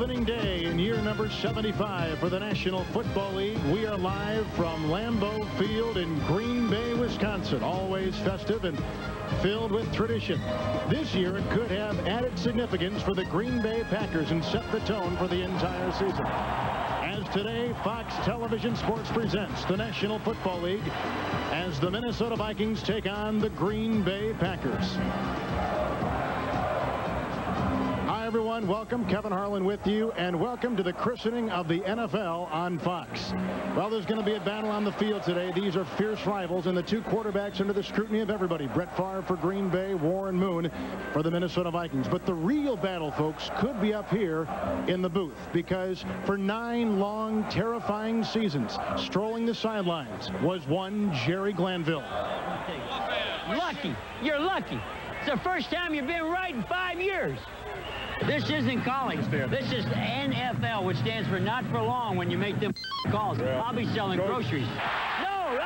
opening day in year number 75 for the National Football League. We are live from Lambeau Field in Green Bay, Wisconsin. Always festive and filled with tradition. This year it could have added significance for the Green Bay Packers and set the tone for the entire season. As today, Fox Television Sports presents the National Football League as the Minnesota Vikings take on the Green Bay Packers. Hi everyone, welcome. Kevin Harlan with you, and welcome to the christening of the NFL on Fox. Well, there's going to be a battle on the field today. These are fierce rivals, and the two quarterbacks under the scrutiny of everybody. Brett Favre for Green Bay, Warren Moon for the Minnesota Vikings. But the real battle, folks, could be up here in the booth, because for 9 long, terrifying seasons, strolling the sidelines was one Jerry Glanville. Lucky. You're lucky. It's the first time you've been right in 5 years. This isn't college. This is NFL, which stands for not for long when you make them calls. I'll be selling groceries. No,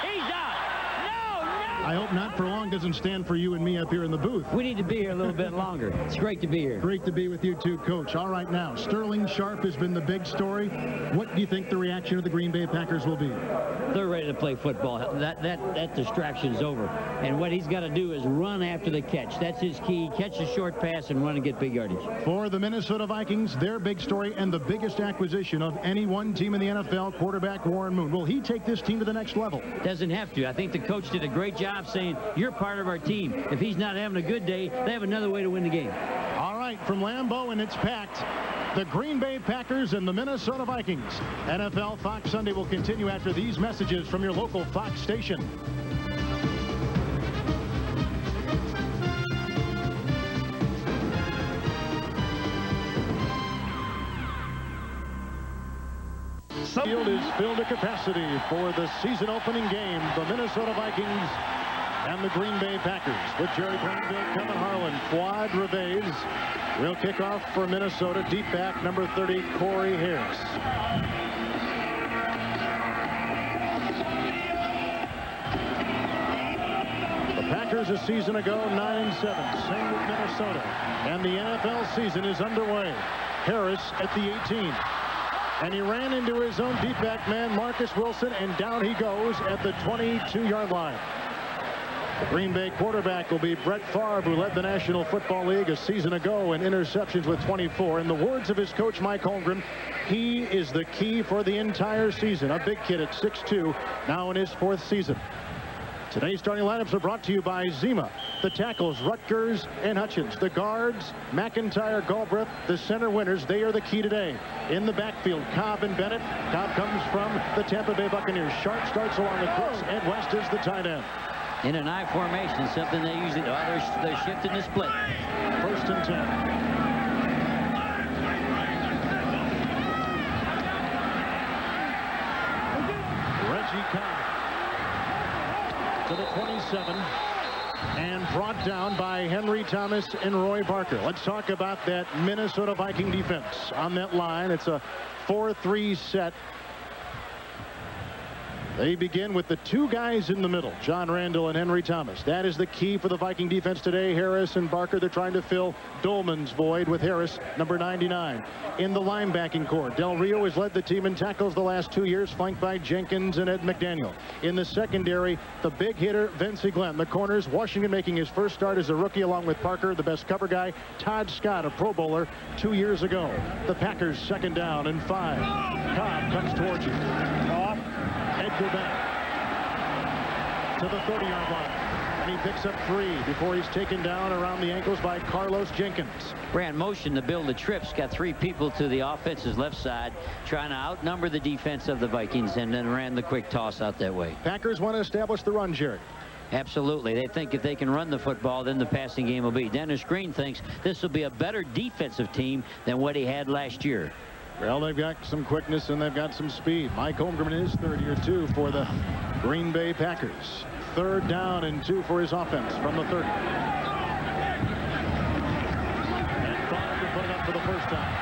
he's out. No. I hope not for long doesn't stand for you and me up here in the booth. We need to be here a little bit longer. It's great to be here. Great to be with you too, Coach. All right, now, Sterling Sharp has been the big story. What do you think the reaction of the Green Bay Packers will be? They're ready to play football. That distraction's over. And what he's got to do is run after the catch. That's his key. Catch the short pass and run and get big yardage. For the Minnesota Vikings, their big story and the biggest acquisition of any one team in the NFL, quarterback Warren Moon. Will he take this team to the next level? Doesn't have to. I think the coach did a great job saying, you're part of our team. If he's not having a good day, they have another way to win the game. All right, from Lambeau, and it's packed. The Green Bay Packers and the Minnesota Vikings. NFL Fox Sunday will continue after these messages from your local Fox station. Field is filled to capacity for the season opening game. The Minnesota Vikings and the Green Bay Packers. With Jerry Glanville, Kevin Harlan, Fuad Reveiz. Real kickoff for Minnesota. Deep back, number 30, Corey Harris. The Packers a season ago, 9-7. Same with Minnesota. And the NFL season is underway. Harris at the 18. And he ran into his own deep back man, Marcus Wilson, and down he goes at the 22-yard line. The Green Bay quarterback will be Brett Favre, who led the National Football League a season ago in interceptions with 24. In the words of his coach, Mike Holmgren, he is the key for the entire season. A big kid at 6'2", now in his 4th season. Today's starting lineups are brought to you by Zima. The tackles, Rutgers and Hutchins. The guards, McIntyre, Galbraith. The center winners, they are the key today. In the backfield, Cobb and Bennett. Cobb comes from the Tampa Bay Buccaneers. Sharp starts along the Crooks. Ed West is the tight end. In an I formation, something they usually do. They're shifting the split. 1st and 10. Reggie Cobb to the 27 and brought down by Henry Thomas and Roy Barker. Let's talk about that Minnesota Viking defense on that line. It's a 4-3 set. They begin with the 2 guys in the middle, John Randall and Henry Thomas. That is the key for the Viking defense today. Harris and Barker, they're trying to fill Dolman's void with Harris, number 99. In the linebacking core, Del Rio has led the team in tackles the last 2 years, flanked by Jenkins and Ed McDaniel. In the secondary, the big hitter, Vince Glenn. The corners, Washington making his first start as a rookie along with Parker, the best cover guy, Todd Scott, a Pro Bowler 2 years ago. The Packers 2nd down and 5. Cobb comes towards you. Off. Edgar back to the 30-yard line. And he picks up 3 before he's taken down around the ankles by Carlos Jenkins. Ran motion to build the trips. Got 3 people to the offense's left side, trying to outnumber the defense of the Vikings, and then ran the quick toss out that way. Packers want to establish the run, Jerry. Absolutely. They think if they can run the football, then the passing game will be. Dennis Green thinks this will be a better defensive team than what he had last year. Well, they've got some quickness and they've got some speed. Mike Holmgren in his 3rd year, too, for the Green Bay Packers. 3rd down and 2 for his offense from the 30. And Favre to put it up for the first time.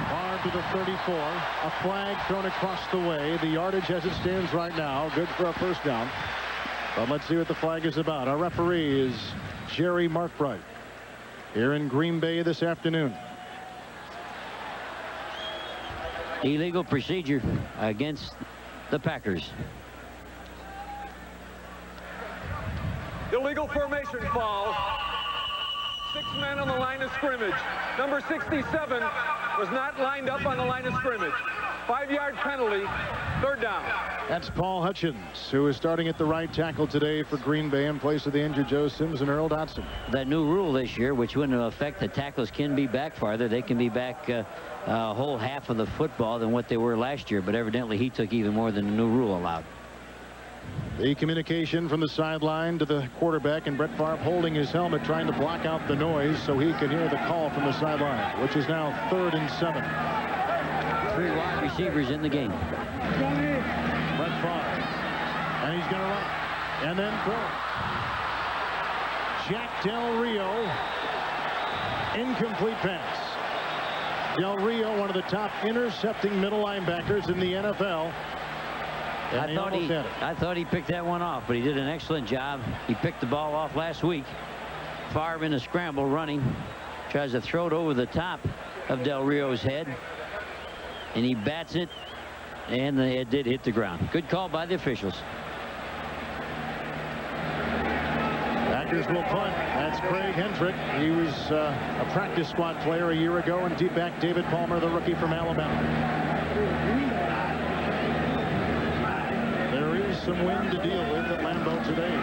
Favre to the 34. A flag thrown across the way. The yardage as it stands right now. Good for a first down. But let's see what the flag is about. Our referee is Jerry Markbright. here in Green Bay this afternoon. Illegal procedure against the Packers. Illegal formation foul. 6 men on the line of scrimmage. Number 67 was not lined up on the line of scrimmage. 5-yard penalty, 3rd down. That's Paul Hutchins, who is starting at the right tackle today for Green Bay in place of the injured Joe Sims and Earl Dotson. That new rule this year, which wouldn't affect the tackles, can be back farther. They can be back a whole half of the football than what they were last year, but evidently he took even more than the new rule allowed. The communication from the sideline to the quarterback, and Brett Favre holding his helmet, trying to block out the noise so he can hear the call from the sideline, which is now 3rd and 7. 3 wide receivers in the game. Brett Favre, and he's going to run, and then throw. Jack Del Rio, incomplete pass. Del Rio, one of the top intercepting middle linebackers in the NFL. I thought he picked that one off, but he did an excellent job. He picked the ball off last week. Favre in a scramble running, tries to throw it over the top of Del Rio's head, and he bats it, and it did hit the ground. Good call by the officials. Packers will punt. That's Craig Hendrick. He was a practice squad player a year ago, and deep back David Palmer, the rookie from Alabama. There is some wind to deal with at Lambeau today.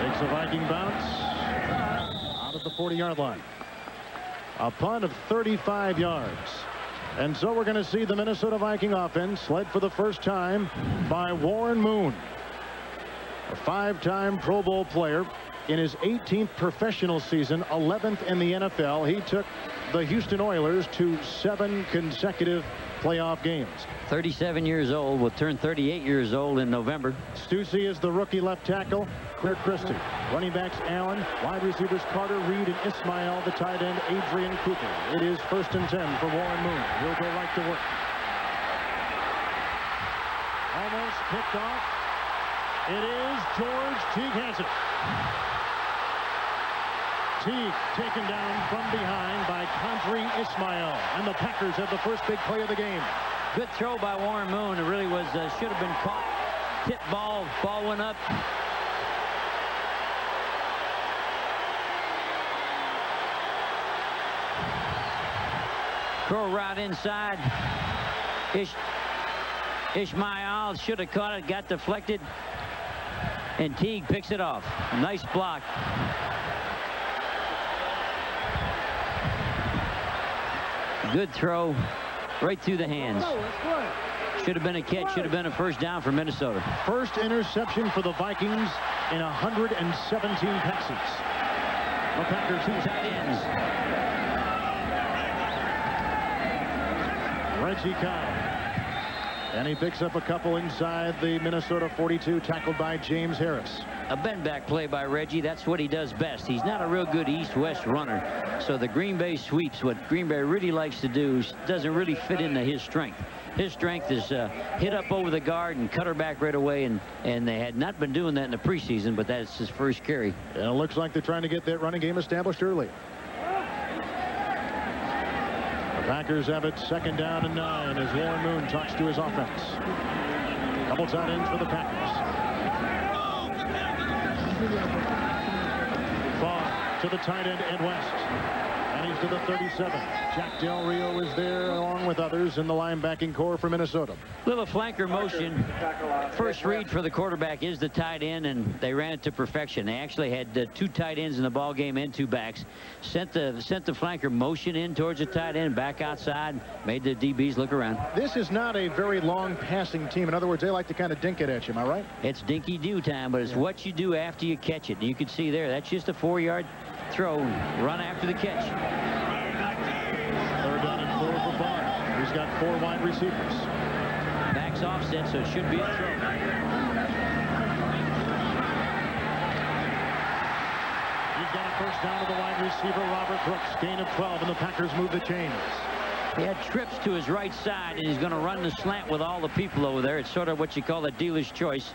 Takes a Viking bounce out of the 40-yard line. A punt of 35 yards. And so we're going to see the Minnesota Viking offense led for the first time by Warren Moon, a 5-time Pro Bowl player. In his 18th professional season, 11th in the NFL, he took the Houston Oilers to 7 consecutive playoff games. 37 years old, will turn 38 years old in November. Stussy is the rookie left tackle. Clear Christie. Running backs Allen. Wide receivers Carter, Reed, and Ismail. The tight end Adrian Cooper. It is 1st and 10 for Warren Moon. He'll go right to work. Almost picked off. It is George Teague Hansen. Teague taken down from behind by Condrey Ismail. And the Packers have the first big play of the game. Good throw by Warren Moon. It really was, should have been caught. Tip ball. Ball went up. Throw right inside. Ismail should have caught it. Got deflected. And Teague picks it off. Nice block. Good throw right through the hands. Should have been a catch. Should have been a first down for Minnesota. First interception for the Vikings in 117 passes. The Packers two tight ends. Reggie Kyle. And he picks up a couple inside the Minnesota 42, tackled by James Harris. A bend back play by Reggie. That's what he does best. He's not a real good east-west runner. So the Green Bay sweeps, what Green Bay really likes to do, doesn't really fit into his strength. His strength is hit up over the guard and cut her back right away. And they had not been doing that in the preseason, but that's his first carry. And it looks like they're trying to get that running game established early. The Packers have it 2nd down and 9 as Warren Moon talks to his offense. Couple tight ends for the Packers. Favre to the tight end, Ed West. And he's to the 37. Jack Del Rio is there along with others in the linebacking core for Minnesota. Little flanker motion. First read for the quarterback is the tight end, and they ran it to perfection. They actually had 2 tight ends in the ball game and 2 backs. Sent the flanker motion in towards the tight end, back outside, made the DBs look around. This is not a very long passing team. In other words, they like to kind of dink it at you. Am I right? It's dinky-do time, but it's what you do after you catch it. And you can see there, that's just a 4-yard throw, run after the catch. 3rd down and 4 for Favre. He's got 4 wide receivers. Backs offset, so it should be a throw. He's got a first down to the wide receiver, Robert Brooks. Gain of 12, and the Packers move the chains. He had trips to his right side, and he's going to run the slant with all the people over there. It's sort of what you call a dealer's choice.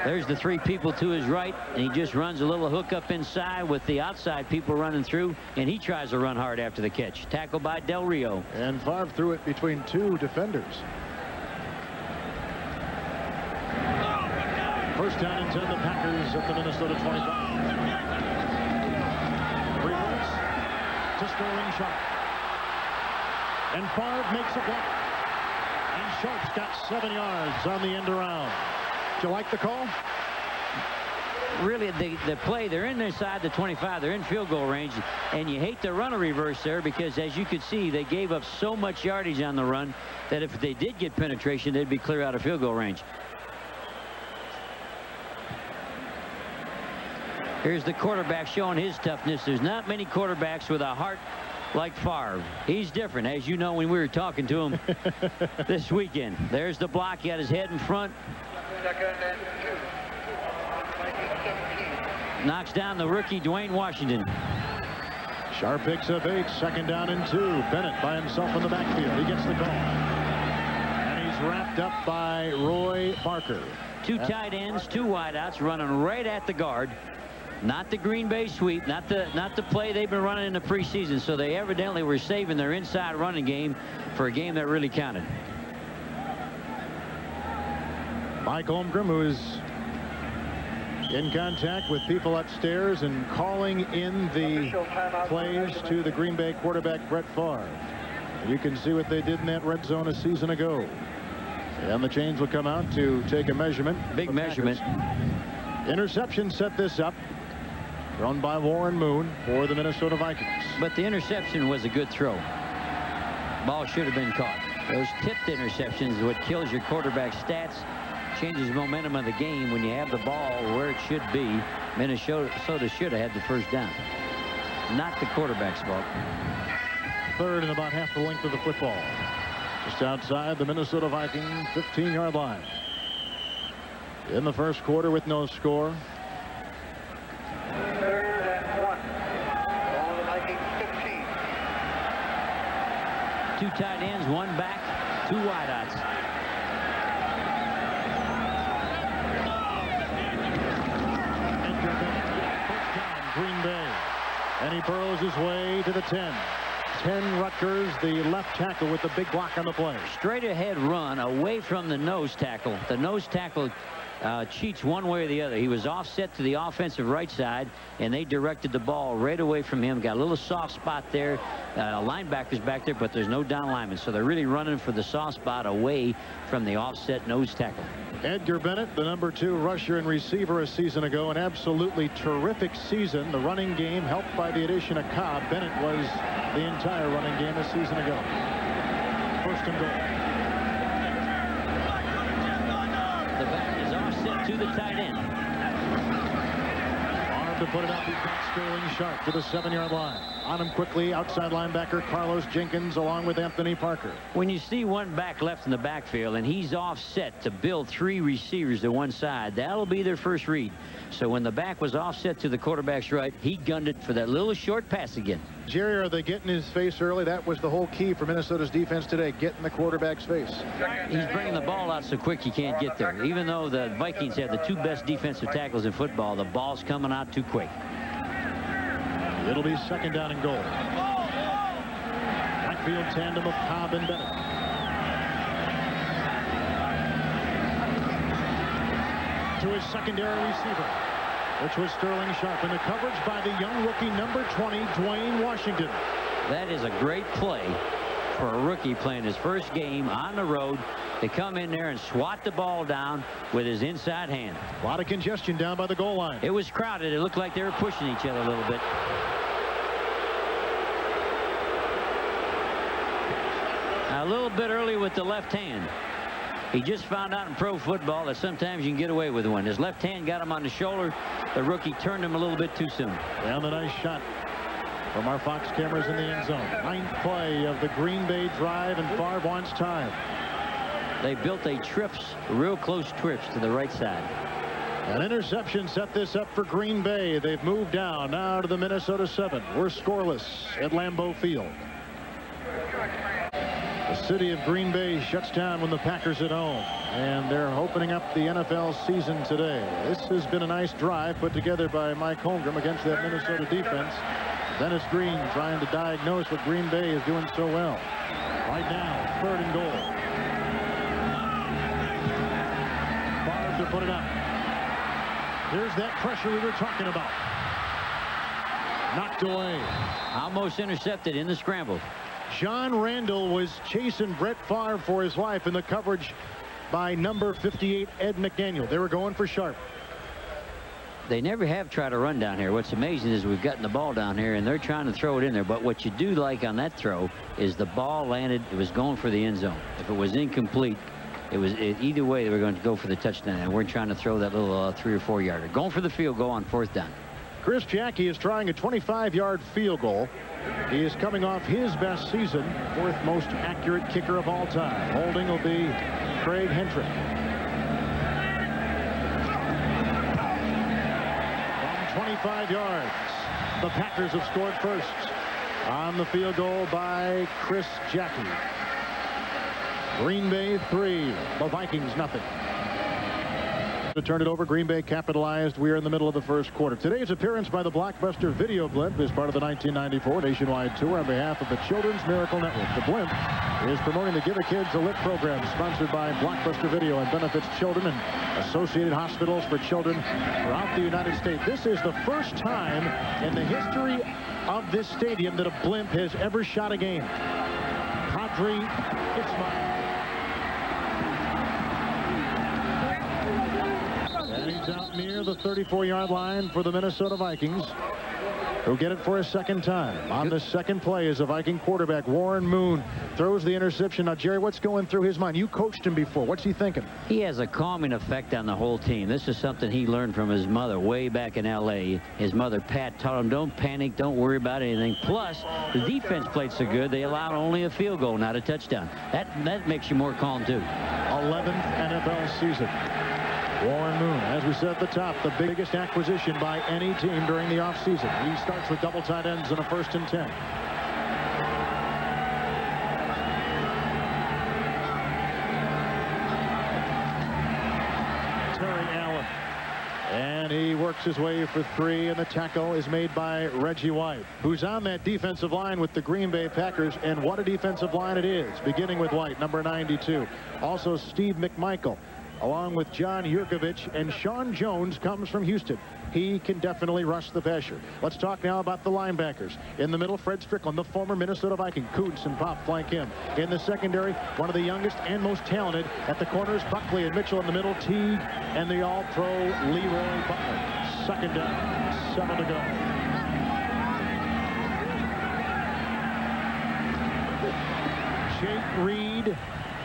There's the three people to his right, and he just runs a little hook up inside with the outside people running through, and he tries to run hard after the catch. Tackled by Del Rio. And Favre threw it between two defenders. First down and 10, the Packers at the Minnesota 25. Reverse to Sterling Sharp. And Favre makes a block. And Sharp's got 7 yards on the end around. Do you like the call? Really, the play, they're in inside the 25. They're in field goal range. And you hate to run a reverse there because, as you could see, they gave up so much yardage on the run that if they did get penetration, they'd be clear out of field goal range. Here's the quarterback showing his toughness. There's not many quarterbacks with a heart like Favre. He's different, as you know when we were talking to him this weekend. There's the block. He had his head in front. Knocks down the rookie, Dwayne Washington. Sharp picks up 8, second down and 2. Bennett by himself in the backfield. He gets the call. And he's wrapped up by Roy Barker. 2 tight ends, 2 wideouts running right at the guard. Not the Green Bay sweep, not the play they've been running in the preseason. So they evidently were saving their inside running game for a game that really counted. Mike Holmgren, who is in contact with people upstairs and calling in the plays to the Green Bay quarterback Brett Favre. You can see what they did in that red zone a season ago. And the chains will come out to take a measurement. Big measurement. Interception set this up. Thrown by Warren Moon for the Minnesota Vikings. But the interception was a good throw. Ball should have been caught. Those tipped interceptions is what kills your quarterback stats. Changes the momentum of the game when you have the ball where it should be. Minnesota should have had the first down. Not the quarterback's fault. Third and about half the length of the football. Just outside the Minnesota Vikings 15-yard line. In the first quarter with no score. 3rd and 1. Ball the Vikings 15. 2 tight ends, 1 back, 2 wideouts. First down, Green Bay. And he burrows his way to the 10. 10 Rutgers, the left tackle with the big block on the play. Straight ahead run away from the nose tackle. The nose tackle cheats one way or the other. He was offset to the offensive right side, and they directed the ball right away from him. Got a little soft spot there. Linebackers back there, but there's no down lineman. So they're really running for the soft spot away from the offset nose tackle. Edgar Bennett, the number 2 rusher and receiver a season ago, an absolutely terrific season. The running game helped by the addition of Cobb. Bennett was the entire running game a season ago. First and goal. The back is offset to the tight end. Arm to put it up. He's got Sterling Sharp to the 7-yard line. On him quickly, outside linebacker Carlos Jenkins along with Anthony Parker. When you see 1 back left in the backfield and he's offset to build 3 receivers to one side, that'll be their first read. So when the back was offset to the quarterback's right, he gunned it for that little short pass again. Jerry, are they getting his face early? That was the whole key for Minnesota's defense today, getting the quarterback's face. He's bringing the ball out so quick you can't get there. Even though the Vikings have the 2 best defensive tackles in football, the ball's coming out too quick. It'll be second down and goal. Backfield tandem of Cobb and Bennett. To his secondary receiver, which was Sterling Sharp, and the coverage by the young rookie number 20, Dwayne Washington. That is a great play for a rookie playing his first game on the road to come in there and swat the ball down with his inside hand. A lot of congestion down by the goal line. It was crowded. It looked like they were pushing each other a little bit. A little bit early with the left hand. He just found out in pro football that sometimes you can get away with one. His left hand got him on the shoulder. The rookie turned him a little bit too soon. And a nice shot from our Fox cameras in the end zone. 9th play of the Green Bay drive, and Favre wants time. They built a trips, real close trips to the right side. An interception set this up for Green Bay. They've moved down now to the Minnesota 7. We're scoreless at Lambeau Field. The city of Green Bay shuts down when the Packers at home, and they're opening up the NFL season today. This has been a nice drive put together by Mike Holmgren against that Minnesota defense. Dennis Green trying to diagnose what Green Bay is doing so well. Right now, 3rd and goal. Favre to put it up. Here's that pressure we were talking about. Knocked away. Almost intercepted in the scramble. John Randall was chasing Brett Favre for his life in the coverage by number 58, Ed McDaniel. They were going for Sharp. They never have tried to run down here. What's amazing is we've gotten the ball down here, and they're trying to throw it in there. But what you do like on that throw is the ball landed. It was going for the end zone. If it was incomplete, either way, they were going to go for the touchdown. And we're trying to throw that little 3 or 4 yarder. Going for the field goal on 4th down. Chris Jackie is trying a 25-yard field goal. He is coming off his best season, 4th most accurate kicker of all time. Holding will be Craig Hentrick. From 25 yards, the Packers have scored first on the field goal by Chris Jackie. Green Bay 3, the Vikings nothing. To turn it over, Green Bay capitalized. We are in the middle of the first quarter. Today's appearance by the Blockbuster Video Blimp is part of the 1994 nationwide tour on behalf of the Children's Miracle Network. The Blimp is promoting the Give a Kids a Lift program sponsored by Blockbuster Video and benefits children and associated hospitals for children throughout the United States. This is the first time in the history of this stadium that a Blimp has ever shot a game. Kadri Ismail. And he's out near the 34-yard line for the Minnesota Vikings, who get it for a second time. On the second play is a Viking quarterback, Warren Moon, throws the interception. Now, Jerry, what's going through his mind? You coached him before. What's he thinking? He has a calming effect on the whole team. This is something he learned from his mother way back in L.A. His mother, Pat, taught him, don't panic, don't worry about anything. Plus, the defense played so good, they allowed only a field goal, not a touchdown. That makes you more calm, too. 11th NFL season. Warren Moon, as we said at the top, the biggest acquisition by any team during the offseason. He starts with double tight ends in a 1st and 10. Terry Allen. And he works his way for 3, and the tackle is made by Reggie White, who's on that defensive line with the Green Bay Packers, and what a defensive line it is, beginning with White, number 92. Also Steve McMichael, along with John Yurkovich, and Sean Jones comes from Houston. He can definitely rush the passer. Let's talk now about the linebackers. In the middle, Fred Strickland, the former Minnesota Viking. Kuntz and Pop flank him. In the secondary, one of the youngest and most talented. At the corners, Buckley and Mitchell in the middle, Teague, and the all-pro Leroy Butler. 2nd down, 7 to go. Jake Reed.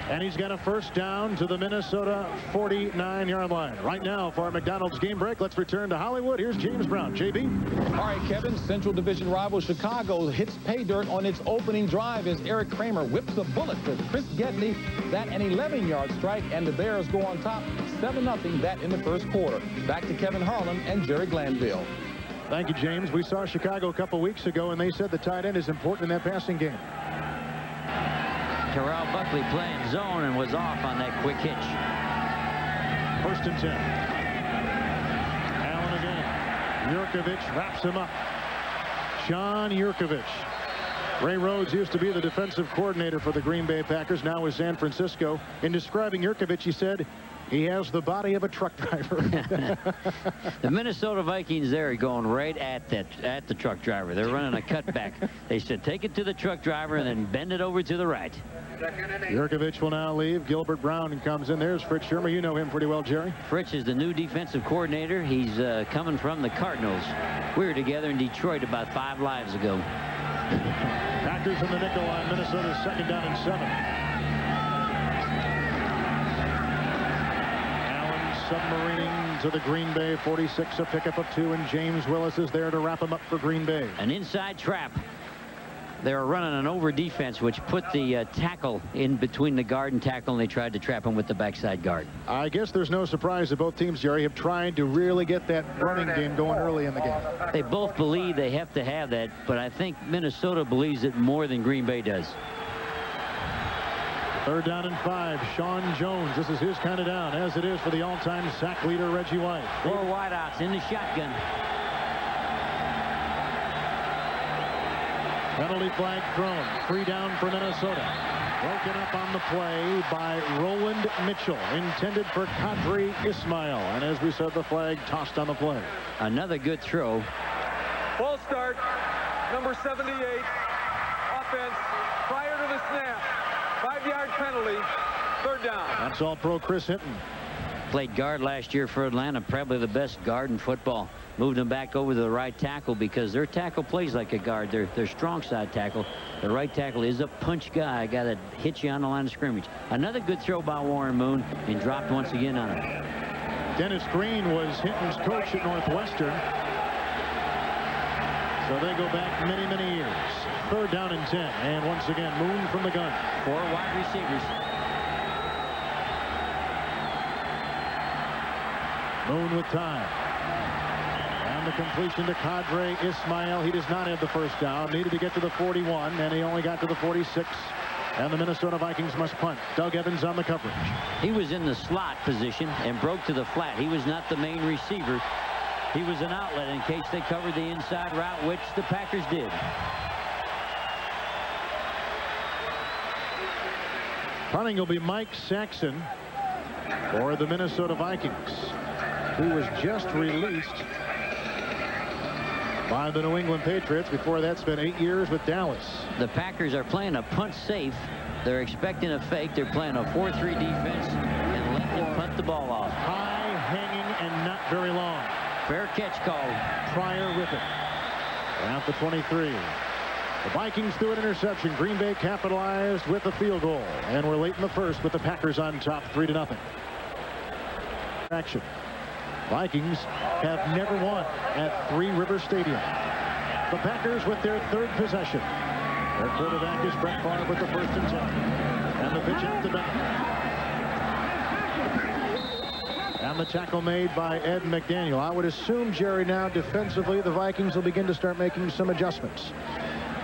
And he's got a 1st down to the Minnesota 49-yard line. Right now for our McDonald's game break, let's return to Hollywood. Here's James Brown. JB. All right, Kevin. Central Division rival Chicago hits pay dirt on its opening drive as Eric Kramer whips a bullet for Chris Gedney. That an 11-yard strike, and the Bears go on top 7-0, that in the first quarter. Back to Kevin Harlan and Jerry Glanville. Thank you, James. We saw Chicago a couple weeks ago, and they said the tight end is important in that passing game. Terrell Buckley playing zone and was off on that quick hitch. 1st and 10. Allen again. Yurkovich wraps him up. John Yurkovich. Ray Rhodes used to be the defensive coordinator for the Green Bay Packers, now with San Francisco. In describing Yurkovich, he said, he has the body of a truck driver. The Minnesota Vikings there are going right at the truck driver. They're running a cutback. They said, take it to the truck driver and then bend it over to the right. Yurkovich will now leave. Gilbert Brown comes in. There's Fritz Shermer. You know him pretty well, Jerry. Fritz is the new defensive coordinator. He's coming from the Cardinals. We were together in Detroit about 5 lives ago. Packers in the nickel line. Minnesota's 2nd down and 7. Submarining to the Green Bay 46, a pickup of 2, and James Willis is there to wrap him up for Green Bay. An inside trap. They were running an over defense, which put the tackle in between the guard and tackle, and they tried to trap him with the backside guard. I guess there's no surprise that both teams, Jerry, have tried to really get that running game going early in the game. They both believe they have to have that, but I think Minnesota believes it more than Green Bay does. Third down and 5. Sean Jones. This is his kind of down, as it is for the all-time sack leader, Reggie White. 4 wideouts in the shotgun. Penalty flag thrown. 3 down for Minnesota. Broken up on the play by Roland Mitchell, intended for Kadri Ismail. And as we said, the flag tossed on the play. Another good throw. Full start, number 78, offense, prior to the snap. 5-yard penalty, third down. That's all pro Chris Hinton. Played guard last year for Atlanta, probably the best guard in football. Moved him back over to the right tackle because their tackle plays like a guard. Their strong side tackle. The right tackle is a punch guy. Got to hit you on the line of scrimmage. Another good throw by Warren Moon, and dropped once again on him. Dennis Green was Hinton's coach at Northwestern. So they go back many, many years. Third down and 10. And once again, Moon from the gun. 4 wide receivers. Moon with time. And the completion to Kadri Ismail. He does not have the first down. Needed to get to the 41, and he only got to the 46. And the Minnesota Vikings must punt. Doug Evans on the coverage. He was in the slot position and broke to the flat. He was not the main receiver. He was an outlet in case they covered the inside route, which the Packers did. Punting will be Mike Saxon for the Minnesota Vikings, who was just released by the New England Patriots. Before that, spent 8 years with Dallas. The Packers are playing a punt safe. They're expecting a fake. They're playing a 4-3 defense and let them punt the ball off. High, hanging, and not very long. Fair catch called. Pryor with it. At the 23. The Vikings threw an interception. Green Bay capitalized with a field goal. And we're late in the first with the Packers on top, 3-0. Action. Vikings have never won at Three River Stadium. The Packers with their third possession. Their quarterback is Brett Favre with the 1st and 10. And the pitch out to Bennett. And the tackle made by Ed McDaniel. I would assume, Jerry, now defensively the Vikings will begin to start making some adjustments.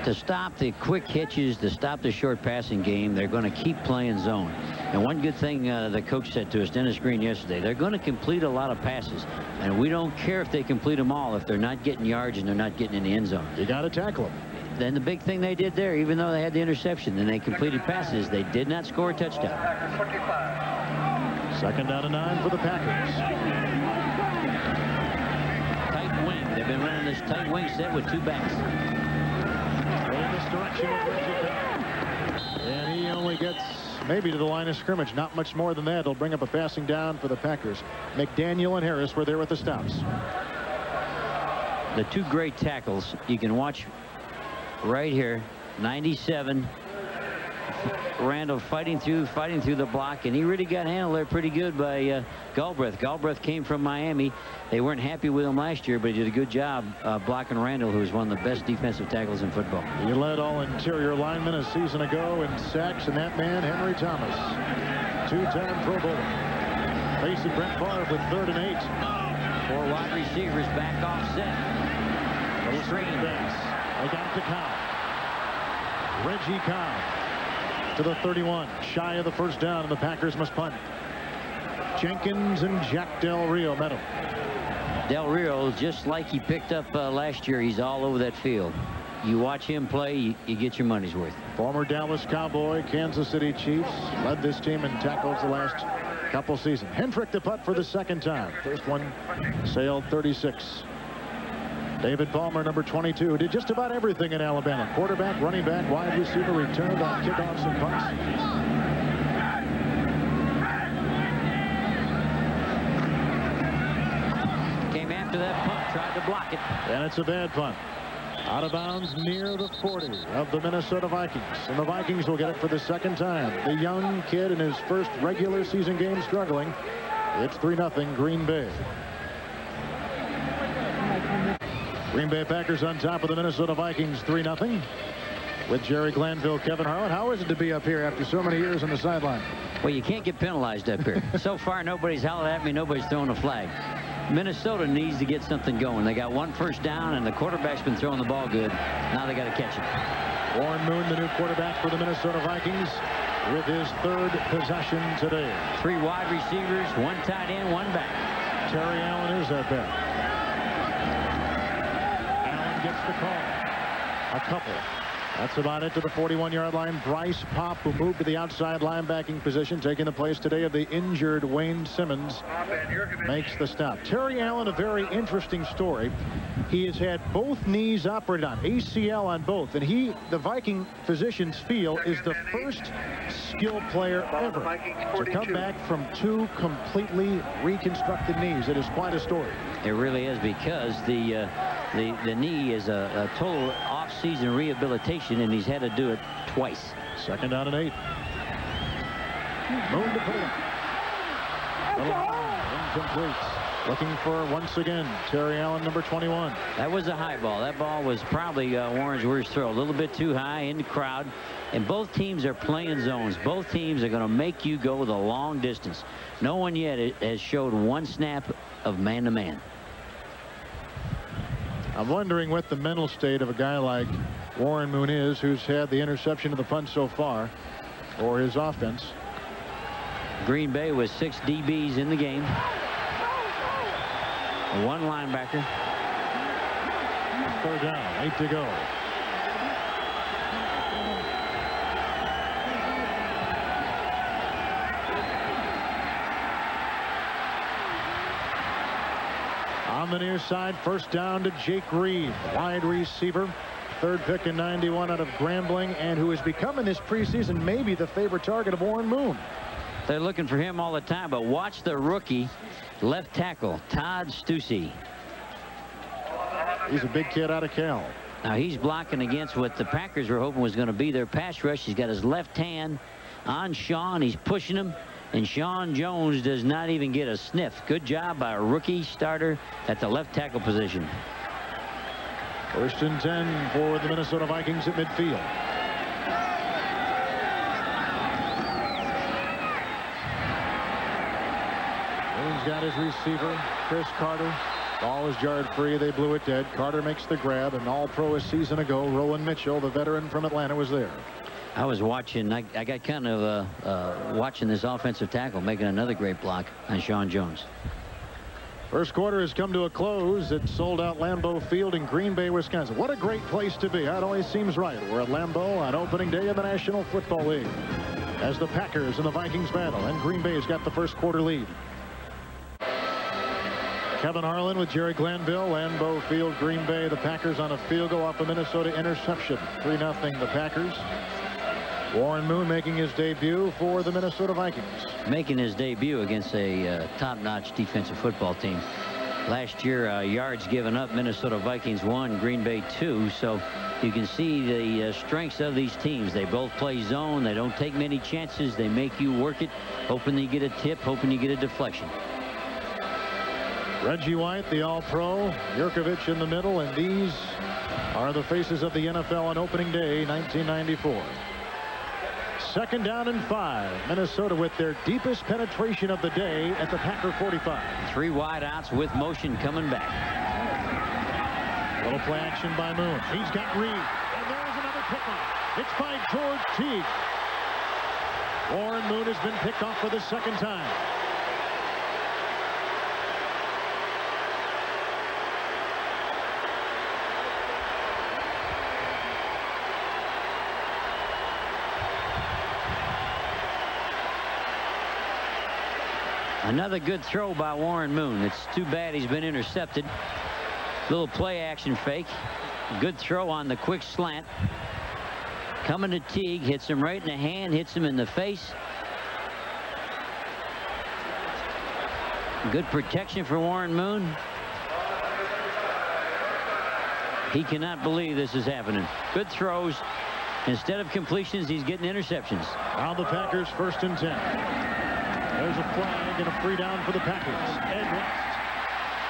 To stop the quick hitches, to stop the short passing game, they're going to keep playing zone. And one good thing the coach said to us, Dennis Green, yesterday, they're going to complete a lot of passes. And we don't care if they complete them all if they're not getting yards and they're not getting in the end zone. You got to tackle them. Then the big thing they did there, even though they had the interception and they completed passes, they did not score a touchdown. 2nd down and 9 for the Packers. Tight wing. They've been running this tight wing set with 2 backs. In this direction with Reggie. And he only gets maybe to the line of scrimmage. Not much more than that. It'll bring up a passing down for the Packers. McDaniel and Harris were there with the stops. The 2 great tackles you can watch right here. 97. Randall fighting through the block, and he really got handled there pretty good by Galbraith. Galbraith came from Miami. They weren't happy with him last year, but he did a good job blocking Randall, who was one of the best defensive tackles in football. He led all interior linemen a season ago in sacks, and that man, Henry Thomas, 2-time Pro Bowler. Facing Brett Favre with 3rd and 8. 4 wide receivers back offset. Little screen backs. They got it to Cobb. Reggie Cobb to the 31, shy of the 1st down, and the Packers must punt. Jenkins and Jack Del Rio met him. Del Rio, just like he picked up last year, he's all over that field. You watch him play, you get your money's worth. Former Dallas Cowboy, Kansas City Chiefs, led this team in tackles the last couple seasons. Hendrick the putt for the 2nd time. First one sailed 36. David Palmer, number 22, did just about everything in Alabama. Quarterback, running back, wide receiver, returned on kickoffs and punts. Came after that punt, tried to block it. And it's a bad punt. Out of bounds near the 40 of the Minnesota Vikings. And the Vikings will get it for the 2nd time. The young kid in his first regular season game struggling. It's 3-0 Green Bay. Green Bay Packers on top of the Minnesota Vikings, 3-0. With Jerry Glanville, Kevin Harlan. How is it to be up here after so many years on the sideline? Well, you can't get penalized up here. So far, nobody's hollered at me. Nobody's throwing a flag. Minnesota needs to get something going. They got 1 first down, and the quarterback's been throwing the ball good. Now they got to catch it. Warren Moon, the new quarterback for the Minnesota Vikings. with his third possession today. 3 wide receivers, 1 tight end, 1 back. Terry Allen is at bat. Allen gets the call. A couple. That's about it to the 41-yard line. Bryce Pop, who moved to the outside linebacking position, taking the place today of the injured Wayne Simmons, makes the stop. Terry Allen, a very interesting story. He has had both knees operated on, ACL on both, and the Viking physicians feel, is the first skilled player ever to come back from 2 completely reconstructed knees. It is quite a story. It really is, because the knee is a total off-season rehabilitation, and he's had to do it twice. 2nd down and 8. Moon to put it up. Incomplete. Looking for, once again, Terry Allen, number 21. That was a high ball. That ball was probably Warren's worst throw. A little bit too high in the crowd. And both teams are playing zones. Both teams are going to make you go the long distance. No one yet has showed 1 snap of man-to-man. I'm wondering what the mental state of a guy like Warren Moon is, who's had the interception of the punt so far, or his offense. Green Bay with 6 DBs in the game. 1 linebacker. 3rd down, 8 to go. On the near side, 1st down to Jake Reed, wide receiver, 3rd pick in 91 out of Grambling, and who has become in this preseason maybe the favorite target of Warren Moon. They're looking for him all the time, but watch the rookie left tackle, Todd Stussy. He's a big kid out of Cal. Now he's blocking against what the Packers were hoping was going to be their pass rush. He's got his left hand on Sean. He's pushing him, and Sean Jones does not even get a sniff. Good job by a rookie starter at the left tackle position. 1st and 10 for the Minnesota Vikings at midfield. Moon's got his receiver, Chris Carter. Ball is jarred free. They blew it dead. Carter makes the grab, and All-Pro a season ago, Rowan Mitchell, the veteran from Atlanta, was there. I was watching. I got kind of watching this offensive tackle making another great block on Sean Jones. First quarter has come to a close at sold-out Lambeau Field in Green Bay, Wisconsin. What a great place to be. That always seems right. We're at Lambeau on opening day of the National Football League as the Packers and the Vikings battle, and Green Bay's got the first quarter lead. Kevin Harlan with Jerry Glanville, Lambeau Field, Green Bay. The Packers on a field goal off a Minnesota interception. 3-0 the Packers. Warren Moon making his debut for the Minnesota Vikings. Making his debut against a top-notch defensive football team. Last year, yards given up, Minnesota Vikings 1, Green Bay 2. So you can see the strengths of these teams. They both play zone. They don't take many chances. They make you work it, hoping you get a tip, hoping you get a deflection. Reggie White, the All-Pro, Yurkovich in the middle, and these are the faces of the NFL on opening day, 1994. 2nd down and 5. Minnesota with their deepest penetration of the day at the Packer 45. 3 wide outs with motion coming back. Little play action by Moon. He's got Reed, and there's another pickoff. It's by George Teague. Warren Moon has been picked off for the 2nd time. Another good throw by Warren Moon. It's too bad he's been intercepted. Little play action fake. Good throw on the quick slant. Coming to Teague, hits him right in the hand, hits him in the face. Good protection for Warren Moon. He cannot believe this is happening. Good throws. Instead of completions, he's getting interceptions. Now the Packers 1st and 10. There's a flag and a free down for the Packers. Ed West.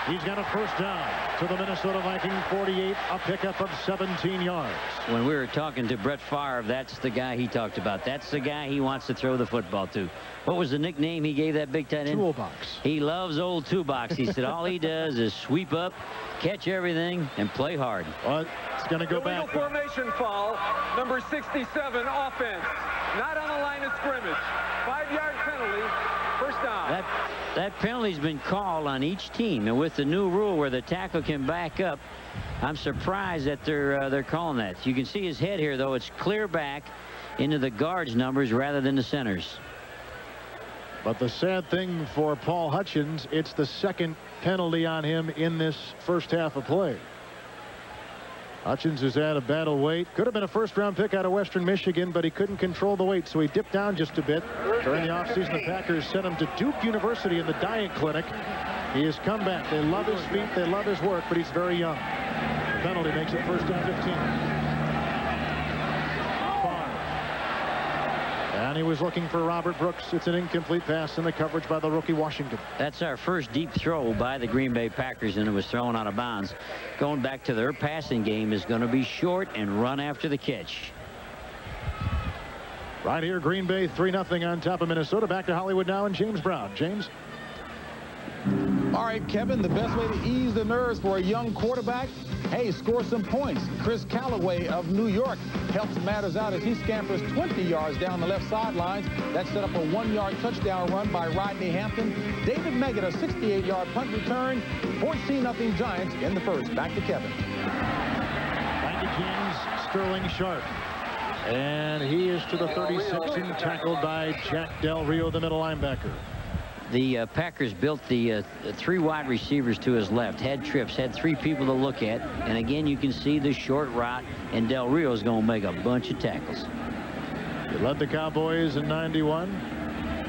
He's got a 1st down to the Minnesota Viking 48, a pickup of 17 yards. When we were talking to Brett Favre, that's the guy he talked about. That's the guy he wants to throw the football to. What was the nickname he gave that big tight end? Toolbox. He loves old toolbox. He said all he does is sweep up, catch everything, and play hard. Well, it's going to go back. Illegal formation foul, number 67, offense. Not on the line line of scrimmage. 5-yard penalty. First down. That penalty's been called on each team, and with the new rule where the tackle can back up, I'm surprised that they're calling that. You can see his head here, though. It's clear back into the guards' numbers rather than the centers. But the sad thing for Paul Hutchins, it's the second penalty on him in this first half of play. Hutchins has had a battle weight. Could have been a first-round pick out of Western Michigan, but he couldn't control the weight, so he dipped down just a bit. During the offseason, the Packers sent him to Duke University in the diet clinic. He has come back. They love his feet. They love his work, but he's very young. The penalty makes it first and 15. And he was looking for Robert Brooks. It's an incomplete pass in the coverage by the rookie Washington. That's our first deep throw by the Green Bay Packers, and it was thrown out of bounds. Going back to their passing game is going to be short and run after the catch. Right here, Green Bay 3-0 on top of Minnesota. Back to Hollywood now, and James Brown. James. All right, Kevin, the best way to ease the nerves for a young quarterback, hey, score some points. Chris Callaway of New York helps matters out as he scampers 20 yards down the left sidelines. That set up a 1-yard touchdown run by Rodney Hampton. David Meggett, a 68-yard punt return. 14-0 Giants in the first. Back to Kevin. Back to James Sterling Sharp. And he is to the 36 and tackled by Jack Del Rio, the middle linebacker. The Packers built the 3 wide receivers to his left, had trips, had 3 people to look at, and again you can see the short route, and Del Rio is going to make a bunch of tackles. He led the Cowboys in 91,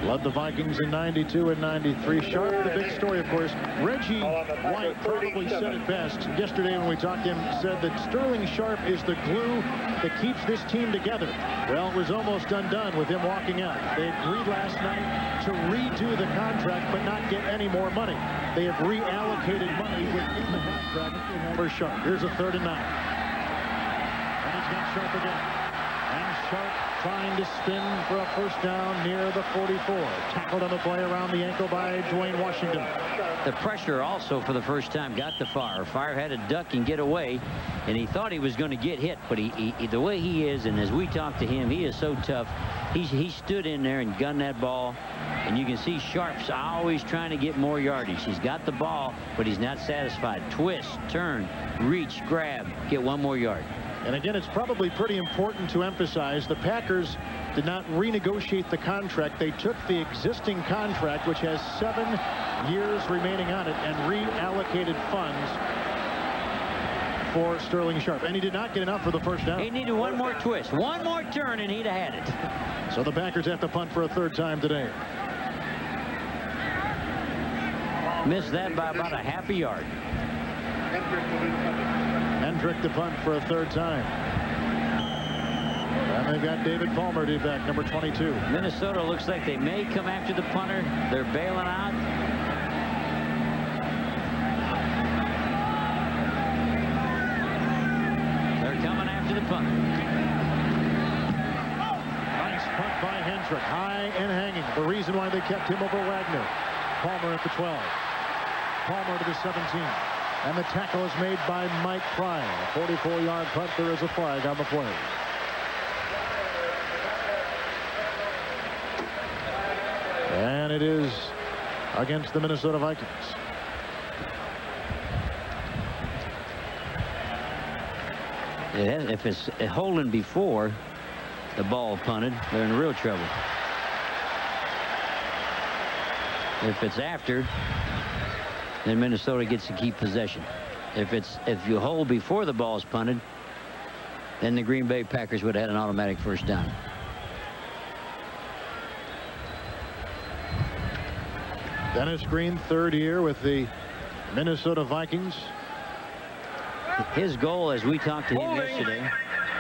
led the Vikings in 92 and 93. Sharp, the big story, of course. Reggie White probably said it best yesterday when we talked to him, said that Sterling Sharp is the glue that keeps this team together. Well, it was almost undone with him walking out. They agreed last night to redo the contract but not get any more money. They have reallocated money within the contract for Sharp. Here's a 3rd and 9. And he's got Sharp again. And Sharp trying to spin for a first down near the 44. Tackled on the play around the ankle by Dwayne Washington. The pressure also for the first time got to Favre. Favre had to duck and get away, and he thought he was going to get hit, but he the way he is, and as we talked to him, he is so tough. He stood in there and gunned that ball, and you can see Sharp's always trying to get more yardage. He's got the ball, but he's not satisfied. Twist, turn, reach, grab, get 1 more yard. And again, it's probably pretty important to emphasize the Packers did not renegotiate the contract. They took the existing contract, which has 7 years remaining on it, and reallocated funds for Sterling Sharp. And he did not get enough for the first down. He needed 1 more twist, 1 more turn, and he'd have had it. So the Packers have to punt for a 3rd time today. Missed that by about a half a yard. Hendrick to punt for a 3rd time. And they've got David Palmer to back, number 22. Minnesota looks like they may come after the punter. They're bailing out. They're coming after the punter. Nice punt by Hendrick, high and hanging. The reason why they kept him over Wagner. Palmer at the 12. Palmer to the 17. And the tackle is made by Mike Pryor. A 44-yard punt. There is a flag on the play. And it is against the Minnesota Vikings. If it's holding before the ball punted, they're in real trouble. If it's after, then Minnesota gets to keep possession. If you hold before the ball's punted, then the Green Bay Packers would have had an automatic first down. Dennis Green, 3rd year with the Minnesota Vikings. His goal, as we talked to him yesterday.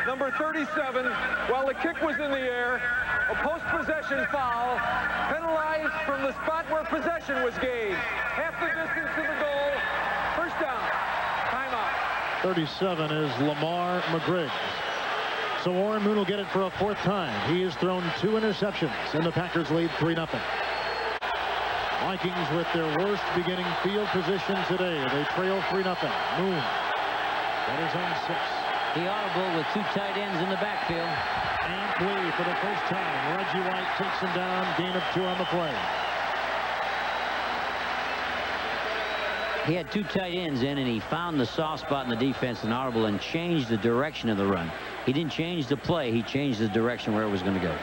Number 37, while the kick was in the air, a post-possession foul, penalized from the spot where possession was gained. Half the distance to the goal, first down, timeout. 37 is Lamar McGriggs. So Warren Moon will get it for a 4th time. He has thrown 2 interceptions, and the Packers lead 3-0. Vikings with their worst beginning field position today. They trail 3-0. Moon. That is on 6. He audible with 2 tight ends in the backfield. amply for the first time. Reggie White takes him down. Gain of 2 on the play. He had 2 tight ends in, and he found the soft spot in the defense in Audible and changed the direction of the run. He didn't change the play. He changed the direction where it was going to go.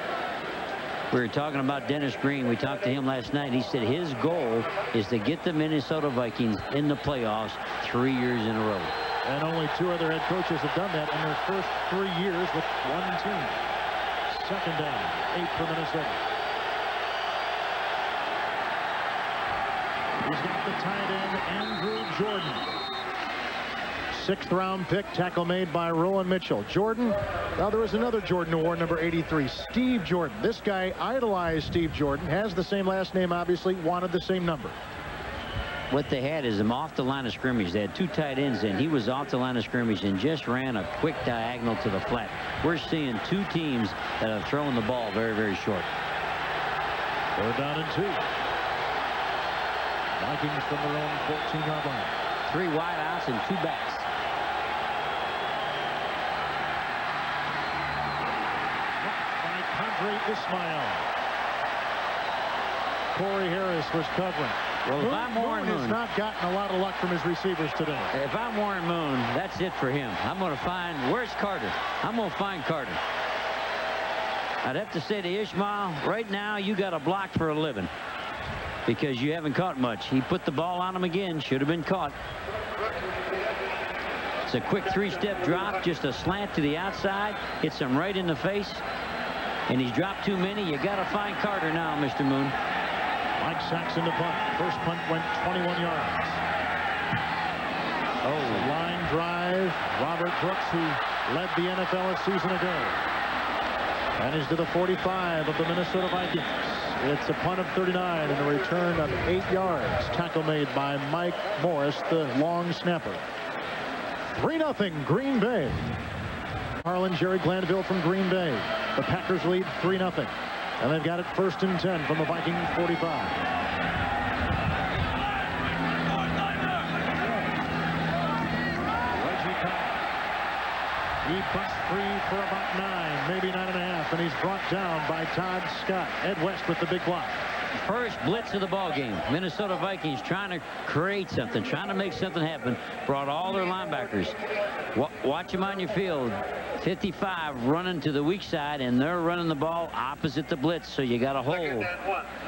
We were talking about Dennis Green. We talked to him last night. He said his goal is to get the Minnesota Vikings in the playoffs 3 years in a row. And only 2 other head coaches have done that in their first 3 years with one team. Second down, 8 for Minnesota. He's got the tight end, Andrew Jordan. 6th round pick, tackle made by Rowan Mitchell. Jordan, now there was another Jordan who wore number 83, Steve Jordan. This guy idolized Steve Jordan, has the same last name, obviously, wanted the same number. What they had is him off the line of scrimmage. They had 2 tight ends in. He was off the line of scrimmage and just ran a quick diagonal to the flat. We're seeing 2 teams that have thrown the ball very, very short. 4th down and 2. Vikings from their own 14-yard line. 3 wideouts and 2 backs. Ismail. Corey Harris was covering. Well, if I'm Warren Moon Moon, has not gotten a lot of luck from his receivers today. If I'm Warren Moon, that's it for him. I'm going to find, where's Carter? I'm going to find Carter. I'd have to say to Ishmael, right now you got a block for a living because you haven't caught much. He put the ball on him again. Should have been caught. It's a quick 3-step drop, just a slant to the outside. Hits him right in the face. And he's dropped too many. You got to find Carter now, Mr. Moon. Mike Saxon to punt. First punt went 21 yards. Oh, line drive. Robert Brooks, who led the NFL a season ago. And he's to the 45 of the Minnesota Vikings. It's a punt of 39 and a return of 8 yards. Tackle made by Mike Morris, the long snapper. 3-0 Green Bay. Harlan, Jerry Glanville from Green Bay. The Packers lead 3-0. And they've got it 1st and 10 from the Vikings 45. Reggie Cobb. He busts free for about 9, maybe 9.5, and he's brought down by Todd Scott. Ed West with the big block. First blitz of the ball game. Minnesota Vikings trying to create something, trying to make something happen. Brought all their linebackers. Watch them on your field. 55 running to the weak side, and they're running the ball opposite the blitz. So you got a hole,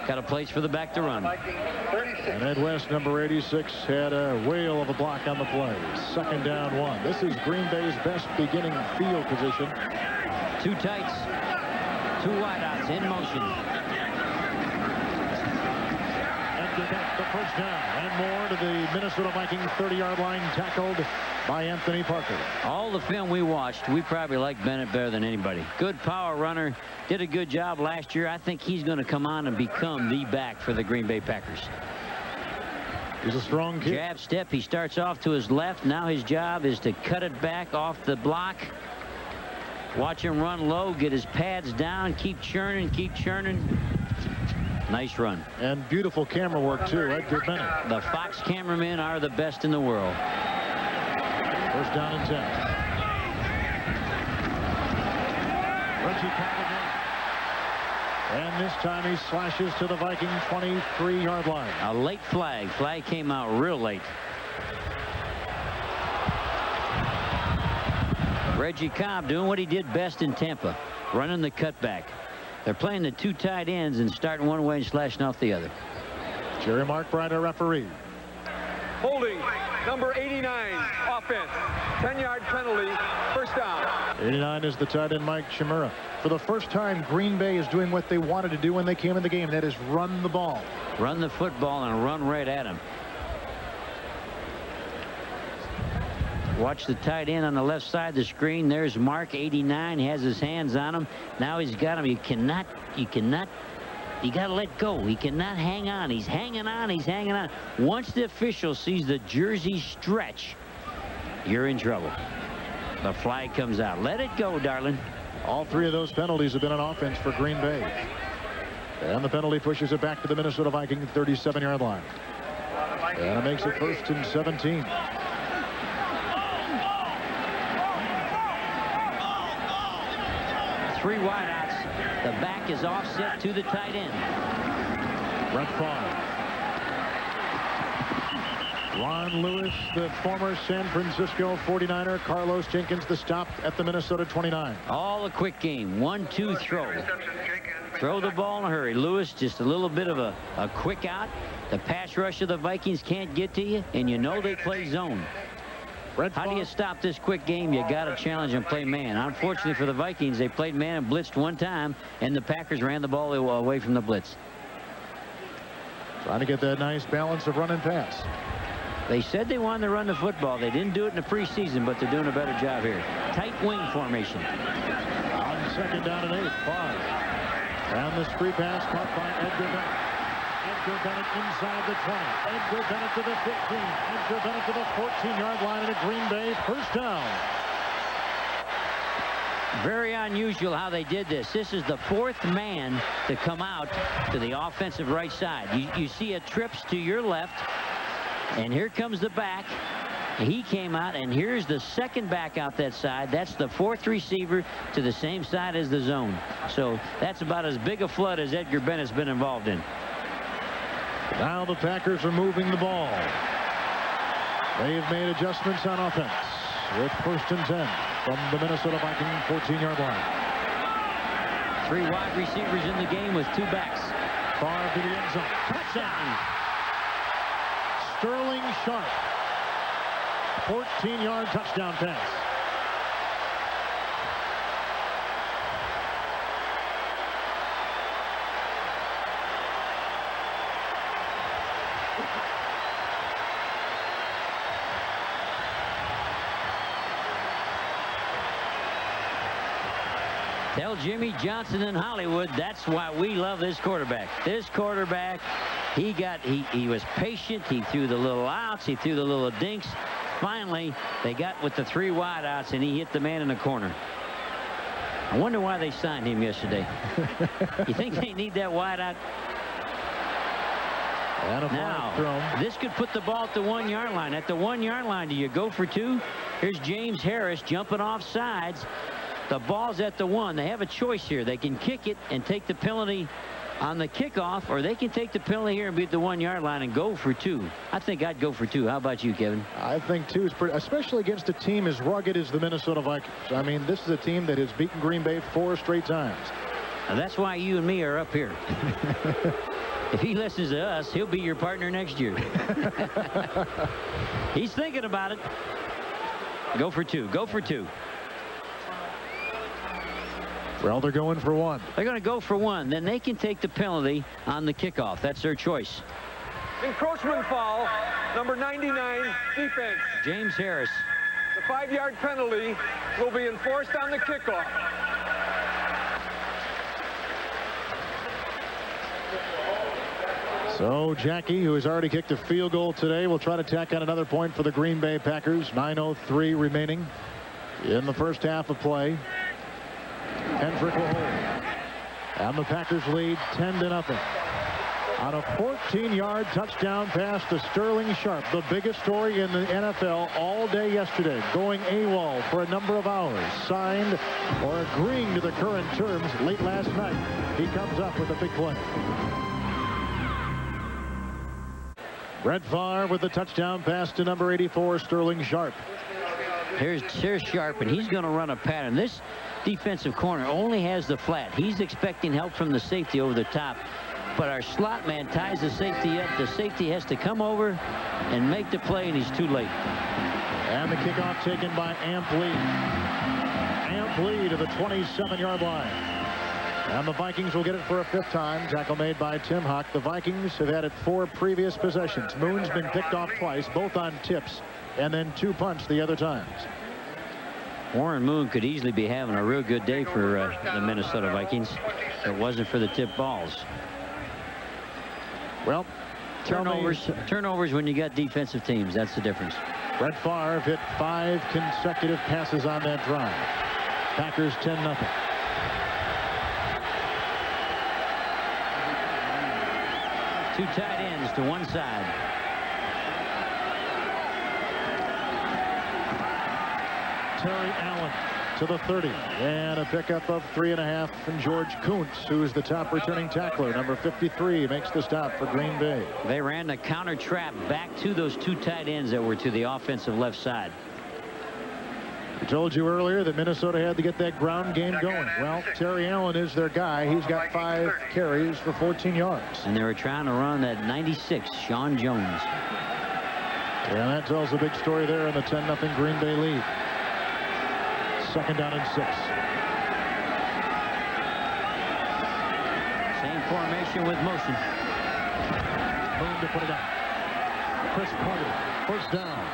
got a place for the back to run. And Ed West, number 86, had a whale of a block on the play. 2nd down 1. This is Green Bay's best beginning field position. 2 tights, 2 wideouts in motion. The first down and more to the Minnesota Vikings 30-yard line, tackled by Anthony Parker. All the film we watched, we probably like Bennett better than anybody. Good power runner, did a good job last year. I think he's going to come on and become the back for the Green Bay Packers. He's a strong kid. Jab step, he starts off to his left. Now his job is to cut it back off the block. Watch him run low, get his pads down, keep churning, keep churning. Nice run. And beautiful camera work, too. Edgar Bennett. The Fox cameramen are the best in the world. 1st down and 10. Reggie Cobb again. And this time he slashes to the Viking 23-yard line. A late flag. Flag came out real late. Reggie Cobb doing what he did best in Tampa, running the cutback. They're playing the 2 tight ends and starting one way and slashing off the other. Jerry Markbright, our referee. Holding, number 89, offense. 10-yard penalty, 1st down. 89 is the tight end, Mike Chimera. For the first time, Green Bay is doing what they wanted to do when they came in the game. That is run the ball. Run the football and run right at him. Watch the tight end on the left side of the screen. There's Mark, 89. He has his hands on him. Now he's got him. You got to let go. He cannot hang on. He's hanging on. He's hanging on. Once the official sees the jersey stretch, you're in trouble. The flag comes out. Let it go, darling. All 3 of those penalties have been on offense for Green Bay. And the penalty pushes it back to the Minnesota Vikings 37-yard line. And it makes it 1st and 17. 3 wideouts. The back is offset to the tight end. Brett Favre. Ron Lewis, the former San Francisco 49er. Carlos Jenkins, the stop at the Minnesota 29. All a quick game. 1-2 throw. Throw the ball in a hurry. Lewis, just a little bit of a quick out. The pass rush of the Vikings can't get to you, and you know they play zone. How do you stop this quick game? You got to challenge and play man. Unfortunately for the Vikings, they played man and blitzed one time, and the Packers ran the ball away from the blitz. Trying to get that nice balance of run and pass. They said they wanted to run the football. They didn't do it in the preseason, but they're doing a better job here. Tight wing formation. On 2nd down and 8, Favre. And the screen pass caught by Edgar Bennett. Edgar Bennett inside the 20. Edgar Bennett to the 15. Edgar Bennett to the 14-yard line at Green Bay. First down. Very unusual how they did this. This is the 4th man to come out to the offensive right side. You see a trips to your left, and here comes the back. He came out, and here's the 2nd back out that side. That's the 4th receiver to the same side as the zone. So that's about as big a flood as Edgar Bennett's been involved in. Now the Packers are moving the ball. They've made adjustments on offense with 1st and 10 from the Minnesota Viking 14-yard line. 3 wide receivers in the game with 2 backs. Favre to the end zone. Touchdown. Sterling Sharp. 14-yard touchdown pass. Tell Jimmy Johnson in Hollywood that's why we love this quarterback. This quarterback, he was patient. He threw the little outs. He threw the little dinks. Finally, they got with the 3 wideouts, and he hit the man in the corner. I wonder why they signed him yesterday. You think they need that wideout? Now, this could put the ball at the 1-yard line. At the 1-yard line, do you go for 2? Here's James Harris jumping off sides. The ball's at the 1. They have a choice here. They can kick it and take the penalty on the kickoff, or they can take the penalty here and be at the 1-yard line and go for 2. I think I'd go for 2. How about you, Kevin? I think 2 is pretty, especially against a team as rugged as the Minnesota Vikings. I mean, this is a team that has beaten Green Bay 4 straight times. And that's why you and me are up here. If he listens to us, he'll be your partner next year. He's thinking about it. Go for 2. Go for 2. Well, they're going for 1. They're going to go for 1. Then they can take the penalty on the kickoff. That's their choice. Encroachment foul, number 99, defense. James Harris. The 5-yard penalty will be enforced on the kickoff. So Jackie, who has already kicked a field goal today, will try to tack on another point for the Green Bay Packers. 9:03 remaining in the first half of play. Hendrick will hold. And the Packers lead 10-0. On a 14-yard touchdown pass to Sterling Sharp, the biggest story in the NFL all day yesterday, going AWOL for a number of hours, signed or agreeing to the current terms late last night. He comes up with a big play. Brett Favre with the touchdown pass to number 84, Sterling Sharp. Here's Sharp, and he's going to run a pattern. This defensive corner only has the flat. He's expecting help from the safety over the top. But our slot man ties the safety up. The safety has to come over and make the play, and he's too late. And the kickoff taken by Amp Lee. Amp Lee to the 27-yard line. And the Vikings will get it for a 5th time. Tackle made by Tim Hawk. The Vikings have had it 4 previous possessions. Moon's been picked off twice, both on tips, and then 2 punts the other times. Warren Moon could easily be having a real good day for the Minnesota Vikings if it wasn't for the tip balls. Well, turnovers when you got defensive teams. That's the difference. Brett Favre hit 5 consecutive passes on that drive. Packers 10-0. Two tight ends to one side. Terry Allen to the 30. And a pickup of 3.5 from George Kuntz, who's the top returning tackler. Number 53 makes the stop for Green Bay. They ran the counter trap back to those 2 tight ends that were to the offensive left side. I told you earlier that Minnesota had to get that ground game going. Well, Terry Allen is their guy. He's got 5 carries for 14 yards. And they were trying to run that 96, Sean Jones. Yeah, that tells a big story there in the 10-0 Green Bay lead. 2nd down and 6. Same formation with motion. Boom to put it up. Chris Porter, first down.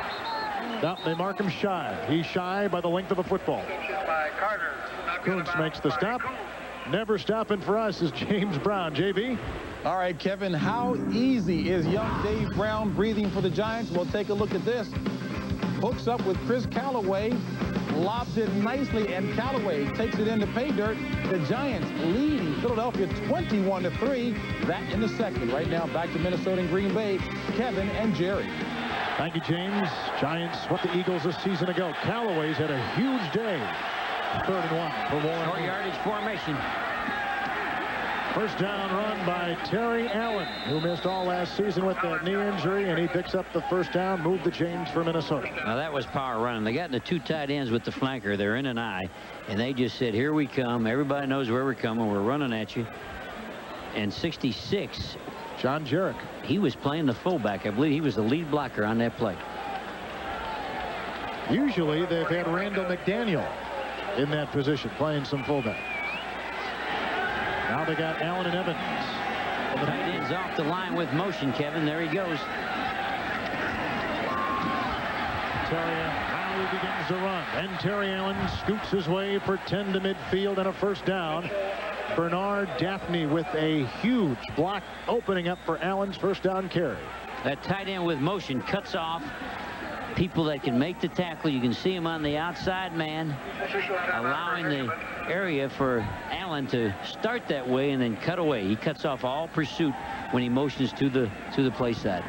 No, they mark him shy. He's shy by the length of a football. Kuntz makes the stop. Never stopping for us is James Brown. JB? All right, Kevin, how easy is young Dave Brown breathing for the Giants? Well, take a look at this. Hooks up with Chris Callaway, lobs it nicely, and Callaway takes it into pay dirt. The Giants leading Philadelphia 21-3. That in the 2nd. Right now, back to Minnesota and Green Bay, Kevin and Jerry. Thank you, James. Giants swept the Eagles a season ago. Callaway's had a huge day. 3rd and 1 for Warren. Short yardage formation. First down run by Terry Allen, who missed all last season with that knee injury, and he picks up the first down, moved the chains for Minnesota. Now that was power running. They got in the 2 tight ends with the flanker. They're in an eye, and they just said, here we come. Everybody knows where we're coming. We're running at you. And 66, John Jarek. he was playing the fullback. I believe he was the lead blocker on that play. Usually they've had Randall McDaniel in that position, playing some fullback. Now they got Allen and Evans. The tight end's off the line with motion, Kevin. There he goes. Terry Allen begins to run, and Terry Allen scoots his way for 10 to midfield and a first down. Bernard Daphne with a huge block opening up for Allen's first down carry. That tight end with motion cuts off people that can make the tackle. You can see him on the outside man, allowing the area for Allen to start that way and then cut away. He cuts off all pursuit when he motions to the play side.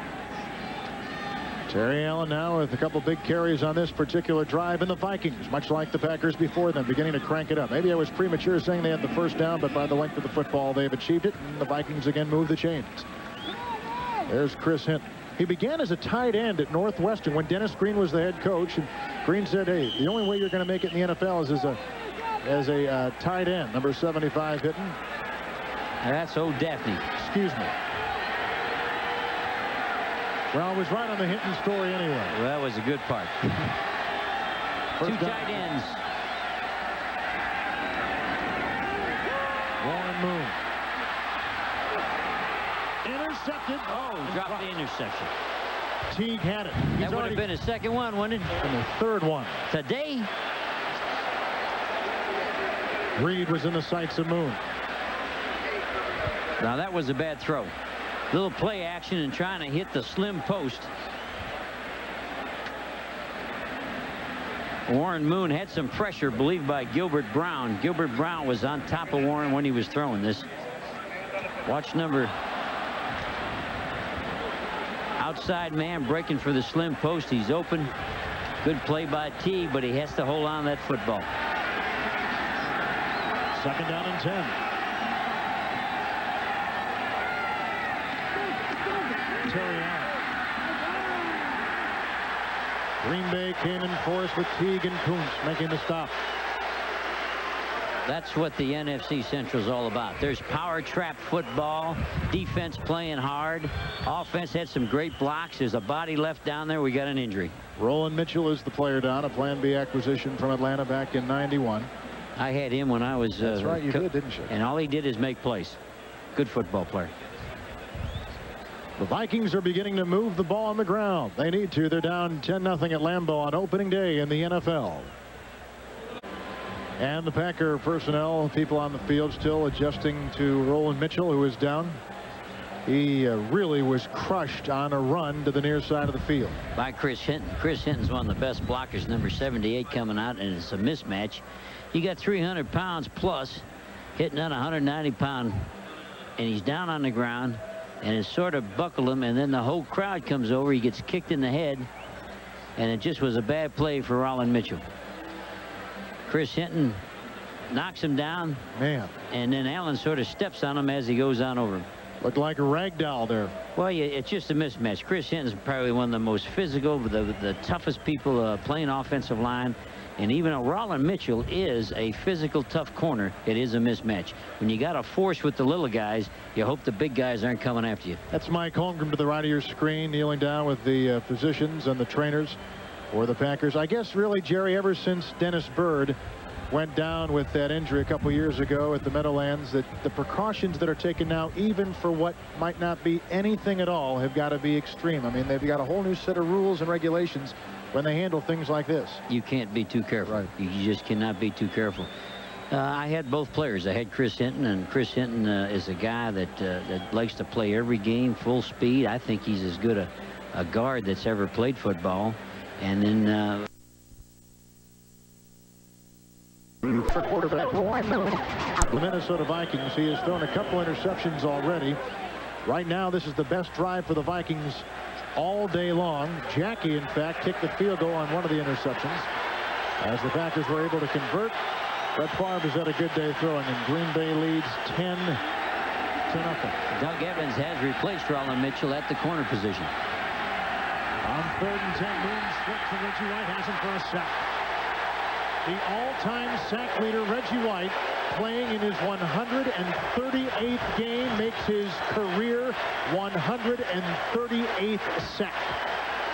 Terry Allen now with a couple big carries on this particular drive, and the Vikings, much like the Packers before them, beginning to crank it up. Maybe I was premature saying they had the first down, but by the length of the football, they've achieved it, and the Vikings again move the chains. There's Chris Hinton. He began as a tight end at Northwestern when Dennis Green was the head coach, and Green said, hey, the only way you're going to make it in the NFL is as a tight end. Number 75 Hinton. That's old Daphne. Excuse me. Well, I was right on the Hinton story anyway. Well, that was a good part. 2 tight ends. Warren Moon. Intercepted. Oh, dropped the interception. Teague had it. That would have been his 2nd one, wouldn't it? And the 3rd one. Today. Reed was in the sights of Moon. Now that was a bad throw. Little play action and trying to hit the slim post. Warren Moon had some pressure, believed by Gilbert Brown. Gilbert Brown was on top of Warren when he was throwing this. Watch number. Outside man breaking for the slim post. He's open. Good play by Teague, but he has to hold on to that football. 2nd down and 10. Terry Allen. Green Bay came in force with Teague and Kuntz making the stop. That's what the NFC Central is all about. There's power trap football, defense playing hard. Offense had some great blocks. There's a body left down there. We got an injury. Roland Mitchell is the player down, a Plan B acquisition from Atlanta back in '91. I had him when I was. That's right, you did, didn't you? And all he did is make plays. Good football player. The Vikings are beginning to move the ball on the ground. They need to. They're down 10-0 at Lambeau on opening day in the NFL. And the Packer personnel, people on the field still adjusting to Roland Mitchell, who is down. He really was crushed on a run to the near side of the field. By Chris Hinton. Chris Hinton's one of the best blockers, number 78 coming out, and it's a mismatch. You got 300 pounds plus hitting on a 190-pound, and he's down on the ground, and it sort of buckled him, and then the whole crowd comes over. He gets kicked in the head, and it just was a bad play for Roland Mitchell. Chris Hinton knocks him down. Man. And then Allen sort of steps on him as he goes on over him. Looked like a rag doll there. Well, yeah, it's just a mismatch. Chris Hinton's probably one of the most physical, the toughest people playing offensive line. And even though Harlan Mitchell is a physical, tough corner, it is a mismatch. When you got a force with the little guys, you hope the big guys aren't coming after you. That's Mike Holmgren to the right of your screen, kneeling down with the physicians and the trainers for the Packers. I guess really, Jerry, ever since Dennis Byrd went down with that injury a couple years ago at the Meadowlands, that the precautions that are taken now, even for what might not be anything at all, have got to be extreme. I mean, they've got a whole new set of rules and regulations when they handle things like this. You can't be too careful. Right. You just cannot be too careful. I had both players. I had Chris Hinton, and Chris Hinton is a guy that likes to play every game full speed. I think he's as good a guard that's ever played football. And then for quarterback the Minnesota Vikings, he has thrown a couple interceptions already. Right now, this is the best drive for the Vikings all day long. Jackie, in fact, kicked the field goal on one of the interceptions. As the Packers were able to convert, Brett Favre has had a good day throwing, and Green Bay leads 10-0. Doug Evans has replaced Harlan Mitchell at the corner position. On 3rd and 10, Moon slips, and Reggie White has him for a sack. The all-time sack leader, Reggie White, playing in his 138th game, makes his career 138th sack.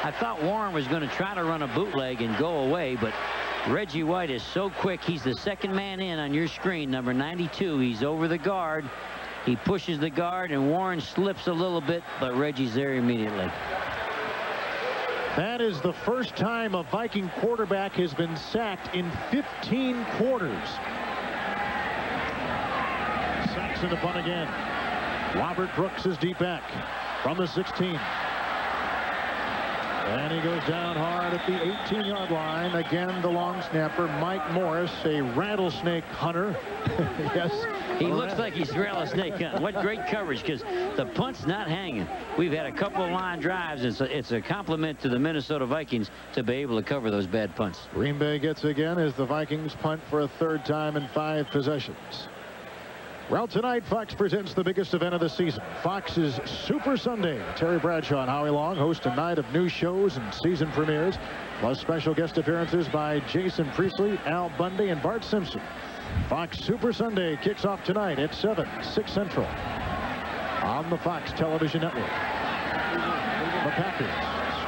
I thought Warren was going to try to run a bootleg and go away, but Reggie White is so quick. He's the second man in on your screen, number 92. He's over the guard. He pushes the guard, and Warren slips a little bit, but Reggie's there immediately. That is the first time a Viking quarterback has been sacked in 15 quarters. Saxon to punt again. Robert Brooks is deep back from the 16. And he goes down hard at the 18-yard line. Again, the long snapper, Mike Morris, a rattlesnake hunter. Yes. He looks like he's rattlesnake hunting. What great coverage, because the punt's not hanging. We've had a couple of line drives. It's a compliment to the Minnesota Vikings to be able to cover those bad punts. Green Bay gets again as the Vikings punt for a third time in 5 possessions. Well, tonight, Fox presents the biggest event of the season, Fox's Super Sunday. Terry Bradshaw and Howie Long host a night of new shows and season premieres, plus special guest appearances by Jason Priestley, Al Bundy, and Bart Simpson. Fox Super Sunday kicks off tonight at 7, 6 Central on the Fox television network. The Packers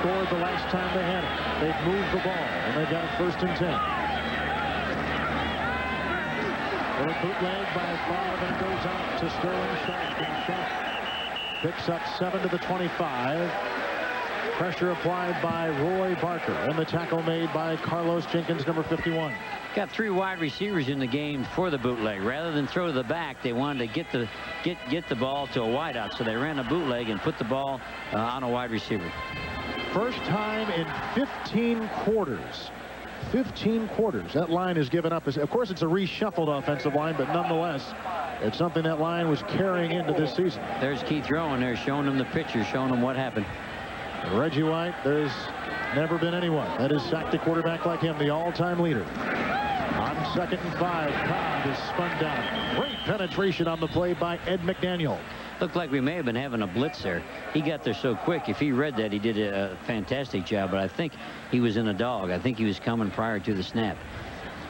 scored the last time they had it. They've moved the ball, and they've got it 1st and 10. Little bootleg by Favre, and it goes out to Sterling Sharp. Picks up 7 to the 25. Pressure applied by Roy Barker, and the tackle made by Carlos Jenkins, number 51. Got 3 wide receivers in the game for the bootleg. Rather than throw to the back, they wanted to get the ball to a wideout, so they ran a bootleg and put the ball on a wide receiver. First time in 15 quarters. 15 quarters. That line is given up. Of course, it's a reshuffled offensive line, but nonetheless, it's something that line was carrying into this season. There's Keith Rowan there showing them the picture, showing them what happened. Reggie White, there's never been anyone that has sacked a quarterback like him, the all-time leader. On 2nd and 5, Cobb is spun down. Great penetration on the play by Ed McDaniel. Looked like we may have been having a blitz there. He got there so quick. If he read that, he did a fantastic job, but I think he was in a dog. I think he was coming prior to the snap.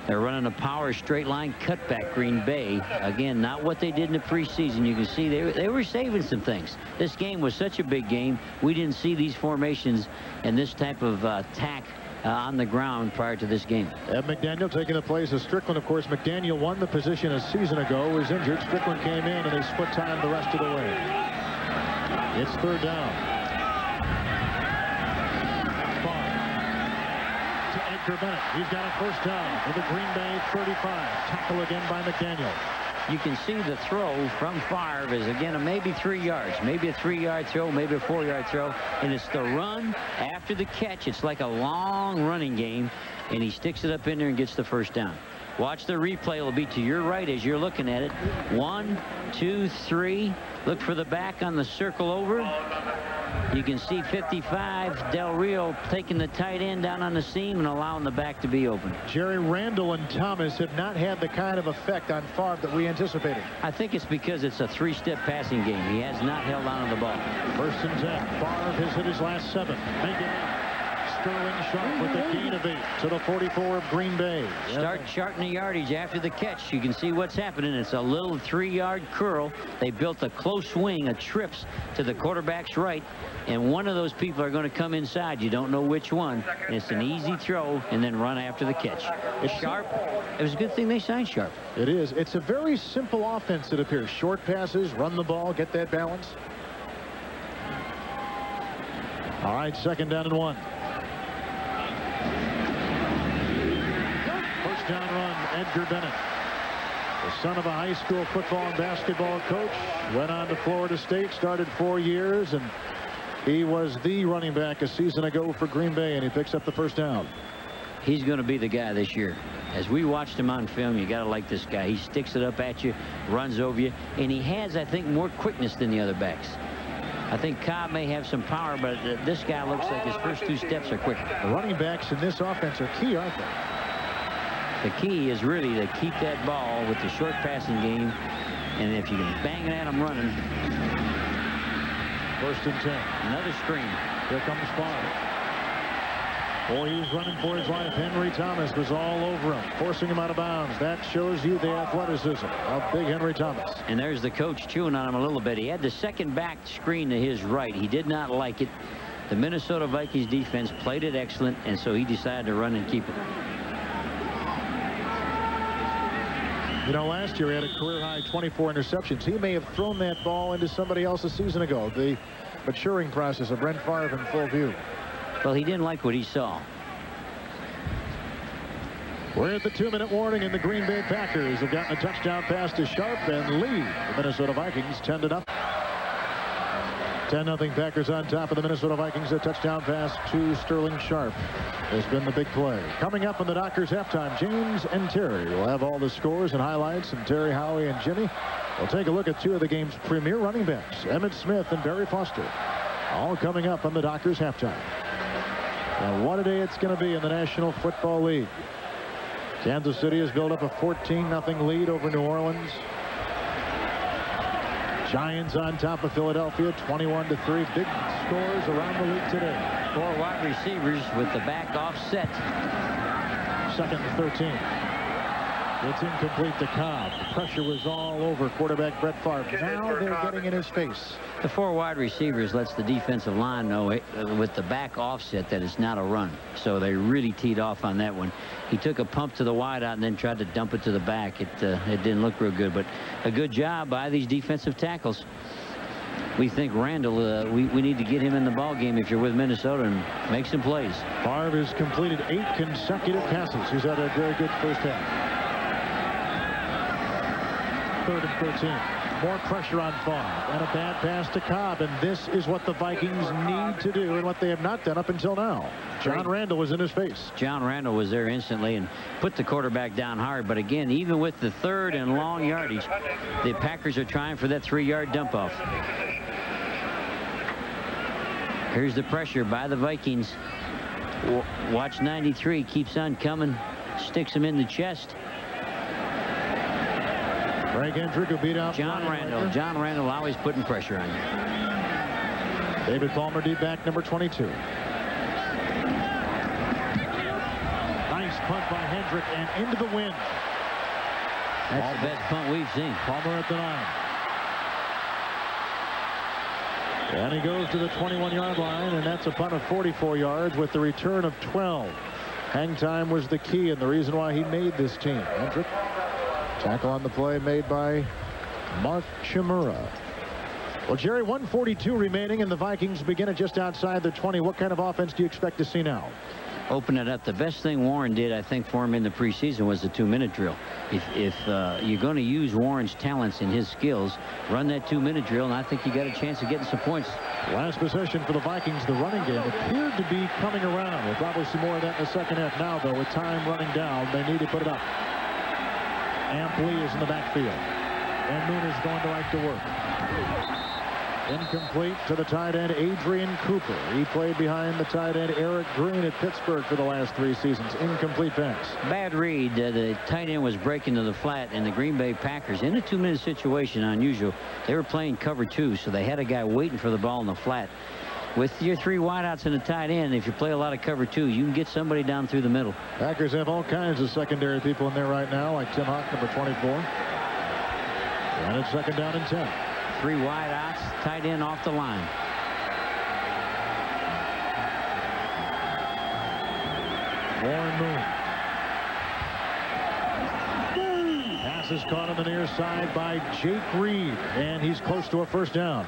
They're running a power straight line cutback, Green Bay. Again, not what they did in the preseason. You can see they were saving some things. This game was such a big game. We didn't see these formations and this type of tack on the ground prior to this game. Ed McDaniel taking the place of Strickland. Of course, McDaniel won the position a season ago, was injured. Strickland came in, and they split time the rest of the way. It's 3rd down. Bennett. He's got a 1st down for the Green Bay 35. Tackle again by McDaniel. You can see the throw from Favre is, again, maybe 3 yards. Maybe a 3-yard throw, maybe a 4-yard throw. And it's the run after the catch. It's like a long running game. And he sticks it up in there and gets the 1st down. Watch the replay. It'll be to your right as you're looking at it. 1, 2, 3. Look for the back on the circle over. You can see 55, Del Rio taking the tight end down on the seam and allowing the back to be open. Jerry, Randall and Thomas have not had the kind of effect on Favre that we anticipated. I think it's because it's a three-step passing game. He has not held on to the ball. 1st and 10. Favre has hit his last 7. Make it 8. Sterling Sharp with the gain of 8 to the 44 of Green Bay. Start charting the yardage after the catch. You can see what's happening. It's a little 3-yard curl. They built a close swing, a trips to the quarterback's right, and one of those people are going to come inside. You don't know which one. And it's an easy throw and then run after the catch. It's Sharp. It was a good thing they signed Sharp. It is. It's a very simple offense, it appears. Short passes, run the ball, get that balance. All right, 2nd down and 1. First down run, Edgar Bennett. The son of a high school football and basketball coach. Went on to Florida State, started 4 years, and he was the running back a season ago for Green Bay, and he picks up the 1st down. He's going to be the guy this year. As we watched him on film, you got to like this guy. He sticks it up at you, runs over you, and he has, I think, more quickness than the other backs. I think Cobb may have some power, but this guy looks like his first 2 steps are quicker. The running backs in this offense are key, aren't they? The key is really to keep that ball with the short passing game, and if you can bang it at him running. 1st and 10. Another screen. Here comes Favre. Boy, he was running for his life. Henry Thomas was all over him, forcing him out of bounds. That shows you the athleticism of big Henry Thomas. And there's the coach chewing on him a little bit. He had the second back screen to his right. He did not like it. The Minnesota Vikings defense played it excellent, and so he decided to run and keep it. You know, last year he had a career-high 24 interceptions. He may have thrown that ball into somebody else a season ago. The maturing process of Brent Favre in full view. Well, he didn't like what he saw. We're at the 2-minute warning, and the Green Bay Packers have gotten a touchdown pass to Sharp and lead the Minnesota Vikings 10-0. 10-0 Packers on top of the Minnesota Vikings. A touchdown pass to Sterling Sharp has been the big play. Coming up on the Dockers halftime, James and Terry will have all the scores and highlights, and Terry, Howie, and Jimmy will take a look at 2 of the game's premier running backs, Emmitt Smith and Barry Foster, all coming up on the Dockers halftime. And what a day it's going to be in the National Football League. Kansas City has built up a 14-0 lead over New Orleans. Giants on top of Philadelphia, 21-3. Big scores around the league today. 4 wide receivers with the back offset. 2nd and 13. It's incomplete to Cobb. The pressure was all over quarterback Brett Favre. Now they're getting in his face. The 4 wide receivers lets the defensive line know with the back offset that it's not a run. So they really teed off on that one. He took a pump to the wideout and then tried to dump it to the back. It didn't look real good, but a good job by these defensive tackles. We think Randall, we need to get him in the ball game if you're with Minnesota and make some plays. Favre has completed 8 consecutive passes. He's had a very good first half. 3rd and 13. More pressure on Favre and a bad pass to Cobb, and this is what the Vikings need to do and what they have not done up until now. John Randall was in his face. John Randall was there instantly and put the quarterback down hard, but again, even with the 3rd and long yardage, the Packers are trying for that 3-yard dump off. Here's the pressure by the Vikings. Watch 93, keeps on coming, sticks him in the chest. Greg Hendrick will beat out John Randall. John Randall always putting pressure on you. David Palmer, deep back, number 22. Nice punt by Hendrick and into the wind. That's the best punt we've seen. Palmer at the 9. And he goes to the 21-yard line, and that's a punt of 44 yards with the return of 12. Hang time was the key and the reason why he made this team. Hendrick. Tackle on the play made by Mark Chimura. Well, Jerry, 1:42 remaining, and the Vikings begin it just outside the 20. What kind of offense do you expect to see now? Open it up. The best thing Warren did, I think, for him in the preseason was the 2-minute drill. If you're going to use Warren's talents and his skills, run that 2-minute drill, and I think you got a chance of getting some points. Last possession for the Vikings, the running game appeared to be coming around. We'll probably see more of that in the second half now, though, with time running down. They need to put it up. Amp Lee is in the backfield. And Moon is going to like to work. Incomplete to the tight end, Adrian Cooper. He played behind the tight end, Eric Green, at Pittsburgh for the last 3 seasons. Incomplete pass. Bad read. The tight end was breaking to the flat, and the Green Bay Packers, in a 2-minute situation, unusual, they were playing cover 2, so they had a guy waiting for the ball in the flat. With your 3 wideouts and a tight end, if you play a lot of cover 2, you can get somebody down through the middle. Packers have all kinds of secondary people in there right now, like Tim Hawk, number 24. And it's 2nd down and 10. 3 wideouts, tight end off the line. Warren Moon. Pass is caught on the near side by Jake Reed, and he's close to a 1st down.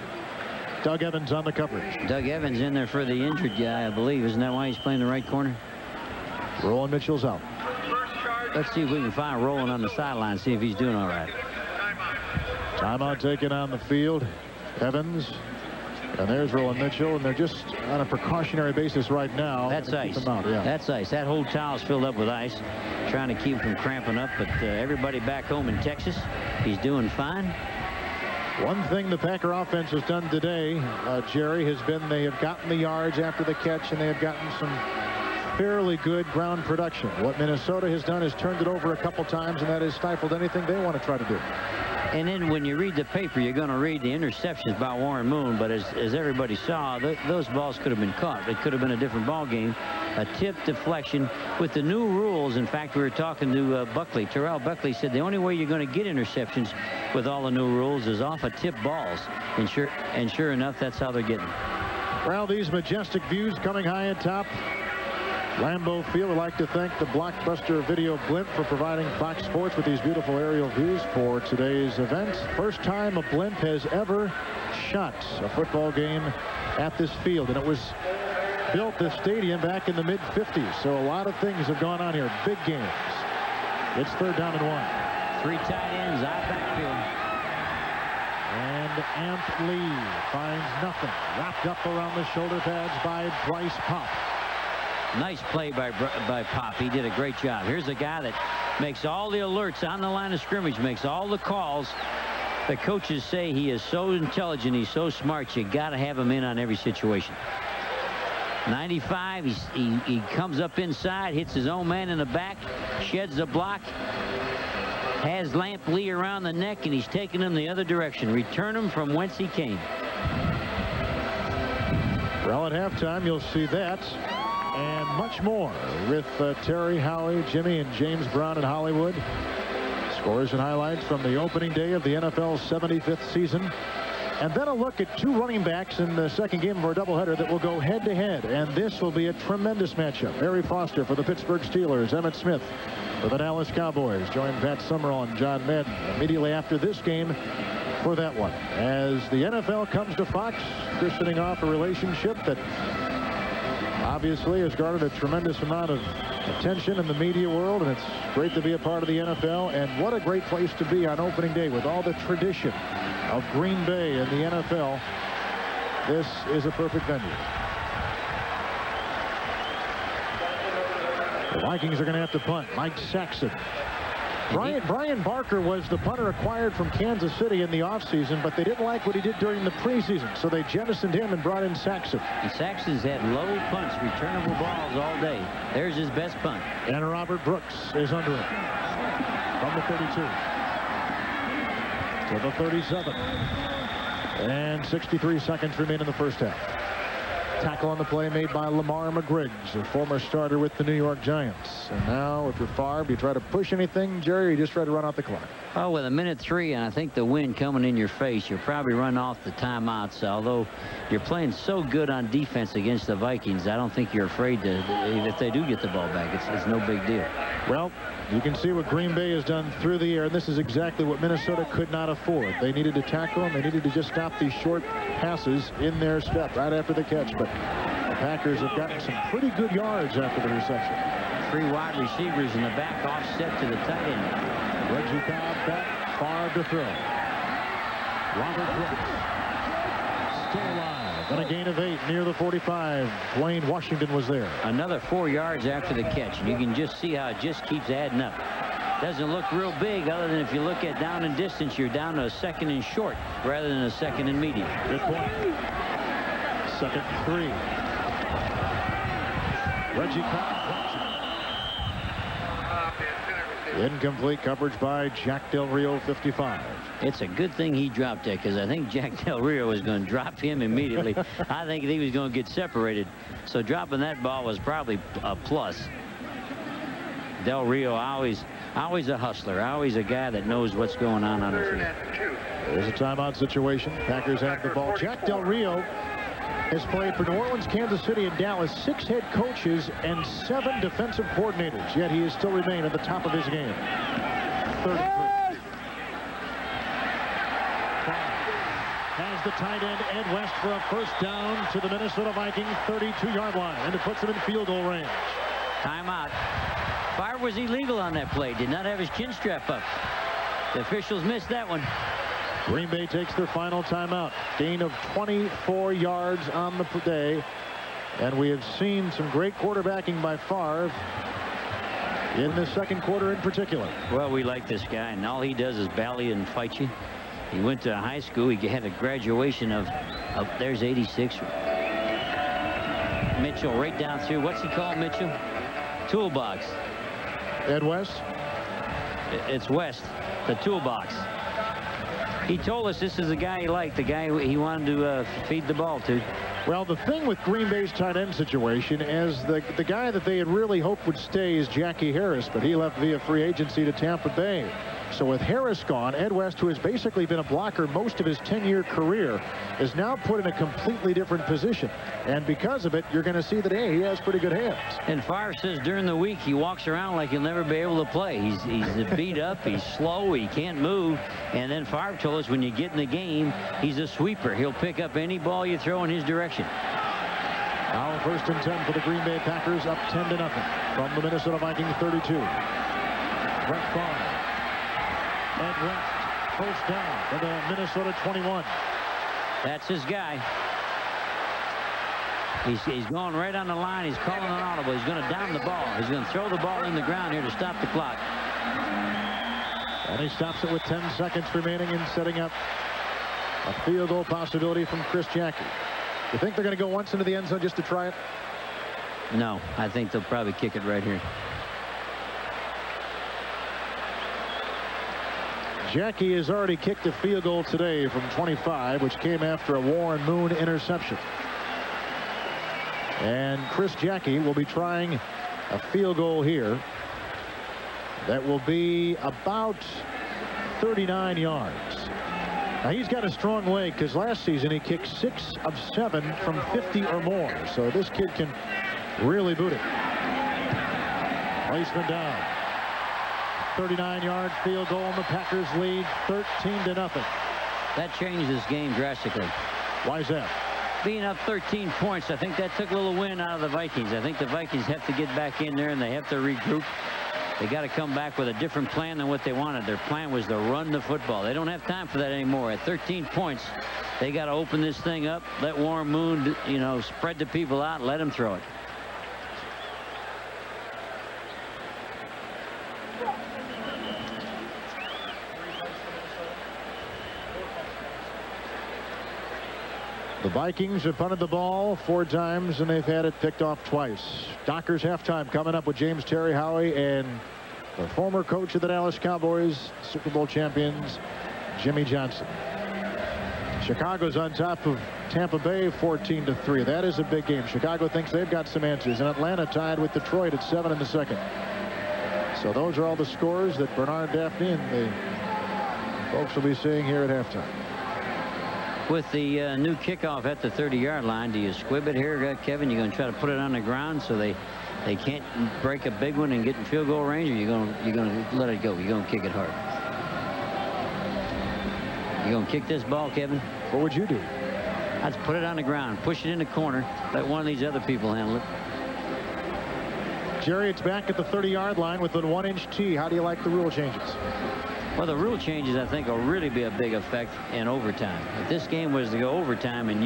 Doug Evans on the coverage. Doug Evans in there for the injured guy, I believe. Isn't that why he's playing the right corner? Roland Mitchell's out. Let's see if we can find Roland on the sideline, see if he's doing all right. Timeout taken on the field. Evans. And there's Roland Mitchell, and they're just on a precautionary basis right now. That's ice. Yeah. That's ice. That whole towel's filled up with ice, trying to keep him from cramping up. But everybody back home in Texas, he's doing fine. One thing the Packer offense has done today, Jerry, has been they have gotten the yards after the catch, and they have gotten some fairly good ground production. What Minnesota has done is turned it over a couple times, and that has stifled anything they want to try to do. And then when you read the paper, you're going to read the interceptions by Warren Moon. But as everybody saw, those balls could have been caught. It could have been a different ball game. A tip deflection with the new rules. In fact, we were talking to Buckley. Terrell Buckley said the only way you're going to get interceptions with all the new rules is off of tip balls. And sure enough, that's how they're getting. Well, these majestic views coming high atop Lambeau Field. I'd like to thank the Blockbuster Video Blimp for providing Fox Sports with these beautiful aerial views for today's event. First time a blimp has ever shot a football game at this field, and it was built this stadium back in the mid-50s, so a lot of things have gone on here. Big games. It's 3rd down and 1. 3 tight ends out backfield. And Amp Lee finds nothing. Wrapped up around the shoulder pads by Bryce Pop. Nice play by Pop. He did a great job. Here's a guy that makes all the alerts on the line of scrimmage, makes all the calls. The coaches say he is so intelligent, he's so smart, you got to have him in on every situation. 95, he comes up inside, hits his own man in the back, sheds the block, has Lamp Lee around the neck, and he's taking him the other direction. Return him from whence he came. Well, at halftime, you'll see that and much more with Terry, Howie, Jimmy, and James Brown in Hollywood. Scores and highlights from the opening day of the NFL's 75th season. And then a look at 2 running backs in the second game of our doubleheader that will go head-to-head. And this will be a tremendous matchup. Barry Foster for the Pittsburgh Steelers. Emmett Smith for the Dallas Cowboys. Join Pat Summerall and John Madden immediately after this game for that one. As the NFL comes to Fox, christening off a relationship that obviously has garnered a tremendous amount of attention in the media world, and it's great to be a part of the NFL. And what a great place to be on opening day with all the tradition of Green Bay and the NFL. This is a perfect venue. The Vikings are going to have to punt. Mike Saxon. Brian Barker was the punter acquired from Kansas City in the offseason, but they didn't like what he did during the preseason, so they jettisoned him and brought in Saxon. And Saxon's had low punts, returnable balls all day. There's his best punt. And Robert Brooks is under him from the 32 to the 37. And 63 seconds remain in the first half. Tackle on the play made by Lamar McGriggs, a former starter with the New York Giants. And now, if you're Favre, do you try to push anything, Jerry, or you just try to run out the clock? Oh, with 1:03, and I think the wind coming in your face, you'll probably run off the timeouts. Although you're playing so good on defense against the Vikings, I don't think you're afraid to, if they do get the ball back, it's no big deal. Well, you can see what Green Bay has done through the air, and this is exactly what Minnesota could not afford. They needed to tackle them. They needed to just stop these short passes in their step right after the catch. But the Packers have gotten some pretty good yards after the reception. 3 wide receivers in the back, offset to the tight end. Reggie Cobb back, Favre to throw. Robert Brooks still alive. And a gain of 8 near the 45. Dwayne Washington was there. Another 4 yards after the catch, and you can just see how it just keeps adding up. Doesn't look real big, other than if you look at down and distance, you're down to a second and short rather than a second and medium. Good point. Second 3. Reggie incomplete coverage by Jack Del Rio, 55. It's a good thing he dropped that, because I think Jack Del Rio was going to drop him immediately. I think he was going to get separated. So dropping that ball was probably a plus. Del Rio always a hustler, always a guy that knows what's going on the field. There's a timeout situation. Packers have the ball. Jack Del Rio has played for New Orleans, Kansas City, and Dallas, 6 head coaches and 7 defensive coordinators, yet he has still remained at the top of his game. 33. Has the tight end Ed West for a first down to the Minnesota Vikings 32-yard line, and it puts him in field goal range. Timeout. Favre was illegal on that play. Did not have his chin strap up. The officials missed that one. Green Bay takes their final timeout. Gain of 24 yards on the day. And we have seen some great quarterbacking by Favre in the second quarter in particular. Well, we like this guy, and all he does is bally and fight you. He went to high school. He had a graduation of there's 86. Mitchell right down through. What's he called, Mitchell? Toolbox. Ed West? It's West, the toolbox. He told us this is the guy he liked, the guy he wanted to feed the ball to. Well, the thing with Green Bay's tight end situation is the guy that they had really hoped would stay is Jackie Harris, but he left via free agency to Tampa Bay. So with Harris gone, Ed West, who has basically been a blocker most of his 10-year career, is now put in a completely different position. And because of it, you're going to see that, hey, he has pretty good hands. And Favre says during the week he walks around like he'll never be able to play. He's beat up, he's slow, he can't move. And then Favre told us when you get in the game, he's a sweeper. He'll pick up any ball you throw in his direction. Now first and 10 for the Green Bay Packers, up 10-0 from the Minnesota Vikings 32. Brett Favre. Ed West, first down for the Minnesota 21. That's his guy. He's going right on the line. He's calling an audible. He's going to down the ball. He's going to throw the ball in the ground here to stop the clock. And he stops it with 10 seconds remaining and setting up a field goal possibility from Chris Jackie. You think they're going to go once into the end zone just to try it? No, I think they'll probably kick it right here. Jackie has already kicked a field goal today from 25, which came after a Warren Moon interception. And Chris Jackie will be trying a field goal here that will be about 39 yards. Now he's got a strong leg because last season he kicked 6 of 7 from 50 or more. So this kid can really boot it. Placement down. 39-yard field goal, and the Packers lead 13-0. That changed this game drastically. Why is that? Being up 13 points, I think that took a little win out of the Vikings. I think the Vikings have to get back in there and they have to regroup. They got to come back with a different plan than what they wanted. Their plan was to run the football. They don't have time for that anymore. At 13 points, they got to open this thing up, let Warren Moon, spread the people out, and let him throw it. The Vikings have punted the ball 4 times, and they've had it picked off twice. Dockers halftime coming up with James Terry Howie and the former coach of the Dallas Cowboys, Super Bowl champions, Jimmy Johnson. Chicago's on top of Tampa Bay 14-3. That is a big game. Chicago thinks they've got some answers, and Atlanta tied with Detroit at 7 in the second. So those are all the scores that Bernard Daphne and the folks will be seeing here at halftime. With the new kickoff at the 30-yard line, do you squib it here, Kevin? You're going to try to put it on the ground so they can't break a big one and get in field goal range, or you're going to let it go? You're going to kick it hard. You're going to kick this ball, Kevin? What would you do? I'd put it on the ground, push it in the corner, let one of these other people handle it. Jerry, it's back at the 30-yard line with a 1-inch tee. How do you like the rule changes? Well, the rule changes, I think, will really be a big effect in overtime. If this game was to go overtime and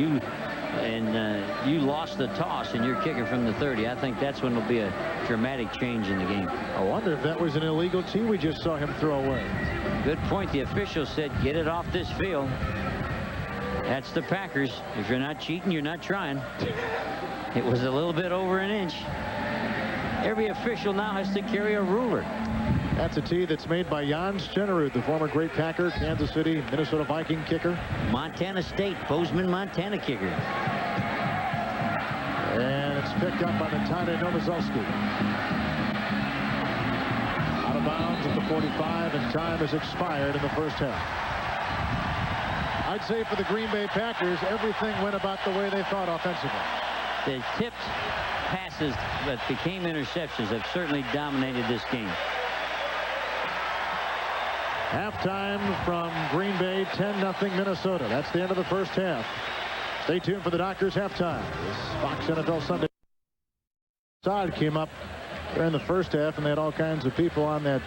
you lost the toss and you're kicking from the 30, I think that's when there'll be a dramatic change in the game. I wonder if that was an illegal tee we just saw him throw away. Good point. The official said, get it off this field. That's the Packers. If you're not cheating, you're not trying. It was a little bit over an inch. Every official now has to carry a ruler. That's a tee that's made by Jan Stenerud, the former great Packer, Kansas City, Minnesota Viking kicker. Montana State, Bozeman, Montana kicker. And it's picked up by the tight end, Novoselsky. Out of bounds at the 45, and time has expired in the first half. I'd say for the Green Bay Packers, everything went about the way they thought offensively. The tipped passes that became interceptions have certainly dominated this game. Halftime from Green Bay, 10-0 Minnesota. That's the end of the first half. Stay tuned for the Doctors halftime. This Fox NFL Sunday side came up during the first half, and they had all kinds of people on that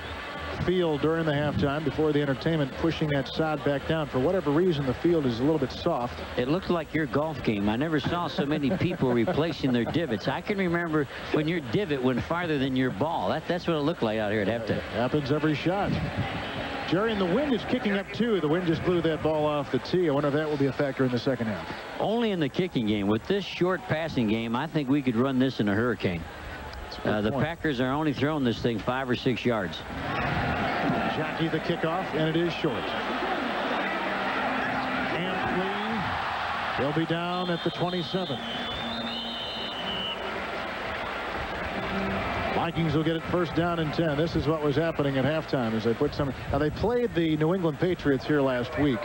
field during the halftime before the entertainment pushing that sod back down. For whatever reason, the field is a little bit soft. It looked like your golf game. I never saw so many people replacing their divots. I can remember when your divot went farther than your ball. That's what it looked like out here at halftime. Happens every shot. Jerry, and the wind is kicking up too. The wind just blew that ball off the tee. I wonder if that will be a factor in the second half. Only in the kicking game. With this short passing game, I think we could run this in a hurricane. The Packers are only throwing this thing 5 or 6 yards. Jackie the kickoff, and it is short. And they'll be down at the 27. Vikings will get it first down and 10. This is what was happening at halftime as they put some. Now they played the New England Patriots here last week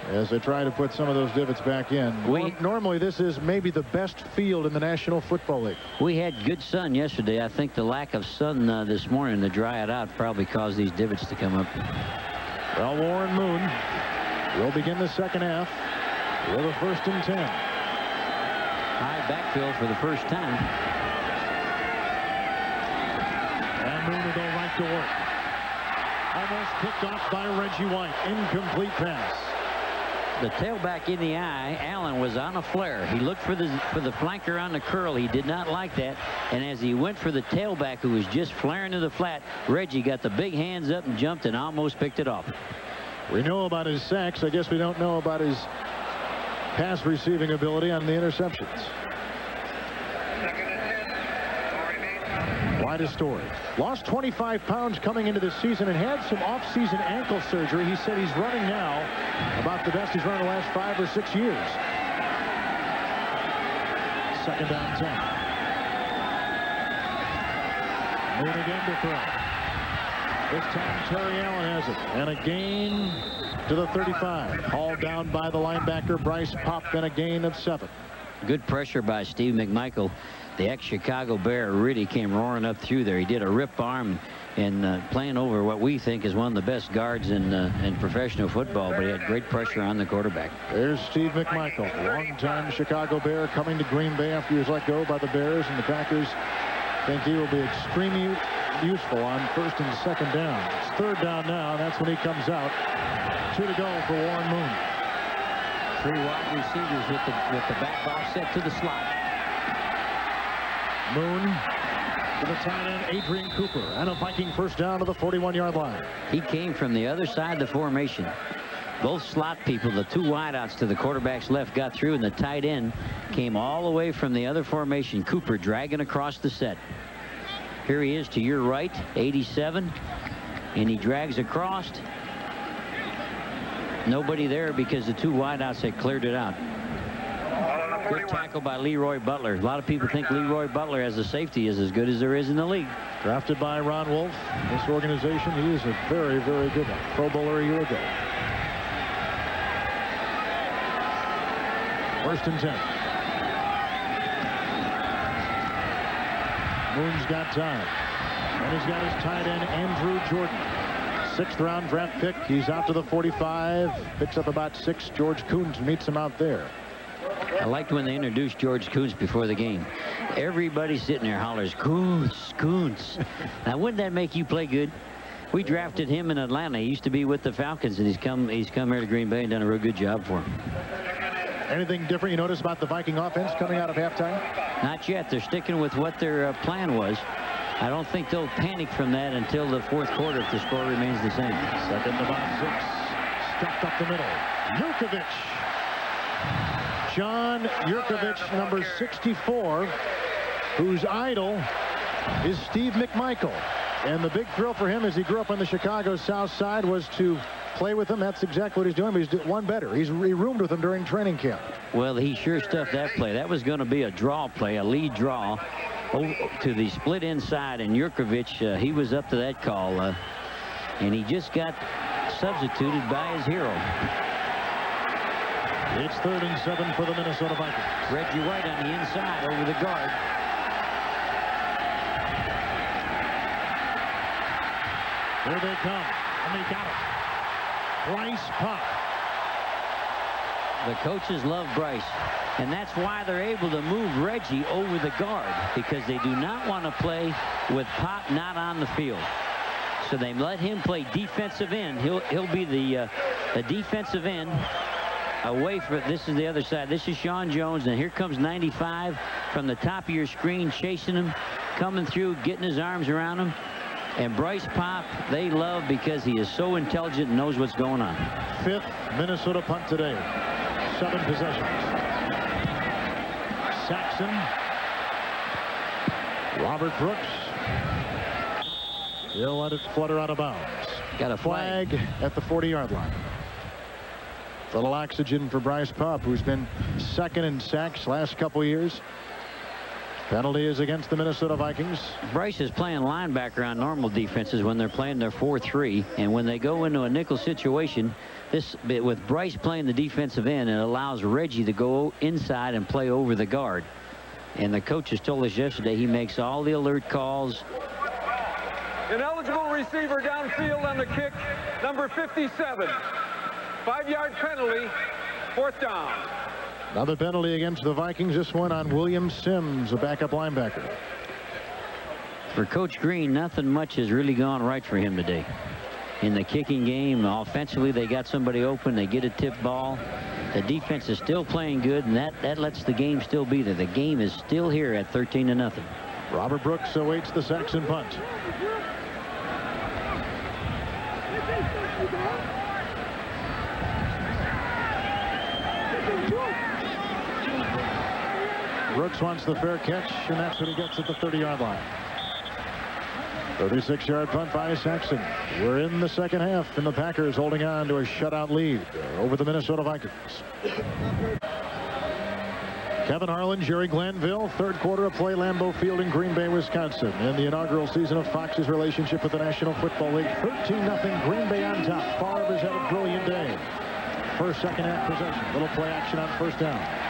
as they try to put some of those divots back in. Normally this is maybe the best field in the National Football League. We had good sun yesterday. I think the lack of sun this morning to dry it out probably caused these divots to come up. Well, Warren Moon will begin the second half with a first and 10. High backfield for the first time. And Moon will go right to work. Almost picked off by Reggie White. Incomplete pass. The tailback in the eye, Allen was on a flare. He looked for the flanker on the curl. He did not like that. And as he went for the tailback who was just flaring to the flat, Reggie got the big hands up and jumped and almost picked it off. We know about his sacks. I guess we don't know about his pass receiving ability on the interceptions. Widest story. Lost 25 pounds coming into this season and had some off-season ankle surgery. He said he's running now about the best he's run in the last 5 or 6 years. Second down 10. Moon again to throw. This time Terry Allen has it. And a gain to the 35. Hauled down by the linebacker Bryce Pop, and a gain of 7. Good pressure by Steve McMichael. The ex-Chicago Bear really came roaring up through there. He did a rip arm and playing over what we think is one of the best guards in professional football, but he had great pressure on the quarterback. There's Steve McMichael, longtime Chicago Bear, coming to Green Bay after he was let go by the Bears, and the Packers think he will be extremely useful on first and second down. It's third down now, and that's when he comes out. 2 to go for Warren Moon. 3 wide receivers with the back offset to the slot. Moon to the tight end, Adrian Cooper, and a Viking first down to the 41-yard line. He came from the other side of the formation. Both slot people, the 2 wideouts to the quarterback's left, got through, and the tight end came all the way from the other formation. Cooper dragging across the set. Here he is to your right, 87, and he drags across. Nobody there because the 2 wideouts had cleared it out. Good tackle by Leroy Butler. A lot of people think Leroy Butler as a safety is as good as there is in the league. Drafted by Ron Wolf. This organization, he is a very, very good one. Pro Bowler a year ago. First and 10. Moon's got time. And he's got his tight end, Andrew Jordan. 6th round draft pick. He's out to the 45. Picks up about 6. George Coons meets him out there. I liked when they introduced George Coons before the game. Everybody sitting there hollers, Coons, Coons. Now, wouldn't that make you play good? We drafted him in Atlanta. He used to be with the Falcons, and he's come here to Green Bay and done a real good job for him. Anything different you notice about the Viking offense coming out of halftime? Not yet. They're sticking with what their plan was. I don't think they'll panic from that until the fourth quarter if the score remains the same. Second to about 6. Stuffed up the middle. Jurkovic. John Jurkovic, number 64, whose idol is Steve McMichael. And the big thrill for him as he grew up on the Chicago South Side was to play with him. That's exactly what he's doing, but he's one better. He roomed with him during training camp. Well, he sure stuffed that play. That was going to be a draw play, a lead draw to the split inside, and Jurkovic, he was up to that call, and he just got substituted by his hero. It's 3rd and 7 for the Minnesota Vikings. Reggie White on the inside over the guard. Here they come, and they got it. Bryce Pop. The coaches love Bryce, and that's why they're able to move Reggie over the guard, because they do not want to play with Pop not on the field. So they let him play defensive end. He'll be the defensive end away from. This is the other side. This is Sean Jones, and here comes 95 from the top of your screen, chasing him, coming through, getting his arms around him. And Bryce Pop, they love because he is so intelligent and knows what's going on. 5th Minnesota punt today. 7 possessions. Saxon. Robert Brooks. He'll let it flutter out of bounds. Got a flag at the 40-yard line. Little oxygen for Bryce Pop, who's been 2nd in sacks last couple years. Penalty is against the Minnesota Vikings. Bryce is playing linebacker on normal defenses when they're playing their 4-3, and when they go into a nickel situation, with Bryce playing the defensive end, it allows Reggie to go inside and play over the guard. And the coaches told us yesterday he makes all the alert calls. Ineligible receiver downfield on the kick, number 57. 5-yard penalty, 4th down. Another penalty against the Vikings. This one on William Sims, a backup linebacker. For Coach Green, nothing much has really gone right for him today. In the kicking game, offensively, they got somebody open. They get a tip ball. The defense is still playing good, and that lets the game still be there. The game is still here at 13-0. Robert Brooks awaits the Saxon punt. Brooks wants the fair catch, and that's what he gets at the 30-yard line. 36-yard punt by Saxon. We're in the second half, and the Packers holding on to a shutout lead over the Minnesota Vikings. Kevin Harlan, Jerry Glanville, 3rd quarter of play, Lambeau Field in Green Bay, Wisconsin. In the inaugural season of Fox's relationship with the National Football League, 13-0, Green Bay on top. Favre has had a brilliant day. First, second half possession. Little play action on 1st down.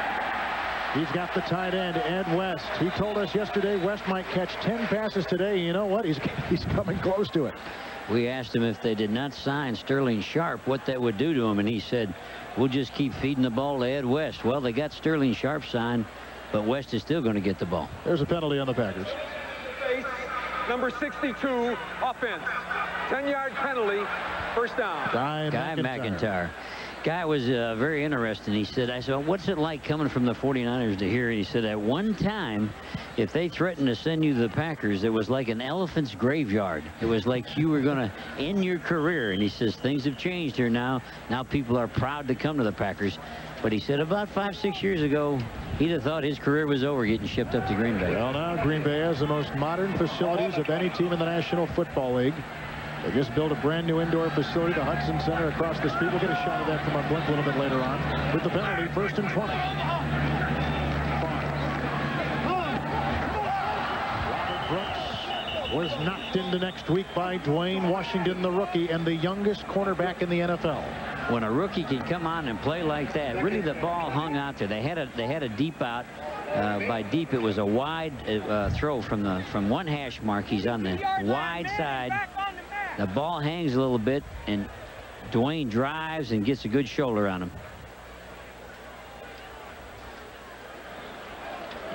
He's got the tight end, Ed West. He told us yesterday West might catch 10 passes today. You know what? He's coming close to it. We asked him if they did not sign Sterling Sharp, what that would do to him, and he said, we'll just keep feeding the ball to Ed West. Well, they got Sterling Sharp signed, but West is still going to get the ball. There's a penalty on the Packers. Number 62, offense. 10-yard penalty, 1st down. Guy McIntyre. Guy was very interesting. He said, I said, what's it like coming from the 49ers to here? And he said, at one time, if they threatened to send you to the Packers, it was like an elephant's graveyard. It was like you were going to end your career. And he says, things have changed here now. Now people are proud to come to the Packers. But he said about 5-6 years ago, he'd have thought his career was over getting shipped up to Green Bay. Well, now Green Bay has the most modern facilities of any team in the National Football League. They just built a brand new indoor facility, the Hudson Center across the street. We'll get a shot of that from our blimp a little bit later on. With the penalty, 1st and 20. Robert Brooks was knocked into next week by Dwayne Washington, the rookie, and the youngest cornerback in the NFL. When a rookie can come on and play like that, really the ball hung out there. They had a deep out. By deep, it was a wide throw from one hash mark. He's on the wide side. The ball hangs a little bit, and Dwayne drives and gets a good shoulder on him.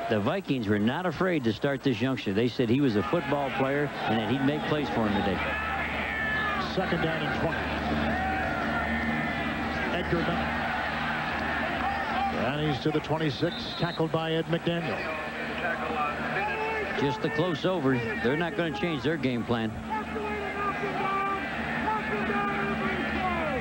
The Vikings were not afraid to start this youngster. They said he was a football player and that he'd make plays for him today. 2nd down and 20. Edgar Bennett. And he's to the 26, tackled by Ed McDaniel. Just the close over. They're not going to change their game plan.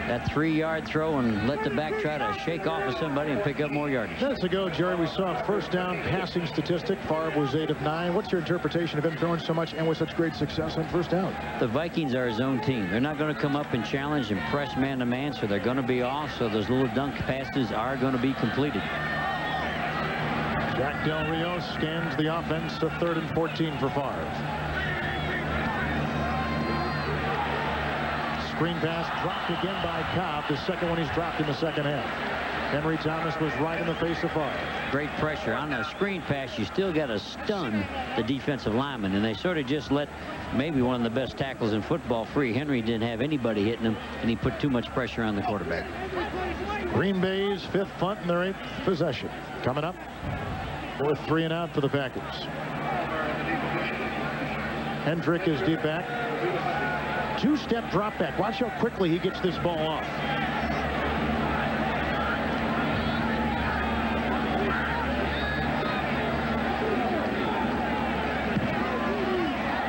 That 3-yard throw and let the back try to shake off of somebody and pick up more yardage. Minutes ago, Jerry, we saw a first down passing statistic. Favre was 8 of 9. What's your interpretation of him throwing so much and with such great success on first down? The Vikings are his own team. They're not going to come up and challenge and press man-to-man, so they're going to be off, so those little dunk passes are going to be completed. Jack Del Rio scans the offense to 3rd and 14 for Favre. Screen pass dropped again by Cobb. The second one he's dropped in the second half. Henry Thomas was right in the face of Favre. Great pressure. On a screen pass, you still got to stun the defensive lineman, and they sort of just let maybe one of the best tackles in football free. Henry didn't have anybody hitting him, and he put too much pressure on the quarterback. Green Bay's 5th punt in their 8th possession. Coming up, 4th 3 and out for the Packers. Hendrick is deep back. 2-step drop back. Watch how quickly he gets this ball off.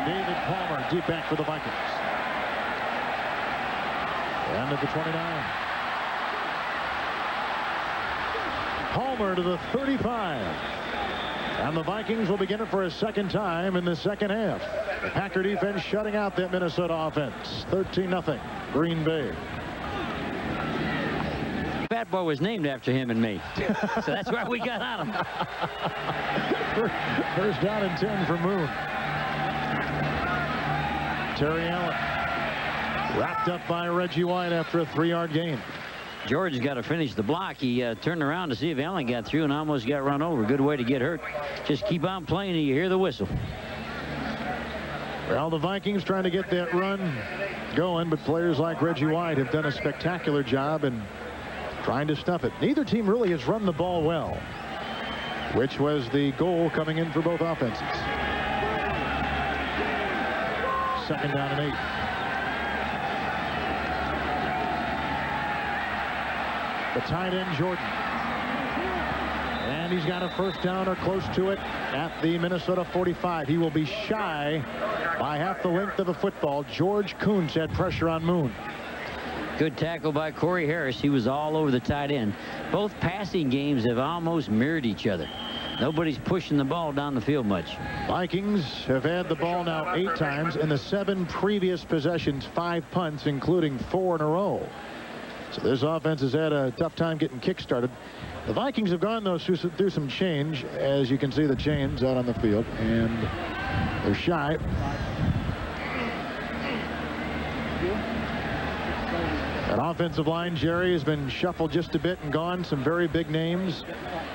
David Palmer deep back for the Vikings. And at the 29. Palmer to the 35. And the Vikings will begin it for a second time in the second half. The Packer defense shutting out that Minnesota offense. 13-0 Green Bay. Fat Boy was named after him and me. So that's why we got on him. First down and 10 for Moon. Terry Allen wrapped up by Reggie White after a 3-yard gain. George's got to finish the block. He turned around to see if Allen got through and almost got run over. Good way to get hurt. Just keep on playing and you hear the whistle. Well, the Vikings trying to get that run going, but players like Reggie White have done a spectacular job in trying to stuff it. Neither team really has run the ball well, which was the goal coming in for both offenses. 2nd down and 8. The tight end, Jordan. And he's got a first down or close to it at the Minnesota 45. He will be shy by half the length of a football. George Kuntz had pressure on Moon. Good tackle by Corey Harris. He was all over the tight end. Both passing games have almost mirrored each other. Nobody's pushing the ball down the field much. Vikings have had the ball now 8 times. In the 7 previous possessions, 5 punts, including 4 in a row. So this offense has had a tough time getting kick-started. The Vikings have gone, though, through some change. As you can see, the chains out on the field, and they're shy. That offensive line, Jerry, has been shuffled just a bit and gone. Some very big names.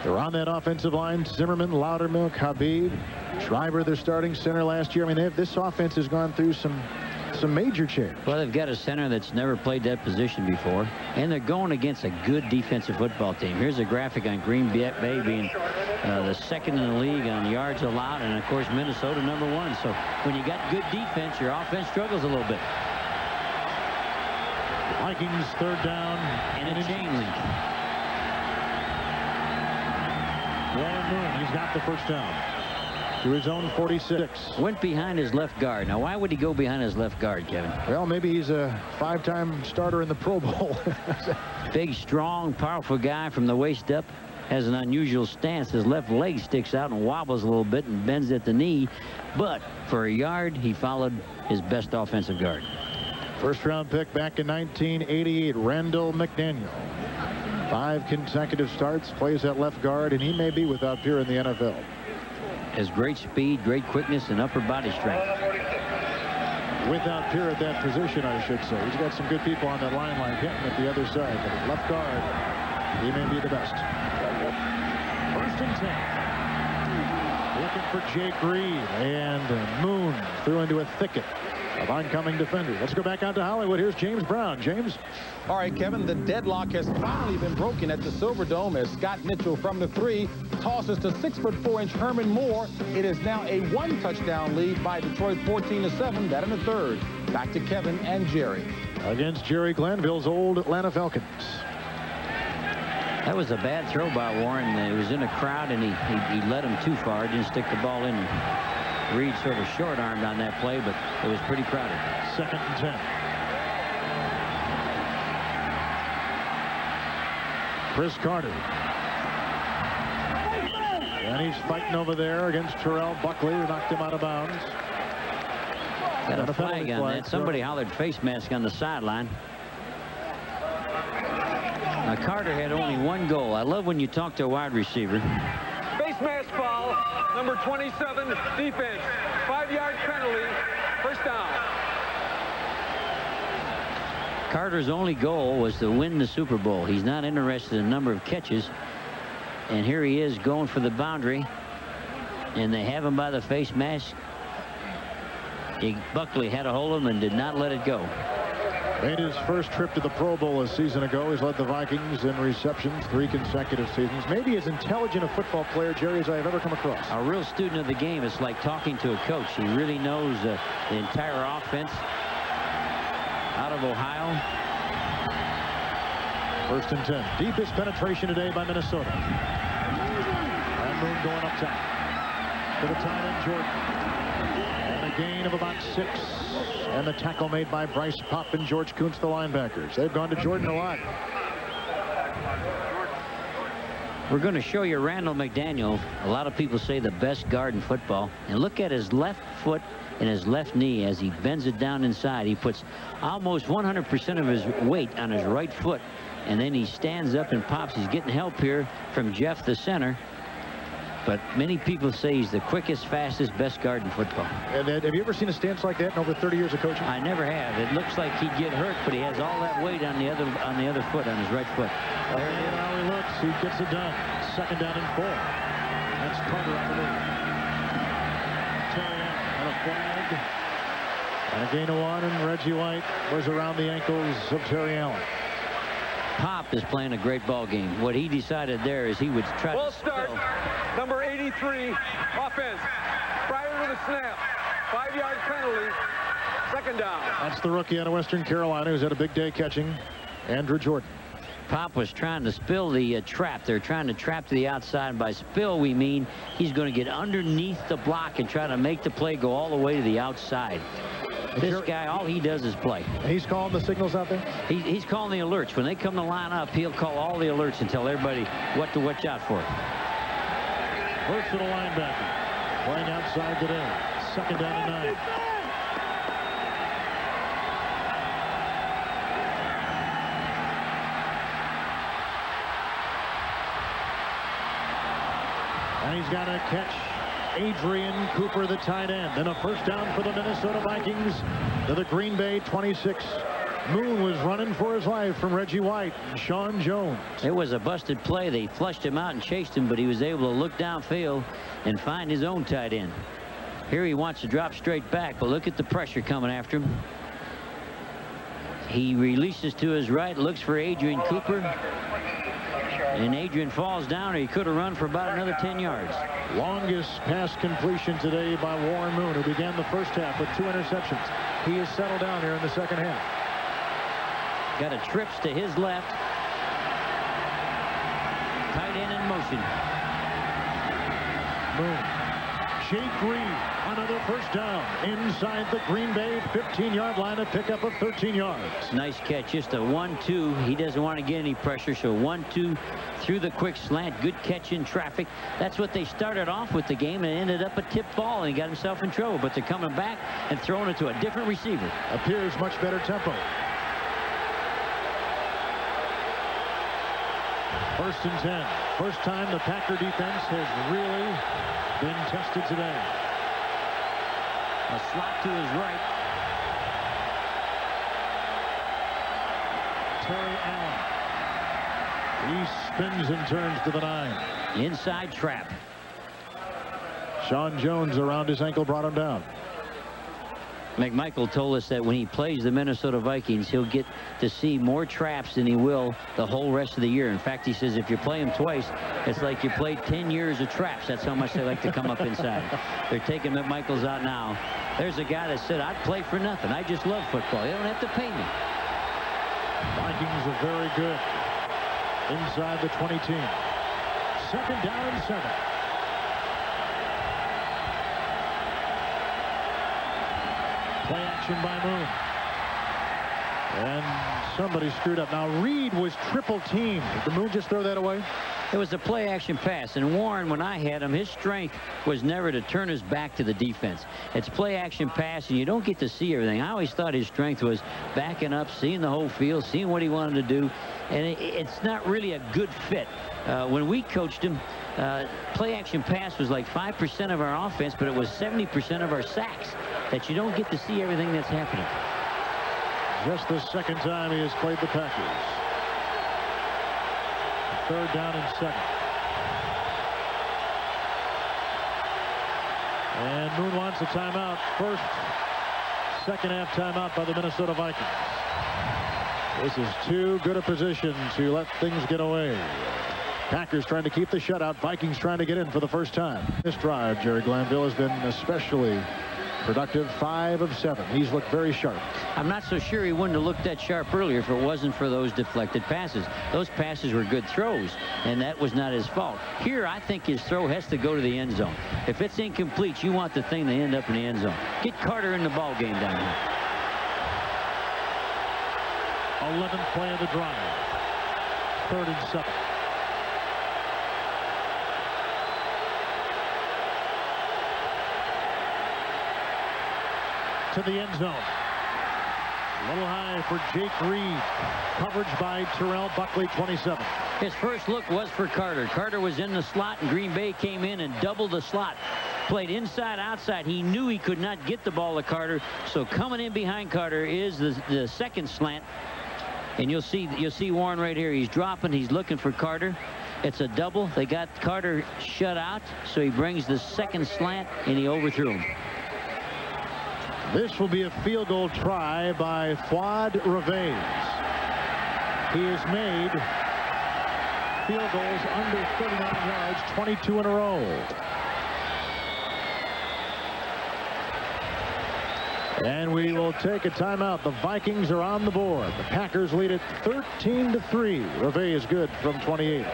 They're on that offensive line. Zimmerman, Loudermilk, Habib, Schreiber, their starting center last year. I mean, this offense has gone through some major change. Well, they've got a center that's never played that position before, and they're going against a good defensive football team. Here's a graphic on Green Bay being the 2nd in the league on yards allowed, and of course Minnesota #1. So when you got good defense, your offense struggles a little bit. Vikings 3rd down and a chain link. Warren Moon, he's got the first down to his own 46. Went behind his left guard. Now, why would he go behind his left guard, Kevin? Well, maybe he's a 5-time starter in the Pro Bowl. Big, strong, powerful guy from the waist up. Has an unusual stance. His left leg sticks out and wobbles a little bit and bends at the knee. But for a yard, he followed his best offensive guard. First-round pick back in 1988, Randall McDaniel. 5 consecutive starts, plays at left guard, and he may be without peer in the NFL. Has great speed, great quickness, and upper body strength. Without peer at that position, I should say. He's got some good people on that line like him at the other side, but at left guard, he may be the best. 1st and 10. Looking for Jake Reed, and Moon threw into a thicket of oncoming defenders. Let's go back out to Hollywood. Here's James Brown. James. All right, Kevin, the deadlock has finally been broken at the Silverdome as Scott Mitchell from the 3 tosses to 6'4" Herman Moore. It is now a 1-touchdown lead by Detroit, 14-7. That in the 3rd. Back to Kevin and Jerry. Against Jerry Glanville's old Atlanta Falcons. That was a bad throw by Warren. It was in a crowd, and he led him too far. Didn't stick the ball in. Reed sort of short-armed on that play, but it was pretty crowded. 2nd and 10. Chris Carter. And he's fighting over there against Terrell Buckley, who knocked him out of bounds. Got a flag on that. Somebody hollered face mask on the sideline. Now, Carter had only 1 goal. I love when you talk to a wide receiver. Face mask foul, number 27, defense. 5-yard penalty, first down. Carter's only goal was to win the Super Bowl. He's not interested in the number of catches. And here he is going for the boundary. And they have him by the face mask. Buckley had a hold of him and did not let it go. Made his first trip to the Pro Bowl a season ago. He's led the Vikings in receptions 3 consecutive seasons. Maybe as intelligent a football player, Jerry, as I have ever come across. A real student of the game. It's like talking to a coach. He really knows the entire offense. Out of Ohio. 1st and 10. Deepest penetration today by Minnesota. And Moon going up top. To the tight end, Jordan. And a gain of about 6. And the tackle made by Bryce Popp and George Kuntz, the linebackers. They've gone to Jordan a lot. We're going to show you Randall McDaniel. A lot of people say the best guard in football. And look at his left foot and his left knee as he bends it down inside. He puts almost 100% of his weight on his right foot. And then he stands up and pops. He's getting help here from Jeff, the center. But many people say he's the quickest, fastest, best guard in football. And have you ever seen a stance like that in over 30 years of coaching? I never have. It looks like he'd get hurt, but he has all that weight on the other foot, on his right foot. There how he looks. He gets it done. 2nd down and 4. That's Carter on the move. Terry Allen on a flag. And a gain of 1, and Reggie White was around the ankles of Terry Allen. Pop is playing a great ball game. What he decided there is he would try Ball to start, number 83, offense. Prior to the snap, 5-yard penalty, 2nd down. That's the rookie out of Western Carolina who's had a big day catching, Andrew Jordan. Pop was trying to spill the trap. They're trying to trap to the outside. By spill, we mean he's going to get underneath the block and try to make the play go all the way to the outside. This guy, all he does is play. He's calling the signals out there? He's calling the alerts. When they come to line up, he'll call all the alerts and tell everybody what to watch out for. Versatile linebacker. Playing outside today. 2nd down and 9. And he's got to catch Adrian Cooper, the tight end. And a first down for the Minnesota Vikings to the Green Bay 26. Moon was running for his life from Reggie White and Sean Jones. It was a busted play. They flushed him out and chased him, but he was able to look downfield and find his own tight end. Here he wants to drop straight back, but look at the pressure coming after him. He releases to his right, looks for Adrian Cooper. And Adrian falls down, or he could have run for about another 10 yards. Longest pass completion today by Warren Moon, who began the first half with 2 interceptions. He has settled down here in the second half. Got a trips to his left. Tight end in motion. Moon. Jake Reed, another first down inside the Green Bay 15-yard line, a pickup of 13 yards. Nice catch, just a 1-2. He doesn't want to get any pressure, so 1-2 through the quick slant. Good catch in traffic. That's what they started off with the game, and ended up a tip ball, and he got himself in trouble. But they're coming back and throwing it to a different receiver. Appears much better tempo. 1st and 10. First time the Packer defense has really been tested today. A slot to his right. Terry Allen. He spins and turns to the 9. Inside trap. Sean Jones around his ankle brought him down. McMichael told us that when he plays the Minnesota Vikings, he'll get to see more traps than he will the whole rest of the year. In fact, he says if you play him twice, it's like you played 10 years of traps. That's how much they like to come up inside. They're taking McMichaels out now. There's a guy that said, I'd play for nothing. I just love football. You don't have to pay me. Vikings are very good. inside the 20 team. 2nd down and 7. Play action by Moon. And somebody screwed up. Now Reed was triple teamed. Did the Moon just throw that away? It was a play action pass, and Warren, when I had him, his strength was never to turn his back to the defense. It's play action pass, and you don't get to see everything. I always thought his strength was backing up, seeing the whole field, seeing what he wanted to do, and it's not really a good fit. When we coached him, play action pass was like 5% of our offense, but it was 70% of our sacks, that you don't get to see everything that's happening. Just the 2nd time he has played the Packers. 3rd down and 7. And Moon wants a timeout. First, 2nd half timeout by the Minnesota Vikings. This is too good a position to let things get away. Packers trying to keep the shutout. Vikings trying to get in for the first time. This drive, Jerry Glanville has been especially productive. 5 of 7. He's looked very sharp. I'm not so sure he wouldn't have looked that sharp earlier if it wasn't for those deflected passes. Those passes were good throws, and that was not his fault. Here, I think his throw has to go to the end zone. If it's incomplete, you want the thing to end up in the end zone. Get Carter in the ball game down here. 11th play of the drive. 3rd and 7. To the end zone. A little high for Jake Reed. Coverage by Terrell Buckley, 27. His first look was for Carter. Carter was in the slot, and Green Bay came in and doubled the slot. Played inside, outside. He knew he could not get the ball to Carter, so coming in behind Carter is the second slant. And you'll see Warren right here. He's dropping. He's looking for Carter. It's a double. They got Carter shut out, so he brings the second slant, and he overthrew him. This will be a field goal try by Fuad Reveiz. He has made field goals under 39 yards, 22 in a row. And we will take a timeout. The Vikings are on the board. The Packers lead it 13-3. Reveiz is good from 28.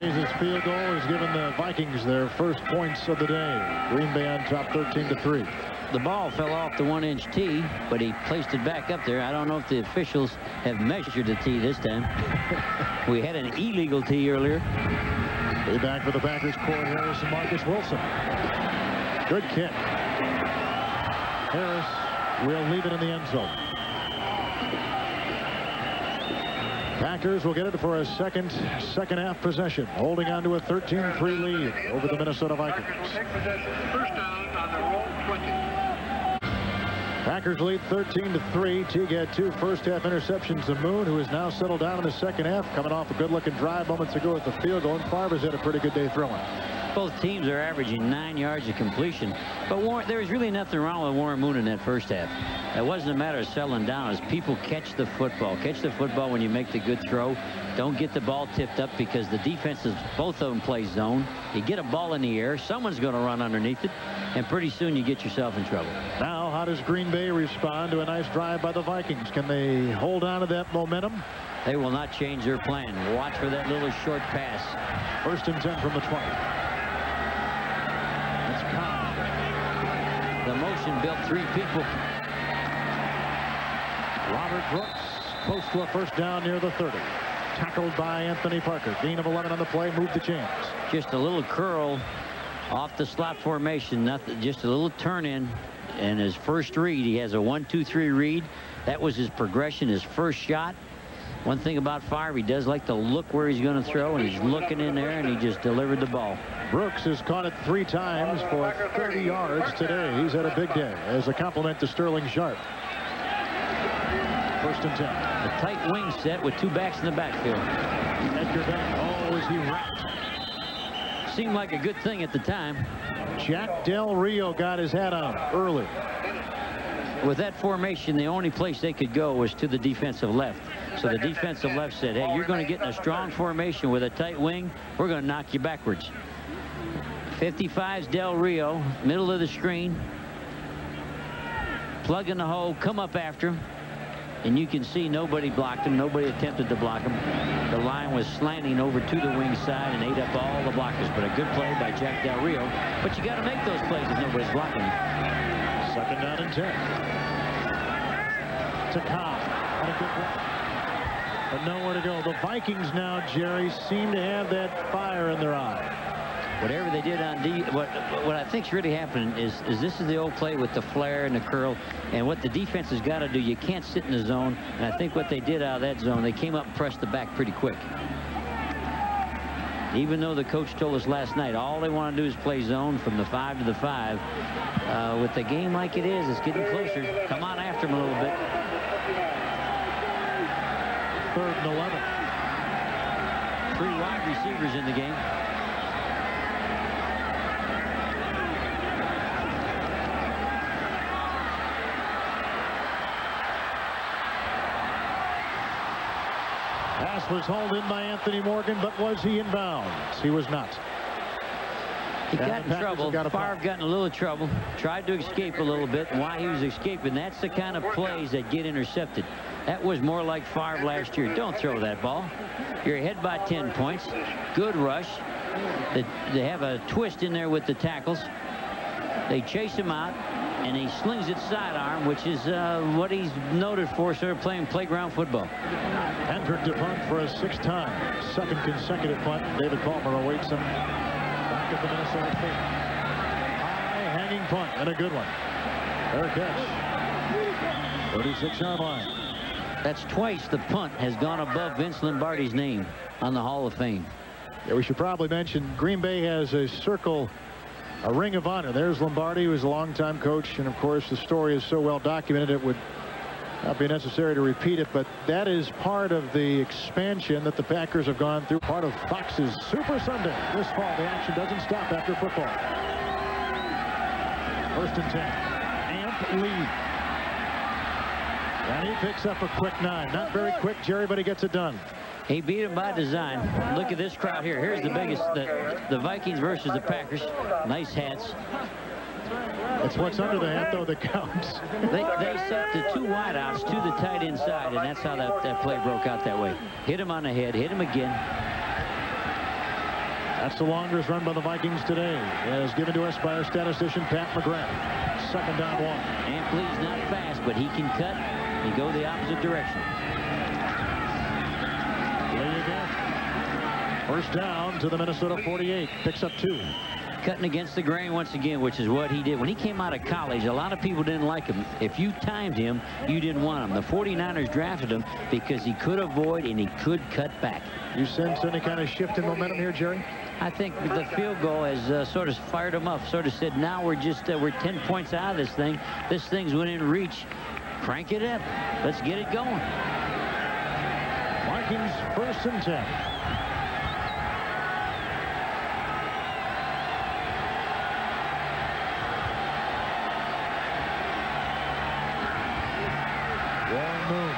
His field goal has given the Vikings their first points of the day. Green Bay on top 13-3. The ball fell off the 1-inch tee, but he placed it back up there. I don't know if the officials have measured the tee this time. We had an illegal tee earlier. Way back for the Packers, Corey Harris and Marcus Wilson. Good kick. Harris will leave it in the end zone. Packers will get it for a second half possession, holding on to a 13-3 lead over the Minnesota Vikings. First down on the roll 20. Packers lead 13-3. Teague had 2 first-half interceptions to Moon, who has now settled down in the second half, coming off a good-looking drive moments ago at the field goal. And Favre's had a pretty good day throwing. Both teams are averaging 9 yards of completion, but there was really nothing wrong with Warren Moon in that first half. It wasn't a matter of settling down. As people catch the football when you make the good throw. Don't get the ball tipped up, because the defenses, both of them, play zone. You get a ball in the air, someone's going to run underneath it, and pretty soon you get yourself in trouble. Now, how does Green Bay respond to a nice drive by the Vikings? Can they hold on to that momentum? They will not change their plan. Watch for that little short pass. 1st and 10 from the 20. That's Cobb. The motion built 3 people. Robert Brooks close to a first down near the 30. Tackled by Anthony Parker. Gain of 11 on the play. Moved the chains. Just a little curl off the slot formation. Nothing. Just a little turn in. And his first read, he has a 1-2-3 read. That was his progression, his first shot. One thing about Favre, he does like to look where he's going to throw, and he's looking in there, and he just delivered the ball. Brooks has caught it 3 times for 30 yards today. He's had a big day as a compliment to Sterling Sharp. 1st and 10. A tight wing set with 2 backs in the backfield. Edgar Bennett. Oh, is he wrapped? Seemed like a good thing at the time. Jack Del Rio got his hat on early. With that formation, the only place they could go was to the defensive left. So the defensive left said, hey, you're going to get in a strong formation with a tight wing. We're going to knock you backwards. 55's Del Rio, middle of the screen. Plug in the hole, come up after him. and you can see nobody blocked him. Nobody attempted to block him. The line was slanting over to the wing side and ate up all the blockers. But a good play by Jack Del Rio. But you got to make those plays if nobody's blocking you. Second down and 10. To Cobb on a good block. But nowhere to go. The Vikings now, Jerry, seem to have that fire in their eye. Whatever they did on D, what I think's really happening is this is the old play with the flare and the curl, and what the defense has got to do, you can't sit in the zone, and I think what they did out of that zone, they came up and pressed the back pretty quick. Even though the coach told us last night all they want to do is play zone from the 5 to the 5, with the game like it is, it's getting closer. Come on after them a little bit. 3rd and 11. 3 wide receivers in the game. Pass was hauled in by Anthony Morgan, but was he in bounds? He was not. He got in trouble. Favre got in a little trouble. Tried to escape a little bit. And while he was escaping, that's the kind of plays that get intercepted. That was more like Favre last year. Don't throw that ball. You're ahead by 10 points. Good rush. They have a twist in there with the tackles. They chase him out, and he slings it sidearm, which is what he's noted for, sort of playing playground football. Entered to punt for a 6th time. 2nd consecutive punt. David Palmer awaits him back at the Minnesota 30. High hanging punt, and a good one. Fair catch. 36-yard line. That's twice the punt has gone above Vince Lombardi's name on the Hall of Fame. Yeah, we should probably mention Green Bay has a ring of honor. There's Lombardi, who is a longtime coach, and of course the story is so well documented it would not be necessary to repeat it, but that is part of the expansion that the Packers have gone through. Part of Fox's Super Sunday. This fall, the action doesn't stop after football. 1st and 10. Amp lead. And he picks up a quick 9. Not very quick, Jerry, but he gets it done. He beat him by design. Look at this crowd here. Here's the biggest, the Vikings versus the Packers. Nice hats. It's what's under the hat, though, that counts. They set the 2 wideouts to the tight end side, and that's how that play broke out that way. Hit him on the head, hit him again. That's the longest run by the Vikings today, as given to us by our statistician, Pat McGrath. 2nd down 1. Ample's not fast, but he can cut and go the opposite direction. Again. 1st down to the Minnesota 48. Picks up 2. Cutting against the grain once again, which is what he did. When he came out of college, a lot of people didn't like him. If you timed him, you didn't want him. The 49ers drafted him because he could avoid and he could cut back. You sense any kind of shift in momentum here, Jerry? I think the field goal has sort of fired him up, sort of said, now we're 10 points out of this thing. This thing's within reach. Crank it up. Let's get it going. Vikings 1st and 10. Warren Moon.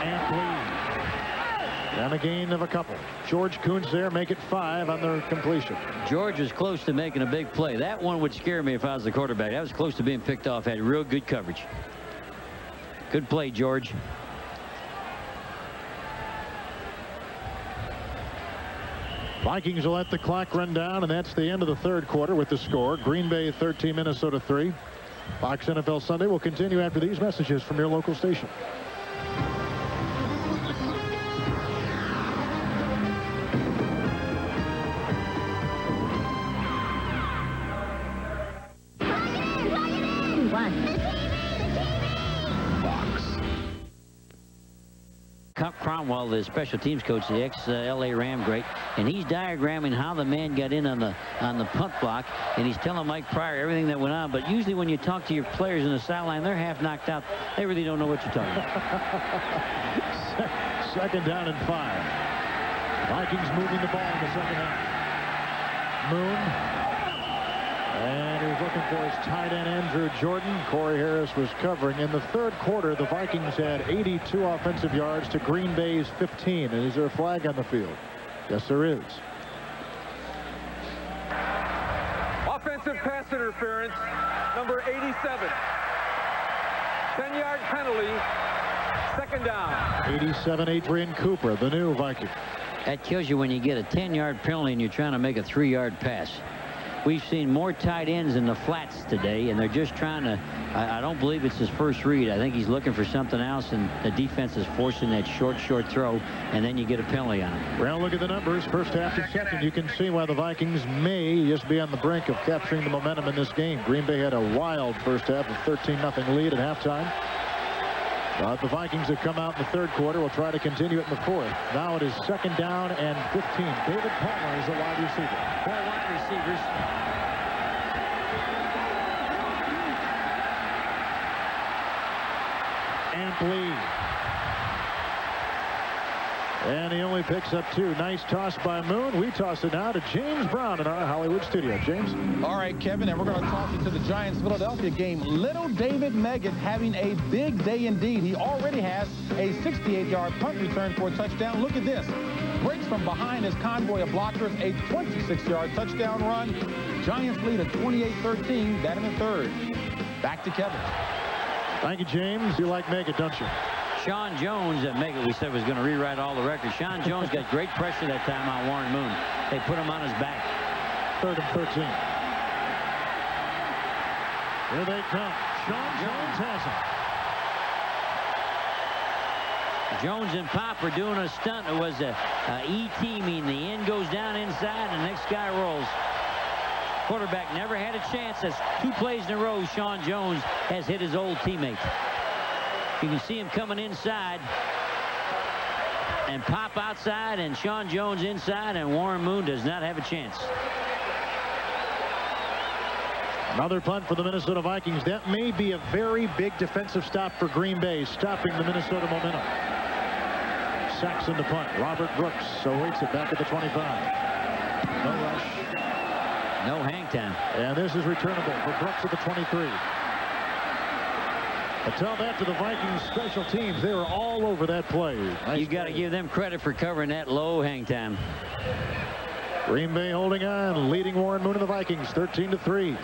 Amp lead. And a gain of a couple. George Kuntz there, make it 5 on the completion. George was close to making a big play. That one would scare me if I was the quarterback. That was close to being picked off. Had real good coverage. Good play, George. Vikings will let the clock run down, and that's the end of the 3rd quarter with the score. Green Bay 13, Minnesota 3. Fox NFL Sunday will continue after these messages from your local station. Cromwell, the special teams coach, the ex-LA Ram great, and he's diagramming how the man got in on the punt block, and he's telling Mike Pryor everything that went on. But usually when you talk to your players in the sideline, they're half knocked out. They really don't know what you're talking about. 2nd down and 5. Vikings moving the ball in the 2nd half. Moon. And he's looking for his tight end, Andrew Jordan. Corey Harris was covering. In the 3rd quarter, the Vikings had 82 offensive yards to Green Bay's 15. And is there a flag on the field? Yes, there is. Offensive pass interference, number 87. 10-yard penalty Second down. 87, Adrian Cooper, the new Viking. That kills you when you get a 10-yard penalty and you're trying to make a 3-yard pass. We've seen more tight ends in the flats today, and they're just trying to. I don't believe it's his first read. I think he's looking for something else, and the defense is forcing that short throw, and then you get a penalty on it. Well, look at the numbers. First half to second. You can see why the Vikings may just be on the brink of capturing the momentum in this game. Green Bay had a wild first half, a 13-0 lead at halftime. The Vikings have come out in the third quarter. Will try to continue it in the fourth. Now it is second down and 15. David Palmer is the wide receiver. 4 wide receivers. Lee. And he only picks up 2. Nice toss by Moon. We toss it now to James Brown in our Hollywood studio. James. All right, Kevin, and we're going to toss it to the Giants-Philadelphia game. Little David Meggett having a big day indeed. He already has a 68-yard punt return for a touchdown. Look at this. Breaks from behind his convoy of blockers, a 26-yard touchdown run. Giants lead at 28-13. That in the third. Back to Kevin. Thank you, James. You like Meggett, don't you? Sean Jones, that Meggett we said was going to rewrite all the records. Sean Jones got great pressure that time on Warren Moon. They put him on his back. 3rd and 13. Here they come. Sean Jones has it. Jones and Pop are doing a stunt. It was a E-team, meaning the end goes down inside and the next guy rolls. Quarterback never had a chance. That's 2 plays in a row. Sean Jones has hit his old teammate. You can see him coming inside and Pop outside and Sean Jones inside, and Warren Moon does not have a chance. Another punt for the Minnesota Vikings. That may be a very big defensive stop for Green Bay, stopping the Minnesota momentum. Saxon to punt. Robert Brooks awaits it back at the 25. No rush. No hang time. And this is returnable for Brooks at the 23. But tell that to the Vikings special teams. They were all over that play. Nice You got to give them credit for covering that low hang time. Green Bay holding on, leading Warren Moon and the Vikings 13-3.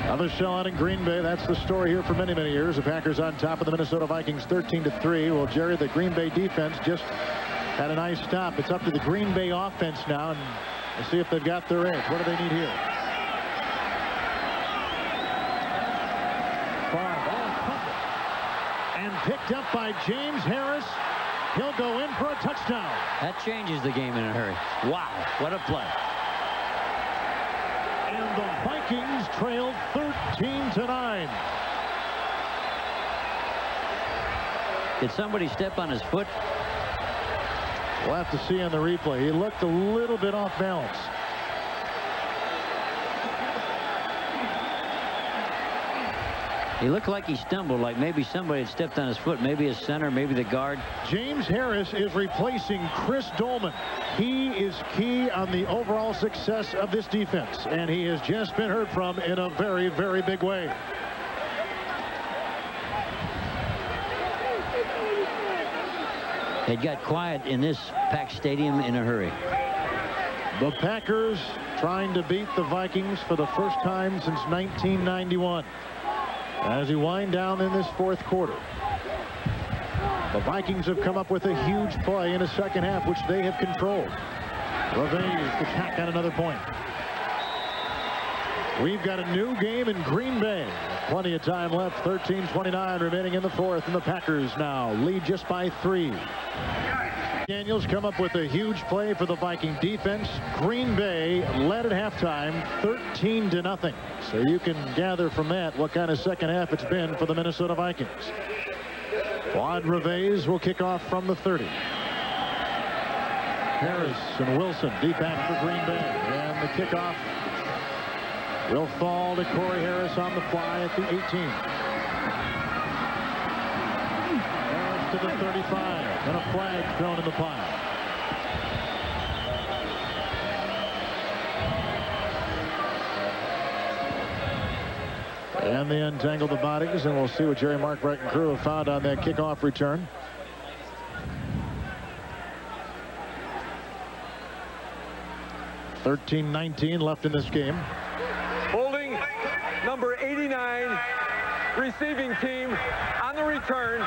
Another sellout in Green Bay. That's the story here for many, many years. The Packers on top of the Minnesota Vikings 13-3. Well, Jerry, the Green Bay defense just had a nice stop. It's up to the Green Bay offense now, and we'll see if they've got their edge. What do they need here? And picked up by James Harris. He'll go in for a touchdown. That changes the game in a hurry. Wow, what a play. And the Vikings trailed 13-9. Did somebody step on his foot? We'll have to see on the replay. He looked a little bit off balance. He looked like he stumbled, like maybe somebody had stepped on his foot, maybe his center, maybe the guard. James Harris is replacing Chris Dolman. He is key on the overall success of this defense, and he has just been heard from in a very, very big way. It got quiet in this packed stadium in a hurry. The Packers trying to beat the Vikings for the first time since 1991. As we wind down in this fourth quarter, the Vikings have come up with a huge play in the second half, which they have controlled. Revenge to tack on another point. We've got a new game in Green Bay. Plenty of time left. 13:29 remaining in the fourth, and the Packers now lead just by 3. Daniels come up with a huge play for the Viking defense. Green Bay led at halftime 13-0. So you can gather from that what kind of second half it's been for the Minnesota Vikings. Juan Revez will kick off from the 30. Harris and Wilson deep back for Green Bay. And the kickoff will fall to Corey Harris on the fly at the 18. To the 35, and a flag thrown in the pile. And they untangle the bodies, and we'll see what Jerry Markbright and crew have found on that kickoff return. (13:19) left in this game. Holding number 89, receiving team on the return.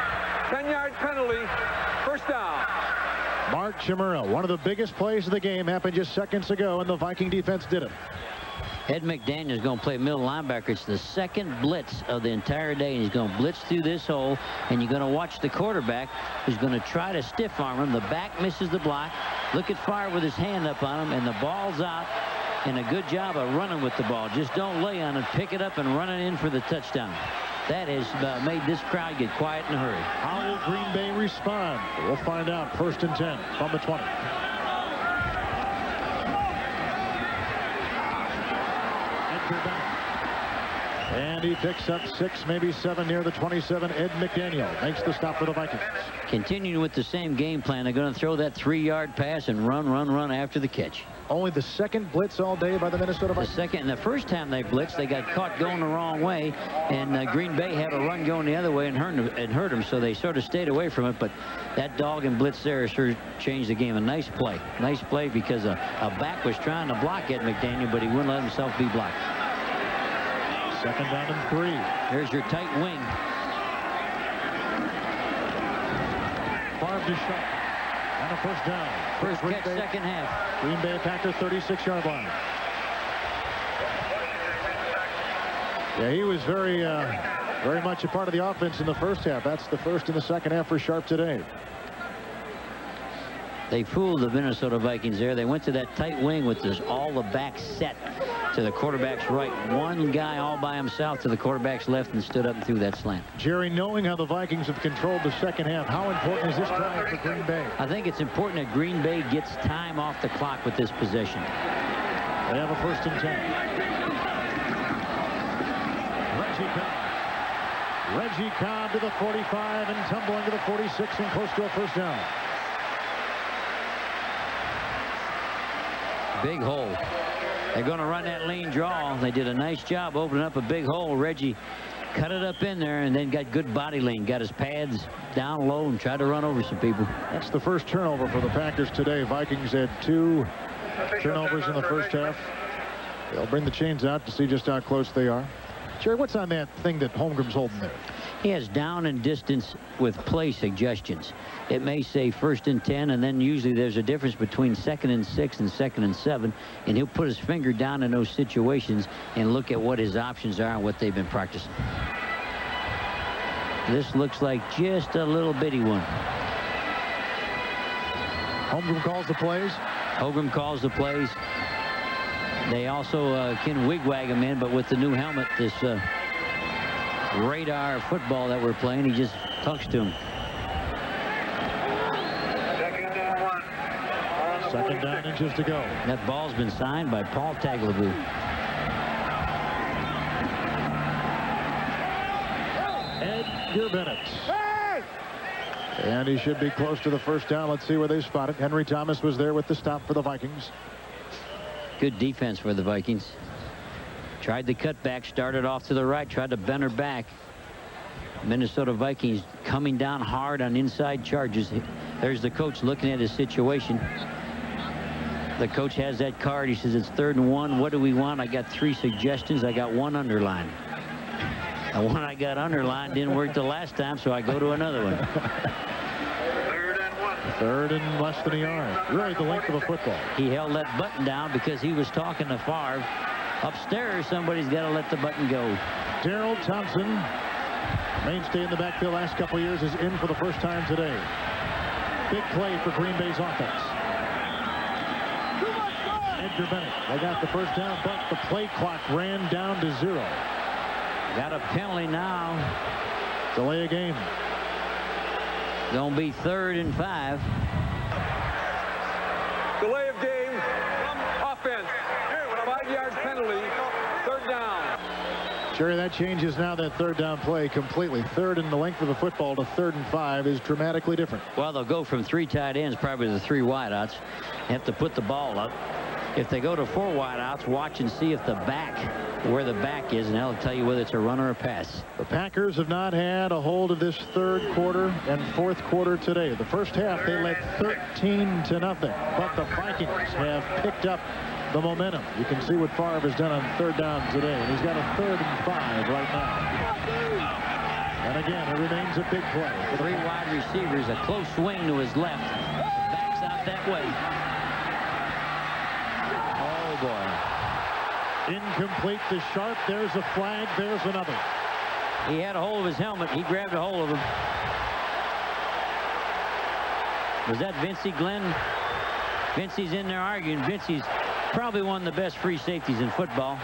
10-yard penalty, first down. Mark Chimura, one of the biggest plays of the game, happened just seconds ago, and the Viking defense did it. Ed McDaniel is going to play middle linebacker. It's the second blitz of the entire day, and he's going to blitz through this hole, and you're going to watch the quarterback who's going to try to stiff arm him. The back misses the block. Look at Favre with his hand up on him, and the ball's out, and a good job of running with the ball. Just don't lay on it. Pick it up and run it in for the touchdown. That has made this crowd get quiet in a hurry. How will Green Bay respond? We'll find out. 1st and 10 from the 20. And he picks up 6, maybe 7 near the 27. Ed McDaniel makes the stop for the Vikings. Continuing with the same game plan, they're going to throw that 3-yard pass and run after the catch. Only the second blitz all day by the Minnesota Vikings. The second, and the first time they blitzed, they got caught going the wrong way, and Green Bay had a run going the other way and hurt them, so they sort of stayed away from it. But that dog and blitz there sure changed the game. A nice play because a back was trying to block Ed McDaniel, but he wouldn't let himself be blocked. 2nd down and 3. There's your tight wing. Favre to shot. And a first down. First catch, second half. Green Bay Packer 36-yard line. Yeah, he was very much a part of the offense in the first half. That's the first and the second half for Sharp today. They fooled the Minnesota Vikings there. They went to that tight wing with all the backs set to the quarterback's right. One guy all by himself to the quarterback's left and stood up and threw that slant. Jerry, knowing how the Vikings have controlled the second half, how important is this drive for Green Bay? I think it's important that Green Bay gets time off the clock with this possession. They have a 1st and 10. Reggie Cobb to the 45 and tumbling to the 46 and close to a first down. Big hole. They're going to run that lean draw. They did a nice job opening up a big hole. Reggie cut it up in there and then got good body lean. Got his pads down low and tried to run over some people. That's the first turnover for the Packers today. Vikings had 2 turnovers in the first half. They'll bring the chains out to see just how close they are. Jerry, what's on that thing that Holmgren's holding there? He has down and distance with play suggestions. It may say 1st and 10, and then usually there's a difference between 2nd and 6 and 2nd and 7, and he'll put his finger down in those situations and look at what his options are and what they've been practicing. This looks like just a little bitty one. Holmgren calls the plays. Holmgren calls the plays. They also can wigwag him in, but with the new helmet, this radar football that we're playing, he just talks to him. 2nd down, inches to go. That ball's been signed by Paul Tagliabue. Edgar Bennett. And he should be close to the first down. Let's see where they spot it. Henry Thomas was there with the stop for the Vikings. Good defense for the Vikings. Tried the cutback, started off to the right, tried to bend her back. Minnesota Vikings coming down hard on inside charges. There's the coach looking at his situation. The coach has that card. He says it's 3rd and 1. What do we want? I got 3 suggestions. I got 1 underlined. The one I got underlined didn't work the last time, so I go to another one. 3rd and less than a yard. Really the length of a football. He held that button down because he was talking to Favre. Upstairs, somebody's got to let the button go. Darrell Thompson, mainstay in the backfield last couple of years, is in for the first time today. Big play for Green Bay's offense. Edgar Bennett. They got the first down, but the play clock ran down to 0. Got a penalty now. Delay a game. Gonna be 3rd and 5. Delay of game. Offense. 5-yard penalty. 3rd down. Jerry, that changes now that 3rd down play completely. 3rd in the length of the football to 3rd and 5 is dramatically different. Well, they'll go from 3 tight ends, probably to 3 wideouts. Have to put the ball up. If they go to 4 wideouts, watch and see if the back, where the back is, and that'll tell you whether it's a run or a pass. The Packers have not had a hold of this 3rd quarter and 4th quarter today. The first half, they led 13-0, but the Vikings have picked up the momentum. You can see what Favre has done on 3rd down today, and he's got a 3rd and 5 right now. And again, it remains a big play. 3 wide receivers, a close swing to his left. Backs out that way. Oh, boy. Incomplete to Sharp. There's a flag. There's another. He had a hold of his helmet. He grabbed a hold of him. Was that Vincy Glenn? Vincey's in there arguing. Vincey's probably one of the best free safeties in football.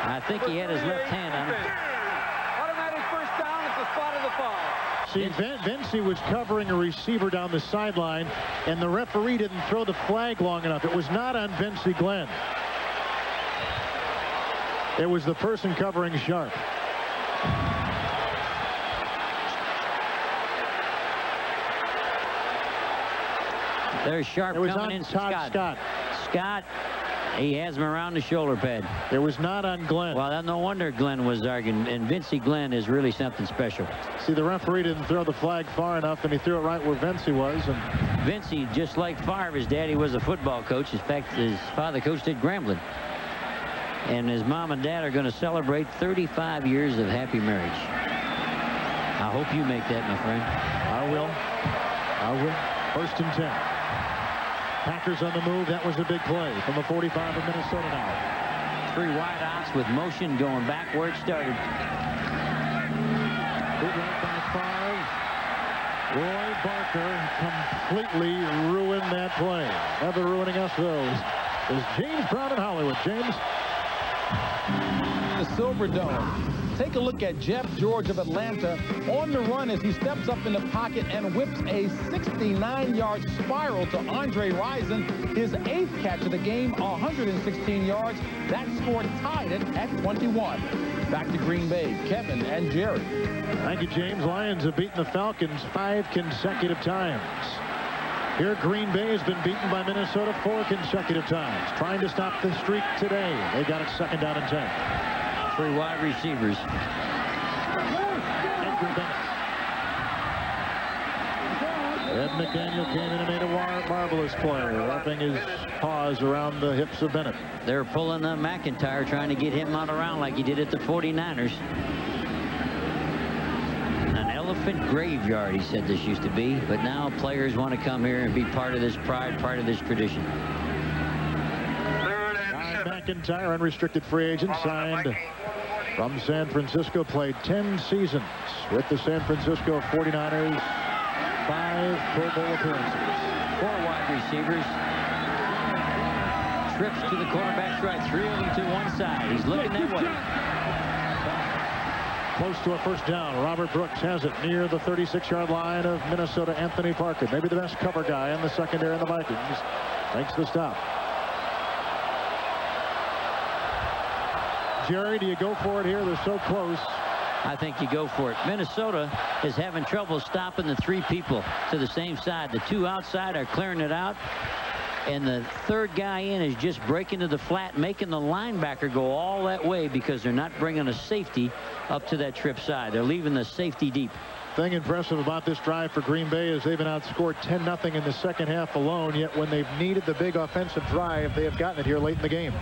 I think he had his left hand on him. Automatic first down at the spot of the foul. See, Vincey was covering a receiver down the sideline, and the referee didn't throw the flag long enough. It was not on Vincy Glenn. It was the person covering Sharp. There's Sharp coming in. Scott. Scott, he has him around the shoulder pad. It was not on Glenn. Well, no wonder Glenn was arguing. And Vincy Glenn is really something special. See, the referee didn't throw the flag far enough, and he threw it right where Vincey was. And Vincey, just like Favre, his daddy was a football coach. In fact, his father coached at Glanville. And his mom and dad are going to celebrate 35 years of happy marriage. I hope you make that, my friend. I will. 1st and 10. Packers on the move. That was a big play from the 45 of Minnesota now. 3 wide outs with motion going back where it started. Good run by Favre. Roy Barker completely ruined that play. Never ruining us those. Is James Brown in Hollywood. James. The Silver Dome. Take a look at Jeff George of Atlanta on the run as he steps up in the pocket and whips a 69-yard spiral to Andre Rison, his 8th catch of the game, 116 yards. That score tied it at 21. Back to Green Bay, Kevin and Jerry. Thank you, James. Lions have beaten the Falcons 5 consecutive times. Here, Green Bay has been beaten by Minnesota 4 consecutive times. Trying to stop the streak today. They got it 2nd down and 10. 3 wide receivers. Ed McDaniel came in and made a marvelous play, wrapping his paws around the hips of Bennett. They're pulling McIntyre, trying to get him out around like he did at the 49ers. An elephant graveyard, he said this used to be, but now players want to come here and be part of this pride, part of this tradition. McIntyre, unrestricted free agent, signed from San Francisco, played 10 seasons with the San Francisco 49ers, 5 Pro Bowl appearances. 4 wide receivers. Trips to the quarterback's right, 3 of them to one side. He's looking that way. Close to a 1st down. Robert Brooks has it near the 36-yard line of Minnesota. Anthony Parker, maybe the best cover guy in the secondary in the Vikings, makes the stop. Jerry, do you go for it here? They're so close. I think you go for it. Minnesota is having trouble stopping the 3 people to the same side. The 2 outside are clearing it out. And the 3rd guy in is just breaking to the flat, making the linebacker go all that way because they're not bringing a safety up to that trip side. They're leaving the safety deep. Thing impressive about this drive for Green Bay is they've been outscored 10-0 in the 2nd half alone, yet when they've needed the big offensive drive, they have gotten it here late in the game.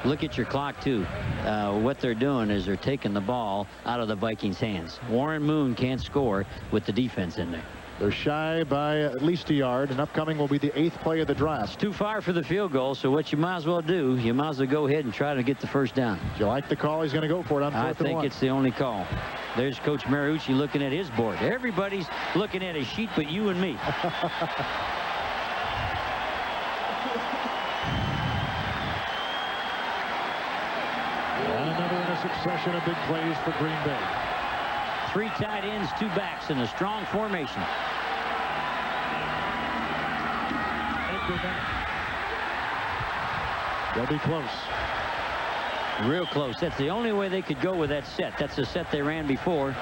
Look at your clock, too. What they're doing is they're taking the ball out of the Vikings' hands. Warren Moon can't score with the defense in there. They're shy by at least a yard, and upcoming will be the 8th play of the drive. It's too far for the field goal, so what you might as well do, you might as well go ahead and try to get the 1st down. Do you like the call? He's going to go for it on 4th and 1. I think it's the only call. There's Coach Mariucci looking at his board. Everybody's looking at his sheet but you and me. And another in a succession of big plays for Green Bay. 3 tight ends, 2 backs in a strong formation. They'll be close. Real close. That's the only way they could go with that set. That's the set they ran before.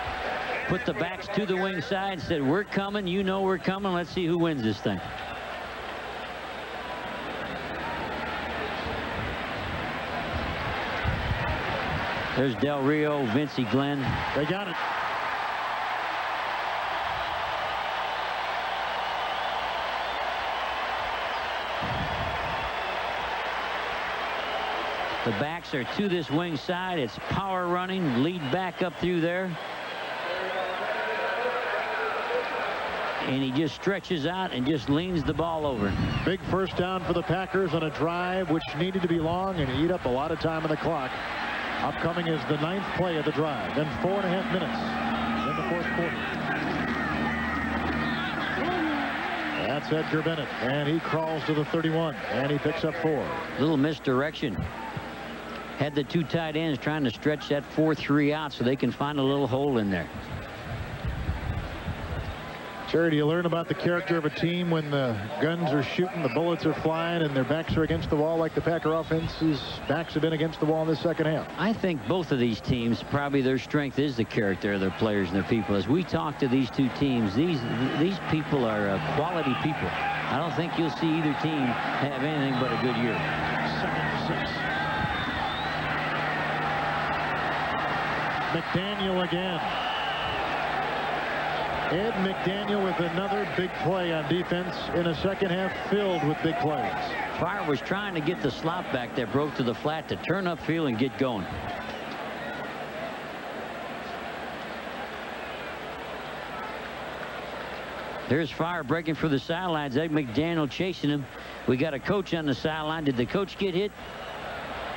Put the backs to the wing side, said, we're coming, you know we're coming, let's see who wins this thing. There's Del Rio, Vincy Glenn. They got it. The backs are to this wing side. It's power running, lead back up through there. And he just stretches out and just leans the ball over. Big first down for the Packers on a drive which needed to be long and eat up a lot of time on the clock. Upcoming is the 9th play of the drive. Then 4.5 minutes in the 4th quarter. That's Edgar Bennett, and he crawls to the 31, and he picks up 4. Little misdirection. Had the 2 tight ends trying to stretch that 4-3 out so they can find a little hole in there. Jerry, do you learn about the character of a team when the guns are shooting, the bullets are flying, and their backs are against the wall like the Packer offense's backs have been against the wall in this second half? I think both of these teams, probably their strength is the character of their players and their people. As we talk to these 2 teams, these people are quality people. I don't think you'll see either team have anything but a good year. 2nd and 6. McDaniel again. Ed McDaniel with another big play on defense in a second half filled with big plays. Favre was trying to get the slot back that broke to the flat to turn upfield and get going. There's Favre breaking for the sidelines. Ed McDaniel chasing him. We got a coach on the sideline. Did the coach get hit?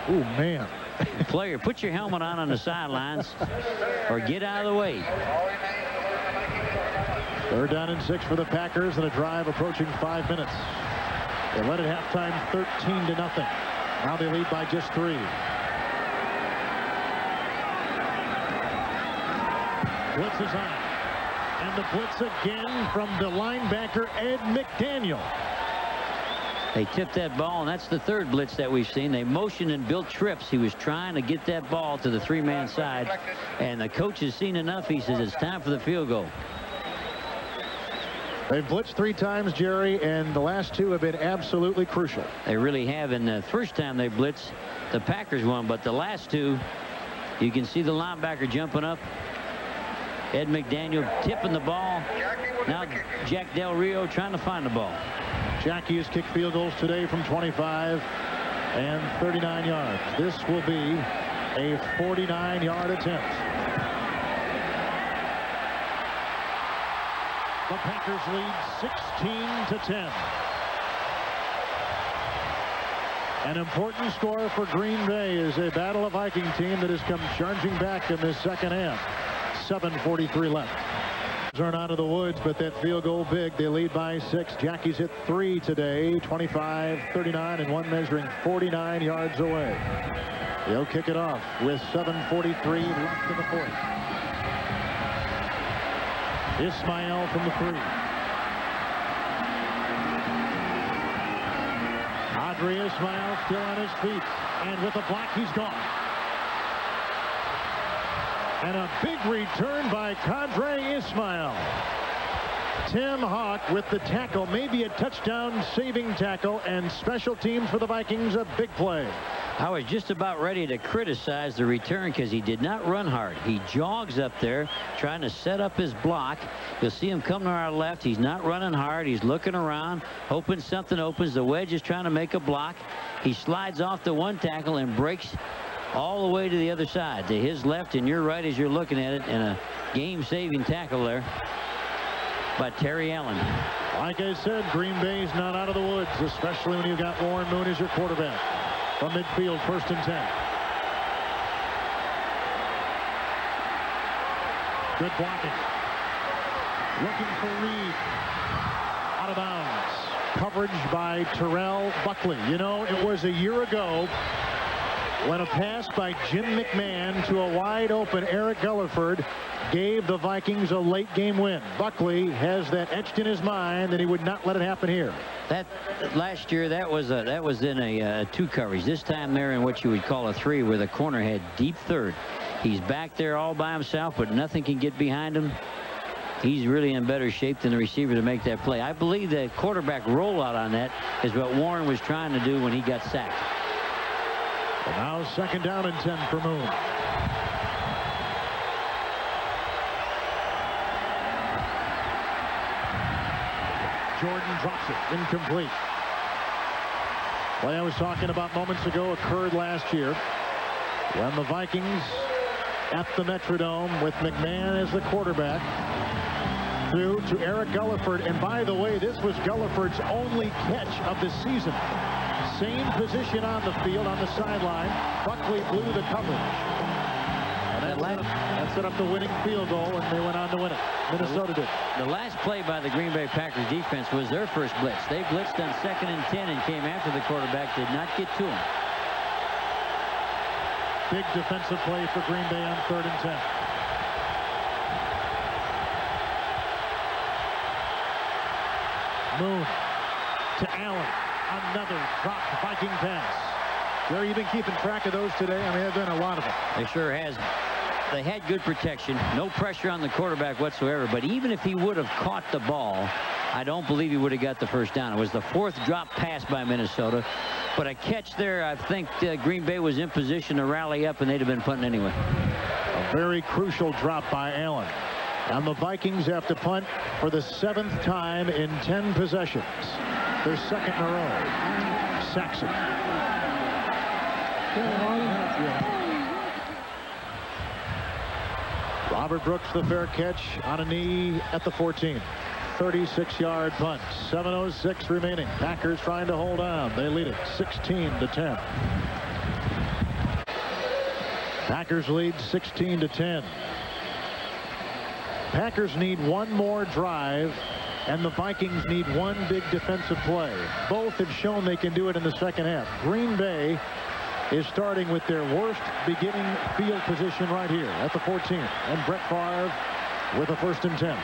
Oh, man. Player, put your helmet on the sidelines or get out of the way. 3rd down and 6 for the Packers, and a drive approaching 5 minutes. They led at halftime 13-0. Now they lead by just 3. Blitz is on. And the blitz again from the linebacker, Ed McDaniel. They tipped that ball, and that's the 3rd blitz that we've seen. They motioned and built trips. He was trying to get that ball to the 3-man side, and the coach has seen enough. He says it's time for the field goal. They've blitzed 3 times, Jerry, and the last 2 have been absolutely crucial. They really have. And the first time they blitzed, the Packers won, but the last 2, you can see the linebacker jumping up. Ed McDaniel tipping the ball. Now Jack Del Rio trying to find the ball. Jackie has kicked field goals today from 25 and 39 yards. This will be a 49-yard attempt. The Packers lead 16-10. An important score for Green Bay is a Battle of Viking team that has come charging back in this second half. 7:43 left. Aren't out of the woods, but that field goal big. They lead by 6. Jackie's hit 3 today, 25-39, and one measuring 49 yards away. They'll kick it off with 7:43 left in the 4th. Ismail from the 3. Andre Ismail still on his feet, and with a block, he's gone. And a big return by Andre Ismail. Tim Hawk with the tackle, maybe a touchdown-saving tackle, and special teams for the Vikings, a big play. I was just about ready to criticize the return because he did not run hard. He jogs up there trying to set up his block. You'll see him come to our left. He's not running hard. He's looking around, hoping something opens. The wedge is trying to make a block. He slides off the 1 tackle and breaks all the way to the other side, to his left and your right as you're looking at it, and a game-saving tackle there by Terry Allen. Like I said, Green Bay's not out of the woods, especially when you've got Warren Moon as your quarterback. From midfield, 1st and 10. Good blocking. Looking for Reed. Out of bounds. Coverage by Terrell Buckley. You know, it was a year ago when a pass by Jim McMahon to a wide-open Eric Gulliford gave the Vikings a late-game win. Buckley has that etched in his mind that he would not let it happen here. That last year, that was in a 2 coverage. This time they're in what you would call a 3, where the corner had deep 3rd. He's back there all by himself, but nothing can get behind him. He's really in better shape than the receiver to make that play. I believe the quarterback rollout on that is what Warren was trying to do when he got sacked. And now 2nd down and 10 for Moon. Jordan drops it, incomplete. Play I was talking about moments ago occurred last year when the Vikings at the Metrodome with McMahon as the quarterback threw to Eric Gulliford. And by the way, this was Gulliford's only catch of the season. Same position on the field on the sideline. Buckley blew the coverage. And that set up the winning field goal, and they went on to win it. Minnesota did. The last play by the Green Bay Packers defense was their first blitz. They blitzed on 2nd and 10 and came after the quarterback, did not get to him. Big defensive play for Green Bay on 3rd and 10. Moon to Allen. Another dropped Viking pass. Jerry, you've been keeping track of those today? I mean, there have been a lot of them. They sure has. They had good protection. No pressure on the quarterback whatsoever. But even if he would have caught the ball, I don't believe he would have got the first down. It was the 4th drop pass by Minnesota. But a catch there, I think Green Bay was in position to rally up, and they'd have been punting anyway. A very crucial drop by Allen. And the Vikings have to punt for the 7th time in 10 possessions. Their 2nd in a row. Saxon. Robert Brooks, the fair catch on a knee at the 14. 36-yard punt. 7:06 remaining. Packers trying to hold on. They lead it 16-10. Packers lead 16-10. Packers need one more drive, and the Vikings need one big defensive play. Both have shown they can do it in the second half. Green Bay is starting with their worst beginning field position right here at the 14. And Brett Favre with a 1st and 10.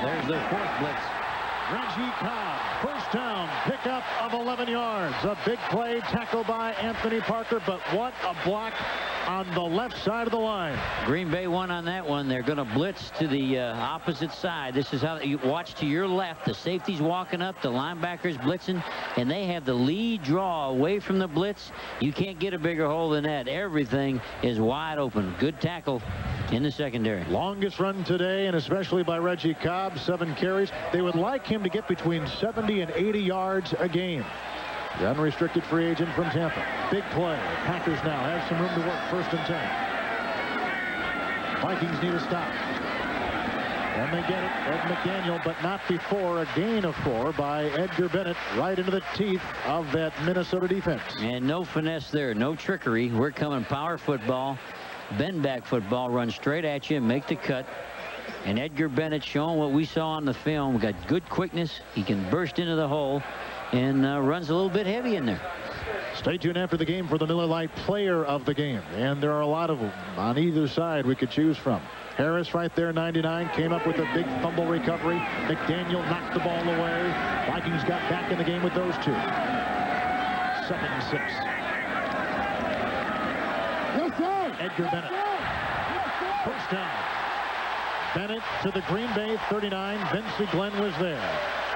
There's their 4th blitz. Reggie Cobb, first down, pickup of 11 yards. A big play, tackle by Anthony Parker, but what a block on the left side of the line. Green Bay won on that one. They're going to blitz to the opposite side. This is how you watch to your left. The safety's walking up, the linebackers blitzing, and they have the lead draw away from the blitz. You can't get a bigger hole than that. Everything is wide open. Good tackle in the secondary. Longest run today, and especially by Reggie Cobb, 7 carries. They would like him to get between 70 and 80 yards a game. The unrestricted free agent from Tampa. Big play. Packers now have some room to work. 1st and 10. Vikings need a stop. And they get it. Ed McDaniel, but not before a gain of 4 by Edgar Bennett right into the teeth of that Minnesota defense. And no finesse there. No trickery. We're coming power football. Bend back football. Run straight at you and make the cut. And Edgar Bennett showing what we saw on the film. Got good quickness. He can burst into the hole. And runs a little bit heavy in there. Stay tuned after the game for the Miller Lite player of the game. And there are a lot of them on either side we could choose from. Harris right there, 99, came up with a big fumble recovery. McDaniel knocked the ball away. Vikings got back in the game with those 2. 2nd and 6. Edgar Bennett. First down. Bennett to the Green Bay 39. Vince Glenn was there.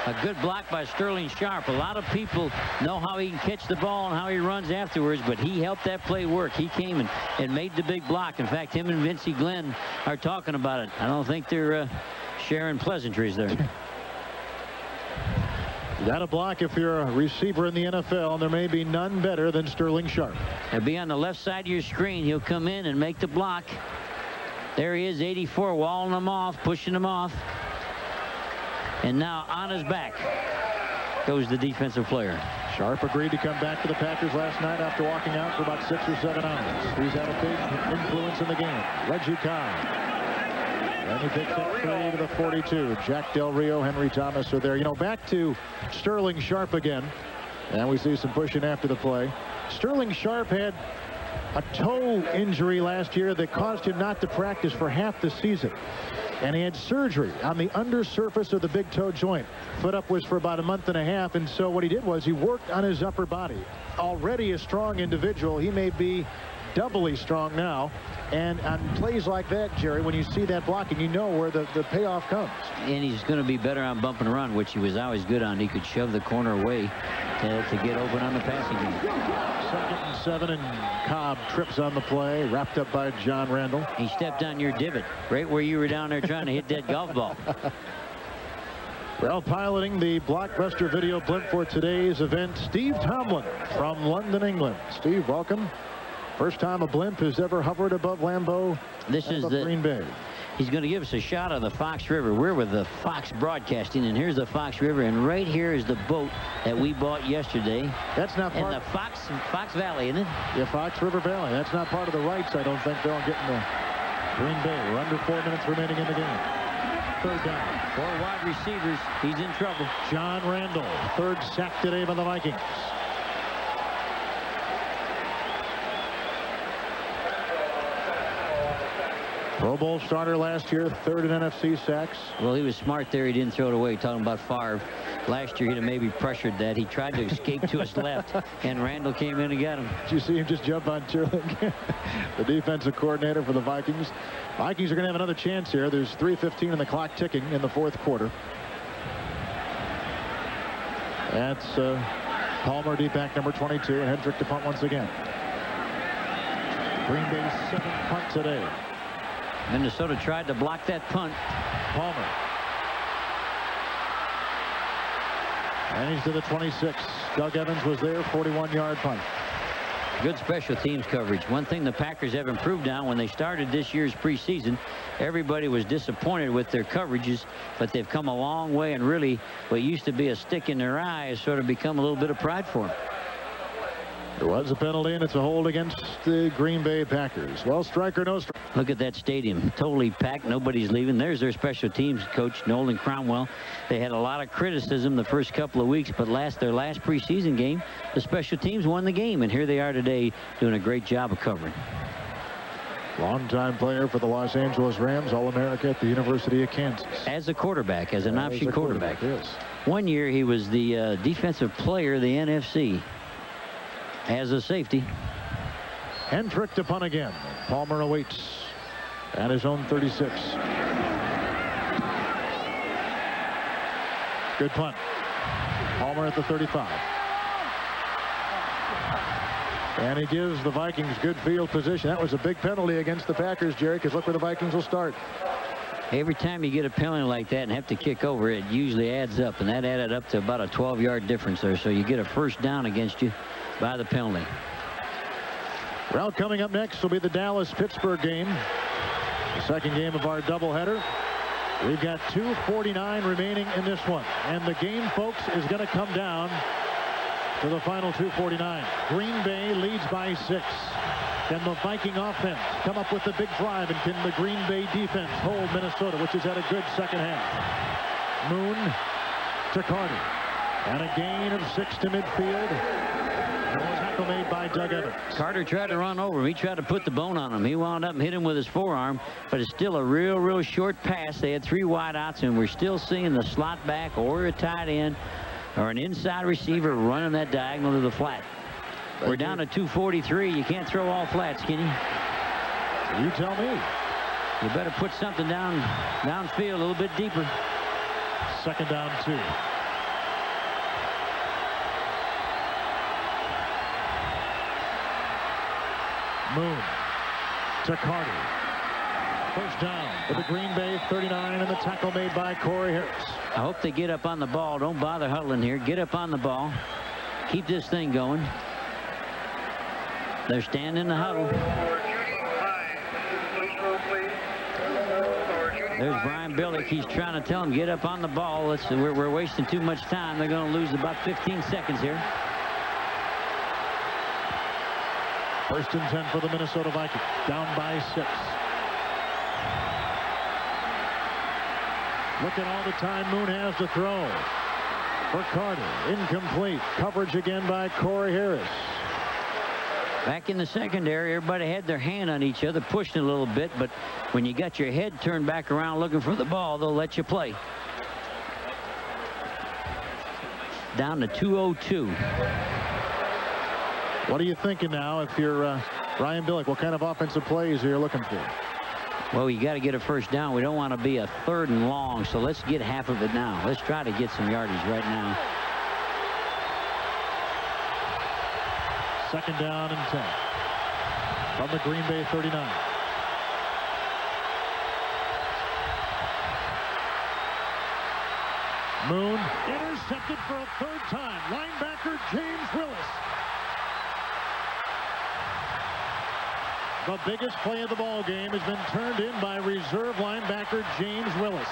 A good block by Sterling Sharp. A lot of people know how he can catch the ball and how he runs afterwards, but he helped that play work. He came and made the big block. In fact, him and Vince Glenn are talking about it. I don't think they're sharing pleasantries there. You got to block if you're a receiver in the NFL, and there may be none better than Sterling Sharp. He'll be on the left side of your screen. He'll come in and make the block. There he is, 84, walling him off, pushing him off. And now on his back goes the defensive player. Sharp agreed to come back to the Packers last night after walking out for about 6 or 7 hours. He's had a big influence in the game. Reggie Cobb. And he picks up 3 to the 42. Jack Del Rio, Henry Thomas are there. You know, back to Sterling Sharp again. And we see some pushing after the play. Sterling Sharp had a toe injury last year that caused him not to practice for half the season. And he had surgery on the undersurface of the big toe joint. Foot up was for about a month and a half, and so what he did was he worked on his upper body. Already a strong individual, he may be doubly strong now. And on plays like that, Jerry, when you see that blocking, you know where the payoff comes. And he's going to be better on bump and run, which he was always good on. He could shove the corner away to get open on the passing game. 2nd and 7, and Cobb trips on the play, wrapped up by John Randall. He stepped on your divot right where you were down there trying to hit that golf ball. Well, piloting the blockbuster video blimp for today's event, Steve Tomlin from London, England. Steve, welcome. First time a blimp has ever hovered above Lambeau. This is the Green Bay. He's going to give us a shot of the Fox River. We're with the Fox Broadcasting, and here's the Fox River, and right here is the boat that we bought yesterday. That's not part of the Fox Valley, isn't it? Yeah, Fox River Valley. That's not part of the rights, I don't think, Bill, getting the Green Bay. We're under 4 minutes remaining in the game. Third down. 4 wide receivers. He's in trouble. John Randall, third sack today by the Vikings. Pro Bowl starter last year, third in NFC sacks. Well, he was smart there. He didn't throw it away. Talking about Favre. Last year, he'd have maybe pressured that. He tried to escape to his left, and Randall came in and got him. Did you see him just jump on Turling, the defensive coordinator for the Vikings? Vikings are going to have another chance here. There's 3:15 and the clock ticking in the fourth quarter. That's Palmer, deep back number 22, and Hendrick to punt once again. Green Bay's 7th punt today. Minnesota tried to block that punt. Palmer. And he's to the 26. Doug Evans was there, 41-yard punt. Good special teams coverage. One thing the Packers have improved on, when they started this year's preseason, everybody was disappointed with their coverages, but they've come a long way, and really what used to be a stick in their eye has sort of become a little bit of pride for them. There was a penalty, and it's a hold against the Green Bay Packers. Well, strike or no strike. Look at that stadium. Totally packed. Nobody's leaving. There's their special teams coach, Nolan Cromwell. They had a lot of criticism the first couple of weeks, but their last preseason game, the special teams won the game, and here they are today doing a great job of covering. Longtime player for the Los Angeles Rams, All-America at the University of Kansas. As a quarterback, as an option quarterback. Yes. One year he was the defensive player of the NFC. As a safety. Hendrick to punt again. Palmer awaits at his own 36. Good punt. Palmer at the 35. And he gives the Vikings good field position. That was a big penalty against the Packers, Jerry, because look where the Vikings will start. Every time you get a penalty like that and have to kick over, it usually adds up, and that added up to about a 12-yard difference there. So you get a first down against you by the penalty. Well, coming up next will be the Dallas-Pittsburgh game, the second game of our doubleheader. We've got 2:49 remaining in this one, and the game, folks, is going to come down to the final 2:49. Green Bay leads by 6. Can the Viking offense come up with the big drive, and can the Green Bay defense hold Minnesota, which has had a good second half? Moon to Carter, and a gain of 6 to midfield. And a tackle made by Doug Evans. Carter tried to run over him. He tried to put the bone on him. He wound up and hit him with his forearm, but it's still a real short pass. They had 3 wideouts, and we're still seeing the slot back or a tight end or an inside receiver running that diagonal to the flat. We're down to 2:43. You can't throw all flats, can you? You tell me. You better put something downfield a little bit deeper. Second down 2. Moon to Carter. First down for the Green Bay 39, and the tackle made by Corey Harris. I hope they get up on the ball. Don't bother huddling here. Get up on the ball. Keep this thing going. They're standing in the huddle. There's Brian Billick. He's trying to tell him, get up on the ball. We're wasting too much time. They're going to lose about 15 seconds here. First and 10 for the Minnesota Vikings. Down by 6. Look at all the time Moon has to throw. For Carter. Incomplete. Coverage again by Corey Harris. Back in the secondary, everybody had their hand on each other, pushing a little bit, but when you got your head turned back around looking for the ball, they'll let you play. Down to 2:02. What are you thinking now if you're Brian Billick? What kind of offensive plays are you looking for? Well, you got to get a first down. We don't want to be a 3rd and long, so let's get half of it now. Let's try to get some yardage right now. Second down and 10 from the Green Bay 39. Moon intercepted for a third time. Linebacker James Willis. The biggest play of the ball game has been turned in by reserve linebacker James Willis.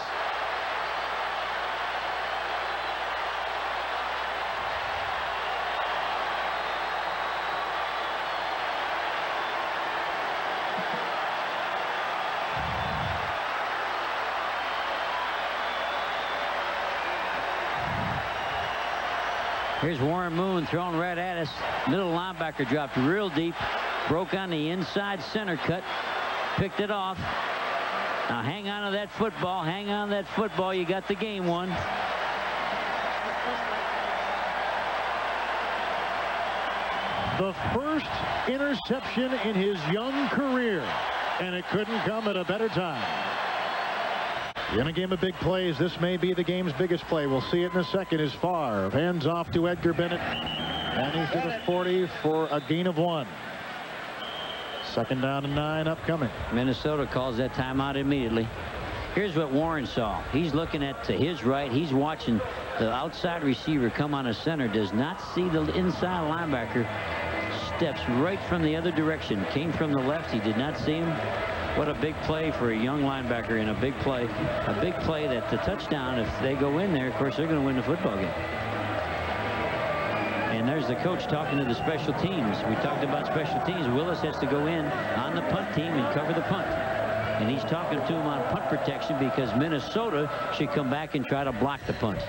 Here's Warren Moon throwing right at us. Middle linebacker dropped real deep. Broke on the inside center cut. Picked it off. Now hang on to that football. Hang on to that football. You got the game won. The first interception in his young career. And it couldn't come at a better time. In a game of big plays, this may be the game's biggest play. We'll see it in a second as Favre hands off to Edgar Bennett. And he's to the 40 for a gain of 1. 2nd down and 9 upcoming. Minnesota calls that timeout immediately. Here's what Warren saw. He's looking at to his right. He's watching the outside receiver come on a center. Does not see the inside linebacker. Steps right from the other direction. Came from the left. He did not see him. What a big play for a young linebacker and a big play. A big play that the touchdown, if they go in there, of course, they're going to win the football game. And there's the coach talking to the special teams. We talked about special teams. Willis has to go in on the punt team and cover the punt. And he's talking to him on punt protection because Minnesota should come back and try to block the punt.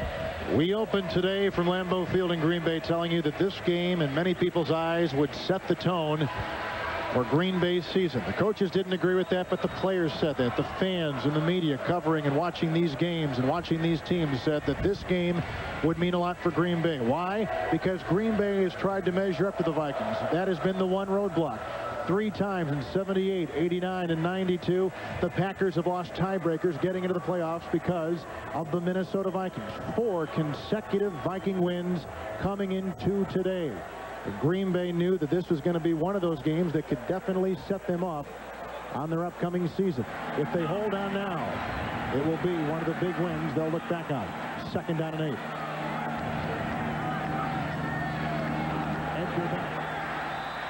We opened today from Lambeau Field in Green Bay telling you that this game, in many people's eyes, would set the tone for Green Bay's season. The coaches didn't agree with that, but the players said that. The fans and the media covering and watching these games and watching these teams said that this game would mean a lot for Green Bay. Why? Because Green Bay has tried to measure up to the Vikings. That has been the one roadblock. 3 times in 78, 89, and 92. The Packers have lost tiebreakers getting into the playoffs because of the Minnesota Vikings. 4 consecutive Viking wins coming into today. Green Bay knew that this was going to be one of those games that could definitely set them off on their upcoming season. If they hold on now, it will be one of the big wins they'll look back on. 2nd down and 8. Edgar Bennett.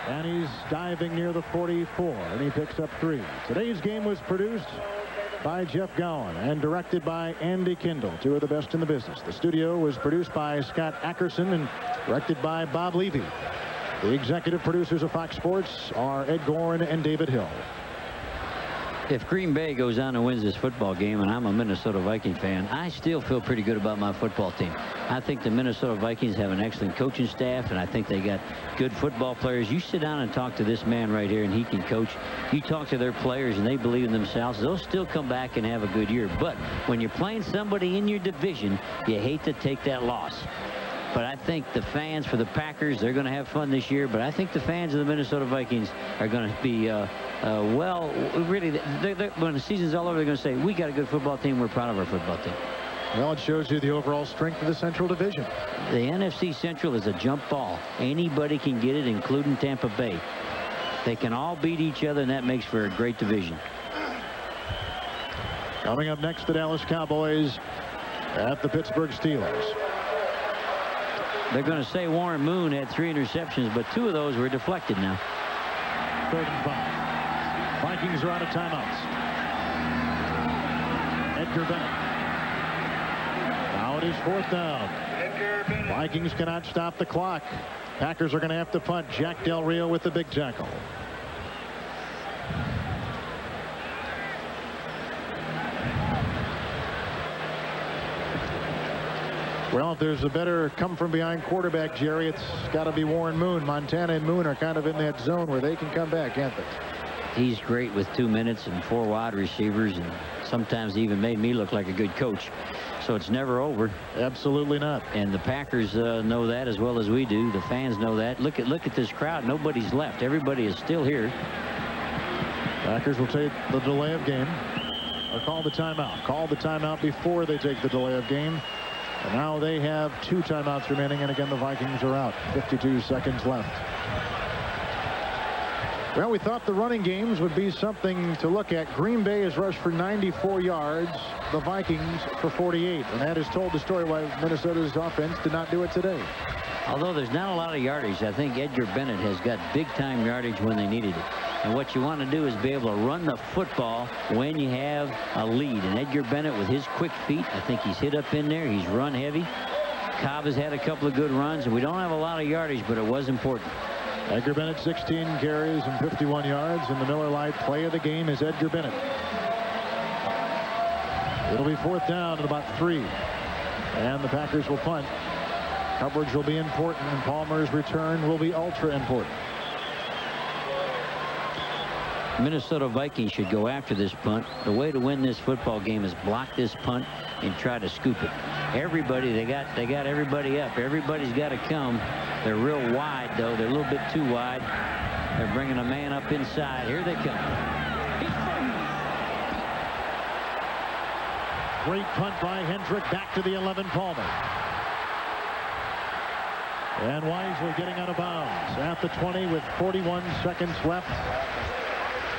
And he's diving near the 44, and he picks up 3. Today's game was produced by Jeff Gowan and directed by Andy Kindle, 2 of the best in the business. The studio was produced by Scott Ackerson and directed by Bob Levy. The executive producers of Fox Sports are Ed Gorin and David Hill. If Green Bay goes on and wins this football game, and I'm a Minnesota Viking fan, I still feel pretty good about my football team. I think the Minnesota Vikings have an excellent coaching staff, and I think they got good football players. You sit down and talk to this man right here, and he can coach. You talk to their players, and they believe in themselves. They'll still come back and have a good year. But when you're playing somebody in your division, you hate to take that loss. But I think the fans for the Packers, they're going to have fun this year. But I think the fans of the Minnesota Vikings are going to be, well, really, when the season's all over, they're going to say, we got a good football team. We're proud of our football team. Well, it shows you the overall strength of the Central Division. The NFC Central is a jump ball. Anybody can get it, including Tampa Bay. They can all beat each other, and that makes for a great division. Coming up next, the Dallas Cowboys at the Pittsburgh Steelers. They're going to say Warren Moon had 3 interceptions, but 2 of those were deflected now. 3rd and 5. Vikings are out of timeouts. Edgar Bennett. Now it is 4th down. Vikings cannot stop the clock. Packers are going to have to punt. Jack Del Rio with the big tackle. Well, if there's a better come-from-behind quarterback, Jerry, it's got to be Warren Moon. Montana and Moon are kind of in that zone where they can come back, can't they? He's great with 2 minutes and 4 wide receivers, and sometimes he even made me look like a good coach. So it's never over. Absolutely not. And the Packers know that as well as we do. The fans know that. Look at this crowd. Nobody's left. Everybody is still here. Packers will take the delay of game or call the timeout. Call the timeout before they take the delay of game. And now they have 2 timeouts remaining, and again the Vikings are out. 52 seconds left. Well, we thought the running games would be something to look at. Green Bay has rushed for 94 yards. the Vikings for 48. And that has told the story why Minnesota's offense did not do it today. Although there's not a lot of yardage, I think Edgar Bennett has got big-time yardage when they needed it. And what you want to do is be able to run the football when you have a lead. And Edgar Bennett, with his quick feet, I think he's hit up in there. He's run heavy. Cobb has had a couple of good runs, and we don't have a lot of yardage, but it was important. Edgar Bennett, 16 carries and 51 yards. And the Miller Lite play of the game is Edgar Bennett. It'll be 4th down at about 3. And the Packers will punt. Coverage will be important, and Palmer's return will be ultra important. Minnesota Vikings should go after this punt. The way to win this football game is block this punt and try to scoop it. Everybody, they got everybody up. Everybody's got to come. They're real wide, though. They're a little bit too wide. They're bringing a man up inside. Here they come. Great punt by Hendrick. Back to the 11, Palmer. And wisely getting out of bounds at the 20 with 41 seconds left.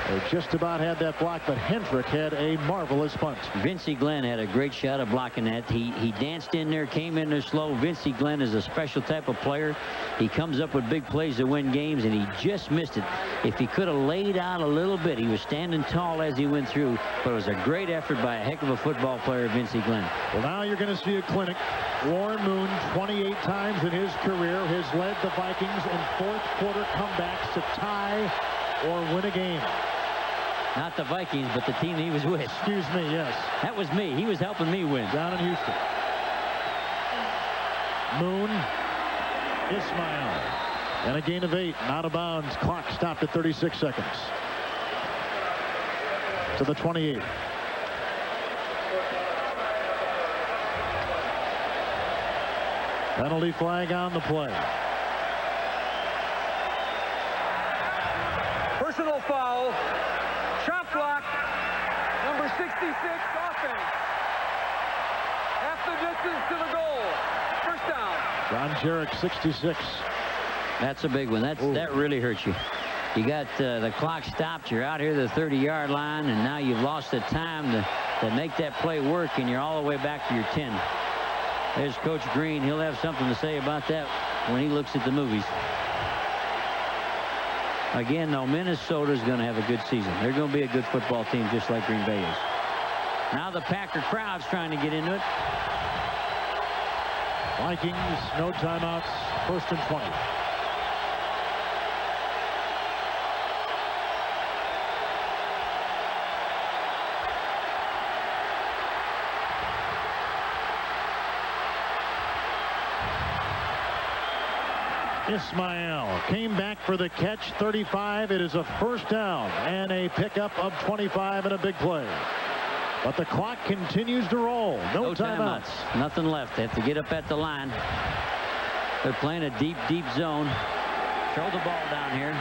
They just about had that block, but Hendrick had a marvelous punt. Vincey Glenn had a great shot of blocking that. He danced in there, came in there slow. Vincey Glenn is a special type of player. He comes up with big plays to win games, and he just missed it. If he could have laid out a little bit, he was standing tall as he went through, but it was a great effort by a heck of a football player, Vincey Glenn. Well, now you're going to see a clinic. Warren Moon, 28 times in his career, has led the Vikings in fourth-quarter comebacks to tie or win a game. Not the Vikings, but the team he was with. Excuse me, yes. That was me. He was helping me win. Down in Houston. Moon, Ismail, and a gain of 8. Out of bounds. Clock stopped at 36 seconds. To the 28. Penalty flag on the play. Personal foul. Shot block. Number 66, offense. Half the distance to the goal. First down. John Jarrett, 66. That's a big one. That really hurts you. You got the clock stopped. You're out here to the 30-yard line, and now you've lost the time to make that play work, and you're all the way back to your 10. There's Coach Green. He'll have something to say about that when he looks at the movies. Again, though, Minnesota's going to have a good season. They're going to be a good football team just like Green Bay is. Now the Packer crowd's trying to get into it. Vikings, no timeouts, 1st and 20. Ismail came back for the catch, 35. It is a 1st down and a pickup of 25 and a big play. But the clock continues to roll. No timeouts. Nothing left. They have to get up at the line. They're playing a deep, deep zone. Throw the ball down here.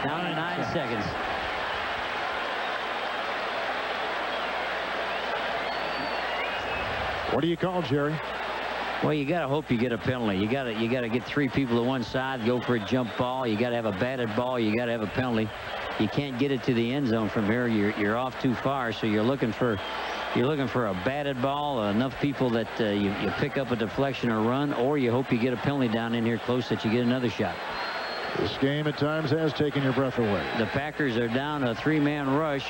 Down to 9 seconds. What do you call, Jerry? Well, you got to hope you get a penalty. You got to get 3 people to one side, go for a jump ball. You got to have a batted ball. You got to have a penalty. You can't get it to the end zone from here. You're off too far. So you're looking for a batted ball. Enough people that you pick up a deflection or run, or you hope you get a penalty down in here close that you get another shot. This game at times has taken your breath away. The Packers are down a 3-man rush,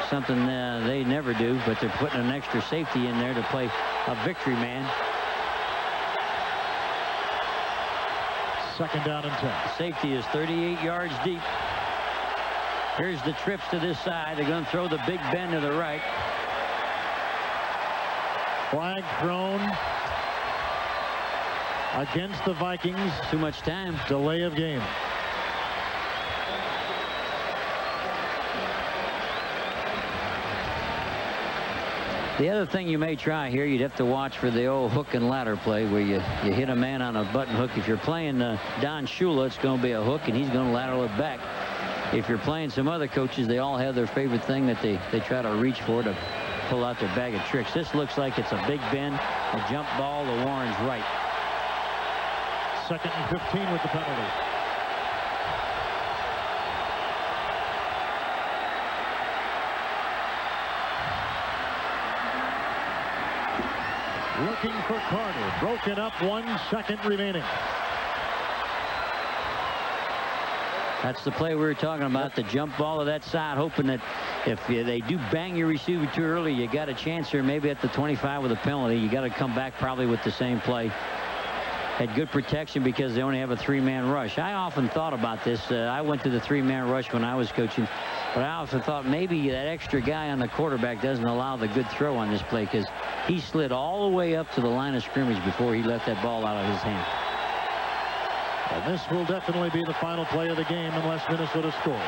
something they never do, but they're putting an extra safety in there to play a victory man. 2nd down and 10. Safety is 38 yards deep. Here's the trips to this side. They're going to throw the big bend to the right. Flag thrown against the Vikings. Too much time. Delay of game. The other thing you may try here, you'd have to watch for the old hook and ladder play where you hit a man on a button hook. If you're playing Don Shula, it's going to be a hook, and he's going to lateral it back. If you're playing some other coaches, they all have their favorite thing that they try to reach for to pull out their bag of tricks. This looks like it's a big bend, a jump ball to Warren's right. 2nd and 15 with the penalty. Looking for Carter. Broken up, 1 second remaining. That's the play we were talking about, the jump ball to that side, hoping that if they do bang your receiver too early, you got a chance here maybe at the 25 with a penalty. You got to come back probably with the same play. Had good protection because they only have a 3-man rush. I often thought about this. I went to the 3-man rush when I was coaching, but I often thought maybe that extra guy on the quarterback doesn't allow the good throw on this play because he slid all the way up to the line of scrimmage before he let that ball out of his hand. And this will definitely be the final play of the game unless Minnesota scores.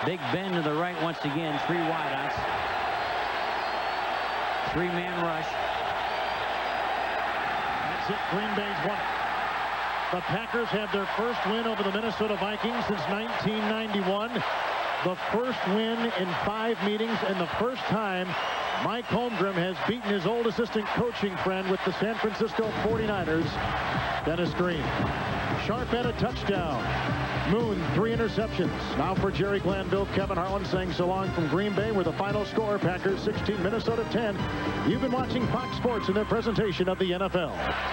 Big bend to the right once again. 3 wideouts. 3-man rush. That's it. Green Bay's won it. The Packers have their first win over the Minnesota Vikings since 1991. The first win in 5 meetings and the first time Mike Holmgren has beaten his old assistant coaching friend with the San Francisco 49ers, Dennis Green. Sharp had a touchdown. Moon, 3 interceptions. Now for Jerry Glanville, Kevin Harlan saying so long from Green Bay with the final score, Packers 16, Minnesota 10. You've been watching Fox Sports in their presentation of the NFL.